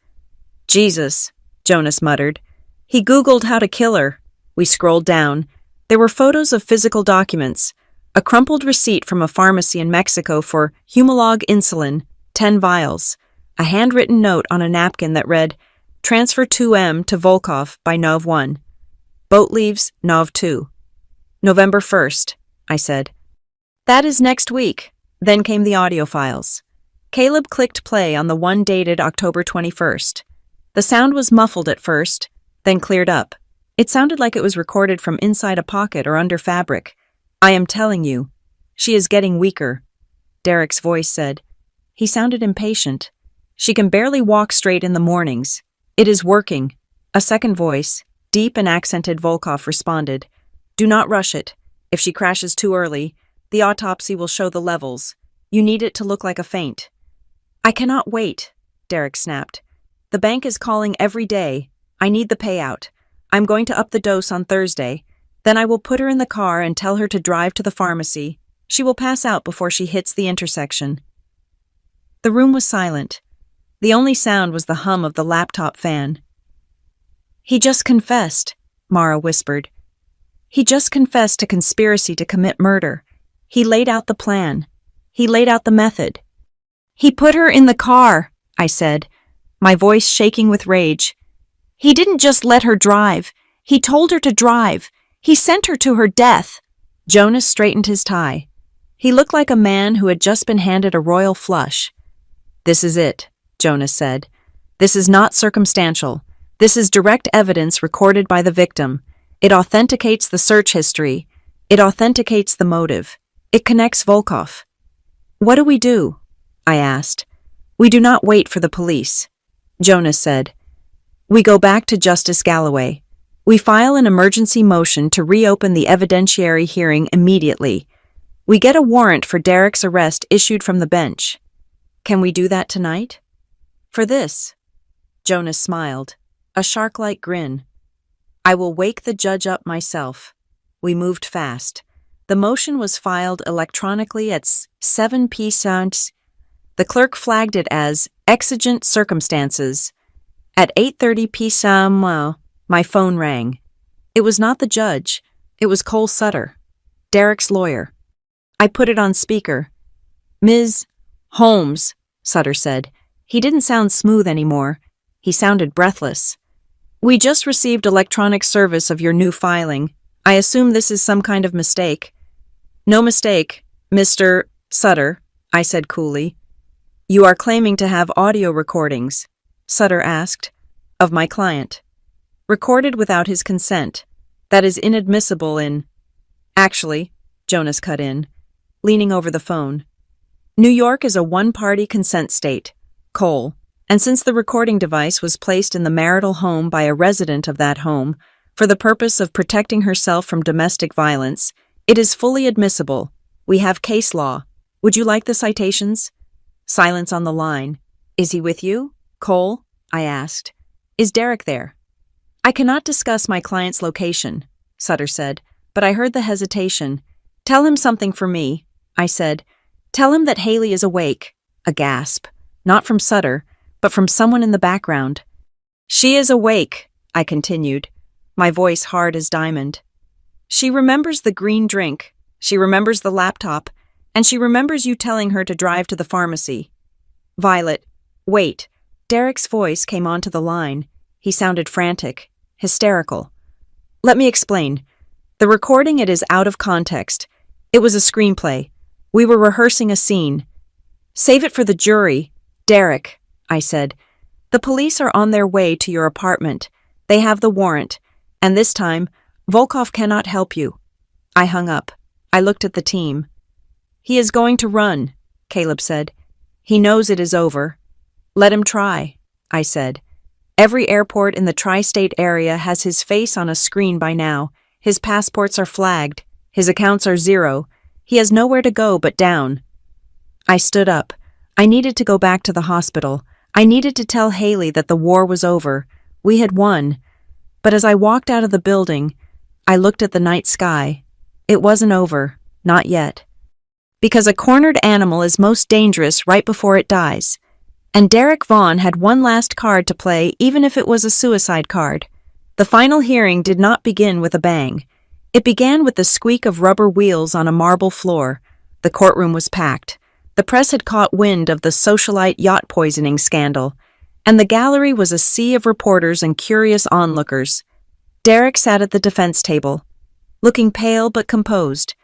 Jesus, Jonas muttered. He Googled how to kill her. We scrolled down. There were photos of physical documents. A crumpled receipt from a pharmacy in Mexico for Humalog insulin, 10 vials. A handwritten note on a napkin that read, Transfer 2M to Volkov by Nov 1. Boat leaves Nov 2. November 1st, I said. That is next week. Then came the audio files. Caleb clicked play on the one dated October 21st. The sound was muffled at first, then cleared up. It sounded like it was recorded from inside a pocket or under fabric. I am telling you. She is getting weaker, Derek's voice said. He sounded impatient. She can barely walk straight in the mornings. It is working. A second voice, deep and accented, Volkov responded. Do not rush it. If she crashes too early, the autopsy will show the levels. You need it to look like a faint. I cannot wait, Derek snapped. The bank is calling every day. I need the payout. I'm going to up the dose on Thursday. Then I will put her in the car and tell her to drive to the pharmacy. She will pass out before she hits the intersection. The room was silent. The only sound was the hum of the laptop fan. He just confessed, Mara whispered. He just confessed to conspiracy to commit murder. He laid out the plan. He laid out the method. He put her in the car, I said, my voice shaking with rage. He didn't just let her drive. He told her to drive. He sent her to her death. Jonas straightened his tie. He looked like a man who had just been handed a royal flush. This is it, Jonas said. This is not circumstantial. This is direct evidence recorded by the victim. It authenticates the search history. It authenticates the motive. It connects Volkov. What do we do? I asked. We do not wait for the police, Jonas said. We go back to Justice Galloway. We file an emergency motion to reopen the evidentiary hearing immediately. We get a warrant for Derek's arrest issued from the bench. Can we do that tonight? For this, Jonas smiled, a shark-like grin. I will wake the judge up myself. We moved fast. The motion was filed electronically at 7 p.m. The clerk flagged it as exigent circumstances. At 8:30 p.m., my phone rang. It was not the judge. It was Cole Sutter, Derek's lawyer. I put it on speaker. Ms. Holmes, Sutter said. He didn't sound smooth anymore. He sounded breathless. We just received electronic service of your new filing. I assume this is some kind of mistake. No mistake, Mr. Sutter, I said coolly. You are claiming to have audio recordings, Sutter asked, of my client. Recorded without his consent. That is inadmissible in... Actually, Jonas cut in, leaning over the phone. New York is a one-party consent state, Cole, and since the recording device was placed in the marital home by a resident of that home for the purpose of protecting herself from domestic violence, it is fully admissible. We have case law. Would you like the citations? Silence on the line. Is he with you, Cole? I asked. Is Derek there? I cannot discuss my client's location, Sutter said, but I heard the hesitation. Tell him something for me, I said. Tell him that Haley is awake. A gasp. Not from Sutter, but from someone in the background. She is awake, I continued, my voice hard as diamond. She remembers the green drink, she remembers the laptop, and she remembers you telling her to drive to the pharmacy. Violet, wait. Derek's voice came onto the line. He sounded frantic, hysterical. Let me explain. The recording, it is out of context. It was a screenplay. We were rehearsing a scene. Save it for the jury. Derek, I said. The police are on their way to your apartment. They have the warrant. And this time, Volkov cannot help you. I hung up. I looked at the team. He is going to run, Caleb said. He knows it is over. Let him try, I said. Every airport in the tri-state area has his face on a screen by now. His passports are flagged. His accounts are zero. He has nowhere to go but down. I stood up. I needed to go back to the hospital. I needed to tell Haley that the war was over. We had won. But as I walked out of the building, I looked at the night sky. It wasn't over. Not yet. Because a cornered animal is most dangerous right before it dies. And Derek Vaughn had one last card to play, even if it was a suicide card. The final hearing did not begin with a bang. It began with the squeak of rubber wheels on a marble floor. The courtroom was packed. The press had caught wind of the socialite yacht poisoning scandal, and the gallery was a sea of reporters and curious onlookers. Derek sat at the defense table, looking pale but composed.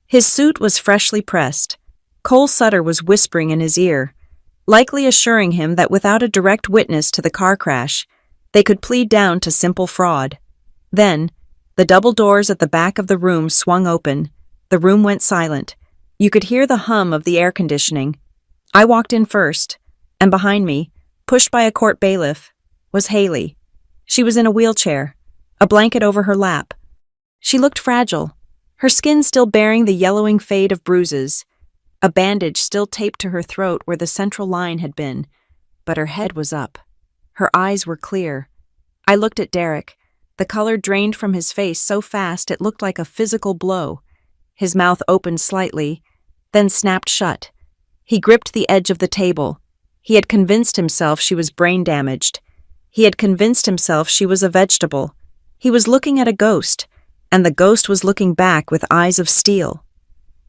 His suit was freshly pressed. Cole Sutter was whispering in his ear, likely assuring him that without a direct witness to the car crash, they could plead down to simple fraud. Then, the double doors at the back of the room swung open. The room went silent. You could hear the hum of the air conditioning. I walked in first, and behind me, pushed by a court bailiff, was Haley. She was in a wheelchair, a blanket over her lap. She looked fragile, her skin still bearing the yellowing fade of bruises, a bandage still taped to her throat where the central line had been, but her head was up. Her eyes were clear. I looked at Derek. The color drained from his face so fast it looked like a physical blow. His mouth opened slightly, then snapped shut. He gripped the edge of the table. He had convinced himself she was brain damaged. He had convinced himself she was a vegetable. He was looking at a ghost, and the ghost was looking back with eyes of steel.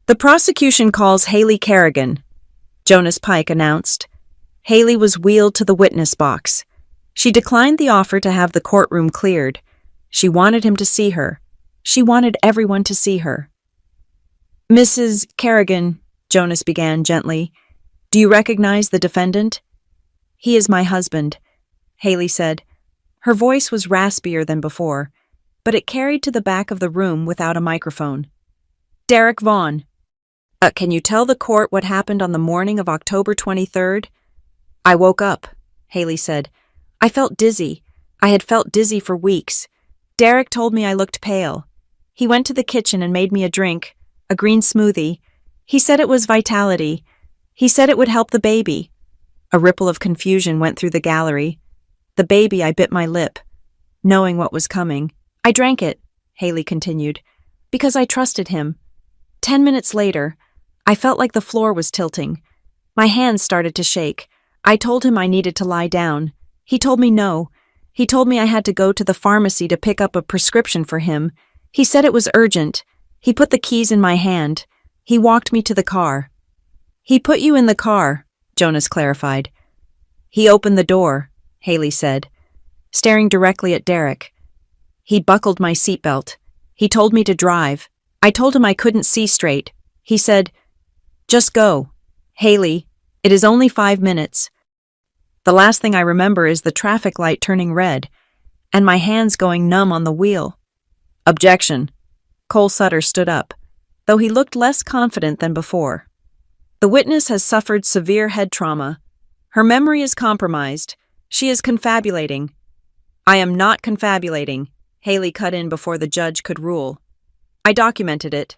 "The prosecution calls Haley Kerrigan," Jonas Pike announced. Haley was wheeled to the witness box. She declined the offer to have the courtroom cleared. She wanted him to see her. She wanted everyone to see her. "Mrs. Kerrigan," Jonas began gently, "do you recognize the defendant?" "He is my husband," Haley said. Her voice was raspier than before, but it carried to the back of the room without a microphone. "Derek Vaughn. Can you tell the court what happened on the morning of October 23rd? "I woke up," Haley said. "I felt dizzy. I had felt dizzy for weeks. Derek told me I looked pale. He went to the kitchen and made me a drink, a green smoothie. He said it was Vitality. He said it would help the baby." A ripple of confusion went through the gallery. "The baby," I bit my lip, knowing what was coming. "I drank it," Haley continued, "because I trusted him. 10 minutes later, I felt like the floor was tilting. My hands started to shake. I told him I needed to lie down. He told me no. He told me I had to go to the pharmacy to pick up a prescription for him. He said it was urgent. He put the keys in my hand. He walked me to the car." "He put you in the car," Jonas clarified. "He opened the door," Haley said, staring directly at Derek. "He buckled my seatbelt. He told me to drive. I told him I couldn't see straight. He said, 'Just go. Haley, it is only 5 minutes.' The last thing I remember is the traffic light turning red, and my hands going numb on the wheel." "Objection." Cole Sutter stood up, though he looked less confident than before. "The witness has suffered severe head trauma. Her memory is compromised. She is confabulating." "I am not confabulating," Haley cut in before the judge could rule. "I documented it."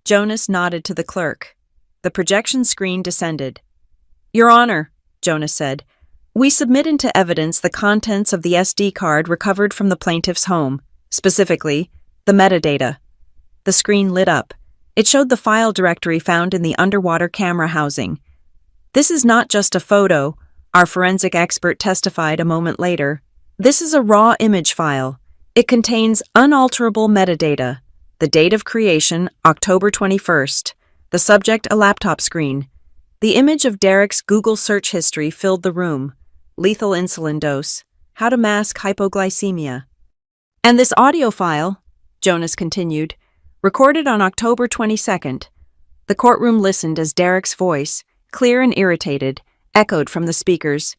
Jonas nodded to the clerk. The projection screen descended. "Your Honor," Jonas said, "we submit into evidence the contents of the SD card recovered from the plaintiff's home, specifically, the metadata." The screen lit up. It showed the file directory found in the underwater camera housing. "This is not just a photo," our forensic expert testified a moment later. "This is a raw image file. It contains unalterable metadata. The date of creation, October 21st. The subject, a laptop screen. The image of Derek's Google search history filled the room. Lethal insulin dose. How to mask hypoglycemia. And this audio file," Jonas continued, "recorded on October 22nd. The courtroom listened as Derek's voice, clear and irritated, echoed from the speakers.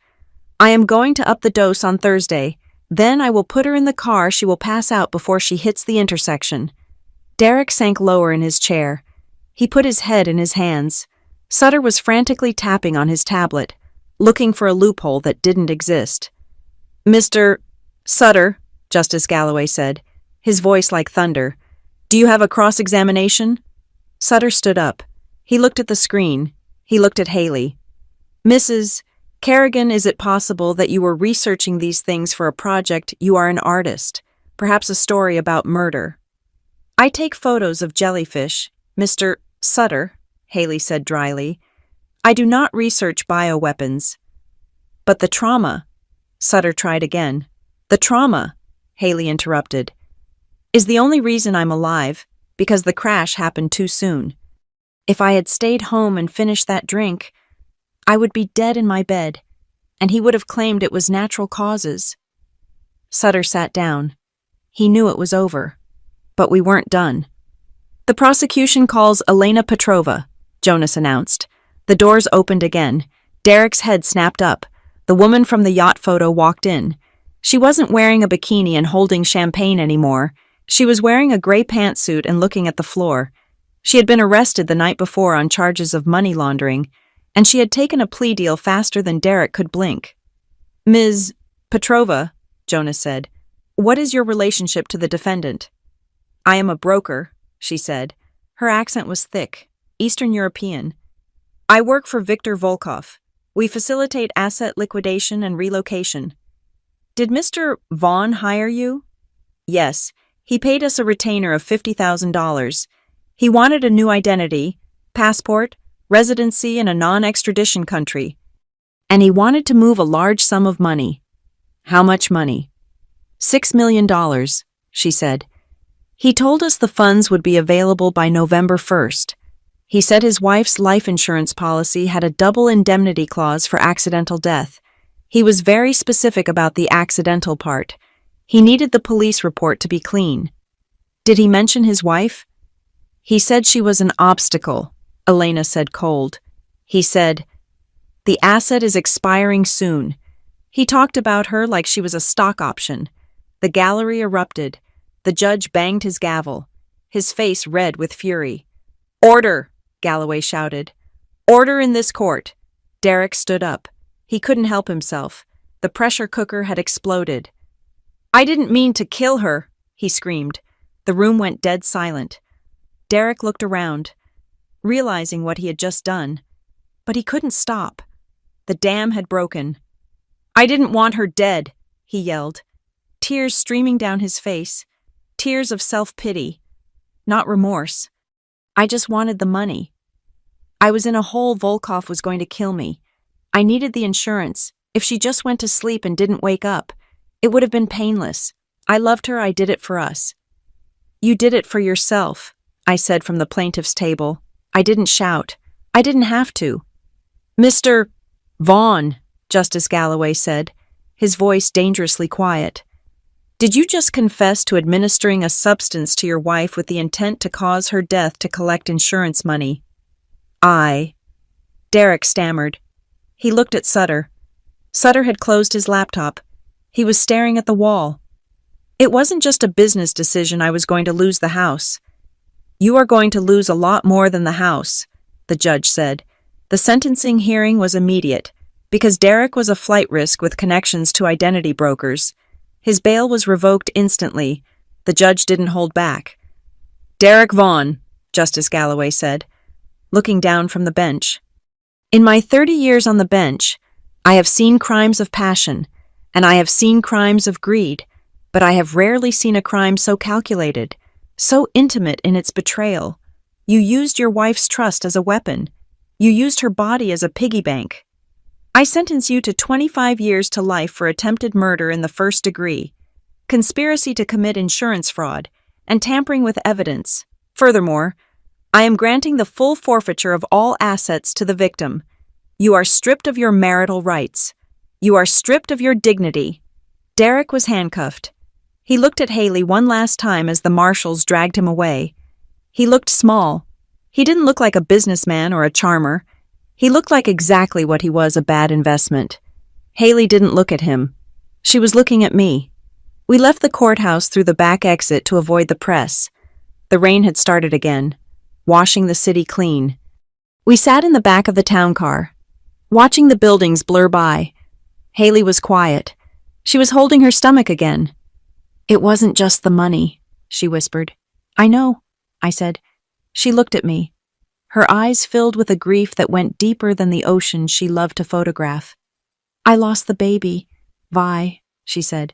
"I am going to up the dose on Thursday. Then I will put her in the car. She will pass out before she hits the intersection." Derek sank lower in his chair. He put his head in his hands. Sutter was frantically tapping on his tablet, looking for a loophole that didn't exist. "Mr. Sutter," Justice Galloway said, his voice like thunder, "do you have a cross-examination?" Sutter stood up. He looked at the screen. He looked at Haley. "Mrs. Kerrigan, is it possible that you were researching these things for a project? You are an artist, perhaps a story about murder." "I take photos of jellyfish, Mr. Sutter," Haley said dryly. "I do not research bioweapons." "But the trauma," Sutter tried again. "The trauma," Haley interrupted, "is the only reason I'm alive, because the crash happened too soon. If I had stayed home and finished that drink, I would be dead in my bed, and he would have claimed it was natural causes." Sutter sat down. He knew it was over, but we weren't done. "The prosecution calls Elena Petrova," Jonas announced. The doors opened again. Derek's head snapped up. The woman from the yacht photo walked in. She wasn't wearing a bikini and holding champagne anymore. She was wearing a gray pantsuit and looking at the floor. She had been arrested the night before on charges of money laundering, and she had taken a plea deal faster than Derek could blink. "Ms. Petrova," Jonas said, "what is your relationship to the defendant?" "I am a broker," she said. Her accent was thick, Eastern European. "I work for Viktor Volkov. We facilitate asset liquidation and relocation." "Did Mr. Vaughn hire you?" "Yes. He paid us a retainer of $50,000. He wanted a new identity, passport, residency in a non-extradition country. And he wanted to move a large sum of money." "How much money?" $6 million, she said. "He told us the funds would be available by November 1st. He said his wife's life insurance policy had a double indemnity clause for accidental death. He was very specific about the accidental part. He needed the police report to be clean." "Did he mention his wife?" "He said she was an obstacle," Elena said cold. "He said, 'The asset is expiring soon.' He talked about her like she was a stock option." The gallery erupted. The judge banged his gavel, his face red with fury. "Order!" Galloway shouted. "Order in this court!" Derek stood up. He couldn't help himself. The pressure cooker had exploded. "I didn't mean to kill her," he screamed. The room went dead silent. Derek looked around, realizing what he had just done. But he couldn't stop. The dam had broken. "I didn't want her dead," he yelled, tears streaming down his face, tears of self-pity, not remorse. "I just wanted the money. I was in a hole. Volkov was going to kill me. I needed the insurance. If she just went to sleep and didn't wake up, it would have been painless. I loved her. I did it for us." "You did it for yourself," I said from the plaintiff's table. I didn't shout. I didn't have to. "Mr. Vaughn," Justice Galloway said, his voice dangerously quiet, "did you just confess to administering a substance to your wife with the intent to cause her death to collect insurance money?" Derek stammered. He looked at Sutter. Sutter had closed his laptop. He was staring at the wall. "It wasn't just a business decision I was going to lose the house." "You are going to lose a lot more than the house," the judge said. The sentencing hearing was immediate, because Derek was a flight risk with connections to identity brokers. His bail was revoked instantly. The judge didn't hold back. "Derek Vaughn," Justice Galloway said, looking down from the bench. "In my 30 years on the bench, I have seen crimes of passion, and I have seen crimes of greed, but I have rarely seen a crime so calculated, so intimate in its betrayal. You used your wife's trust as a weapon. You used her body as a piggy bank. I sentence you to 25 years to life for attempted murder in the first degree, conspiracy to commit insurance fraud, and tampering with evidence. Furthermore, I am granting the full forfeiture of all assets to the victim. You are stripped of your marital rights. You are stripped of your dignity." Derek was handcuffed. He looked at Haley one last time as the marshals dragged him away. He looked small. He didn't look like a businessman or a charmer. He looked like exactly what he was, a bad investment. Haley didn't look at him. She was looking at me. We left the courthouse through the back exit to avoid the press. The rain had started again, washing the city clean. We sat in the back of the town car, watching the buildings blur by. Haley was quiet. She was holding her stomach again. "It wasn't just the money," she whispered. "I know," I said. She looked at me. Her eyes filled with a grief that went deeper than the ocean she loved to photograph. "I lost the baby, Vi," she said.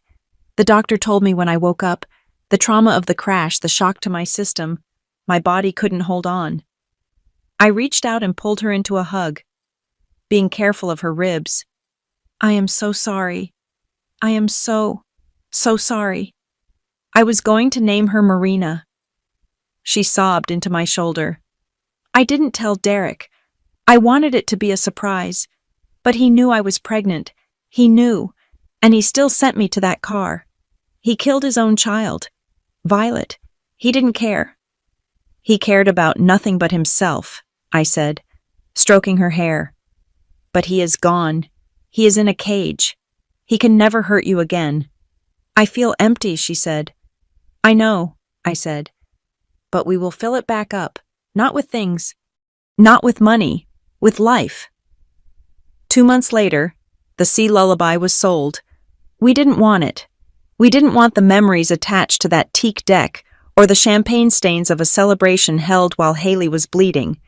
"The doctor told me when I woke up, the trauma of the crash, the shock to my system, my body couldn't hold on." I reached out and pulled her into a hug, being careful of her ribs. "I am so sorry. I am so sorry. I was going to name her Marina." She sobbed into my shoulder. "I didn't tell Derek. I wanted it to be a surprise. But he knew I was pregnant. He knew. And he still sent me to that car. He killed his own child. Violet. He didn't care." "He cared about nothing but himself," I said, stroking her hair. "But he is gone. He is in a cage. He can never hurt you again." "I feel empty," she said. "I know," I said. "But we will fill it back up. Not with things. Not with money. With life. 2 months later, the Sea Lullaby was sold. We didn't want it. We didn't want the memories attached to that teak deck or the champagne stains of a celebration held while Haley was bleeding.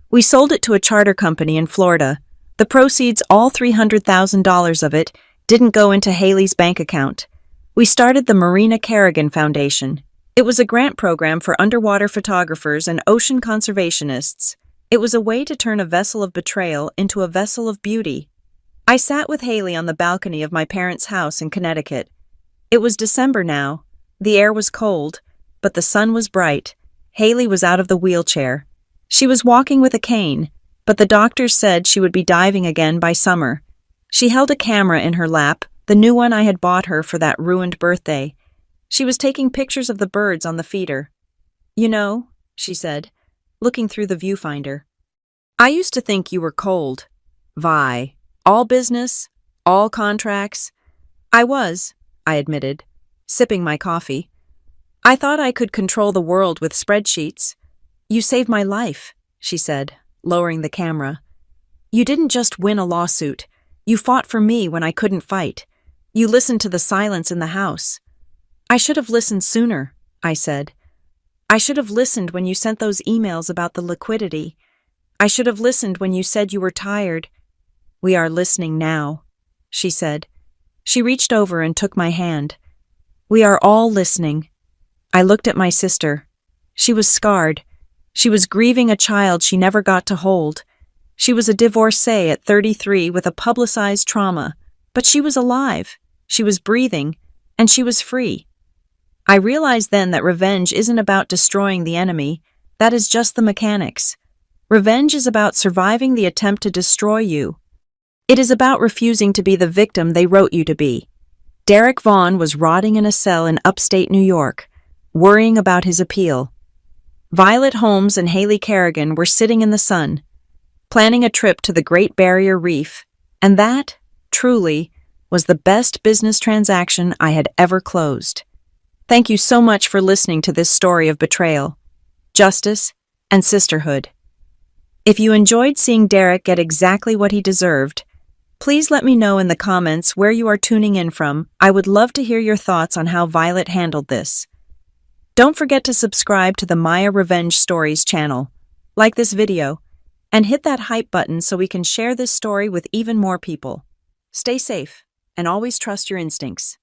We sold it to a charter company in Florida. The proceeds, all $300,000 of it, didn't go into Haley's bank account. We started the Marina Kerrigan Foundation. It was a grant program for underwater photographers and ocean conservationists. It was a way to turn a vessel of betrayal into a vessel of beauty. I sat with Haley on the balcony of my parents' house in Connecticut. It was December now. The air was cold, but the sun was bright. Haley was out of the wheelchair. She was walking with a cane, but the doctors said she would be diving again by summer. She held a camera in her lap, the new one I had bought her for that ruined birthday. She was taking pictures of the birds on the feeder. "You know," she said, looking through the viewfinder, "I used to think you were cold. Vi, all business, all contracts." "I was," I admitted, sipping my coffee. "I thought I could control the world with spreadsheets." "You saved my life," she said, lowering the camera. "You didn't just win a lawsuit. You fought for me when I couldn't fight. You listened to the silence in the house." "I should have listened sooner," I said. "I should have listened when you sent those emails about the liquidity. I should have listened when you said you were tired." "We are listening now," she said. She reached over and took my hand. "We are all listening." I looked at my sister. She was scarred. She was grieving a child she never got to hold. She was a divorcee at 33 with a publicized trauma, but she was alive, she was breathing, and she was free. I realized then that revenge isn't about destroying the enemy, that is just the mechanics. Revenge is about surviving the attempt to destroy you. It is about refusing to be the victim they wrote you to be. Derek Vaughn was rotting in a cell in upstate New York, worrying about his appeal. Violet Holmes and Haley Kerrigan were sitting in the sun, planning a trip to the Great Barrier Reef, and that, truly, was the best business transaction I had ever closed. Thank you so much for listening to this story of betrayal, justice, and sisterhood. If you enjoyed seeing Derek get exactly what he deserved, please let me know in the comments where you are tuning in from. I would love to hear your thoughts on how Violet handled this. Don't forget to subscribe to the Maya Revenge Stories channel, like this video, and hit that hype button so we can share this story with even more people. Stay safe, and always trust your instincts.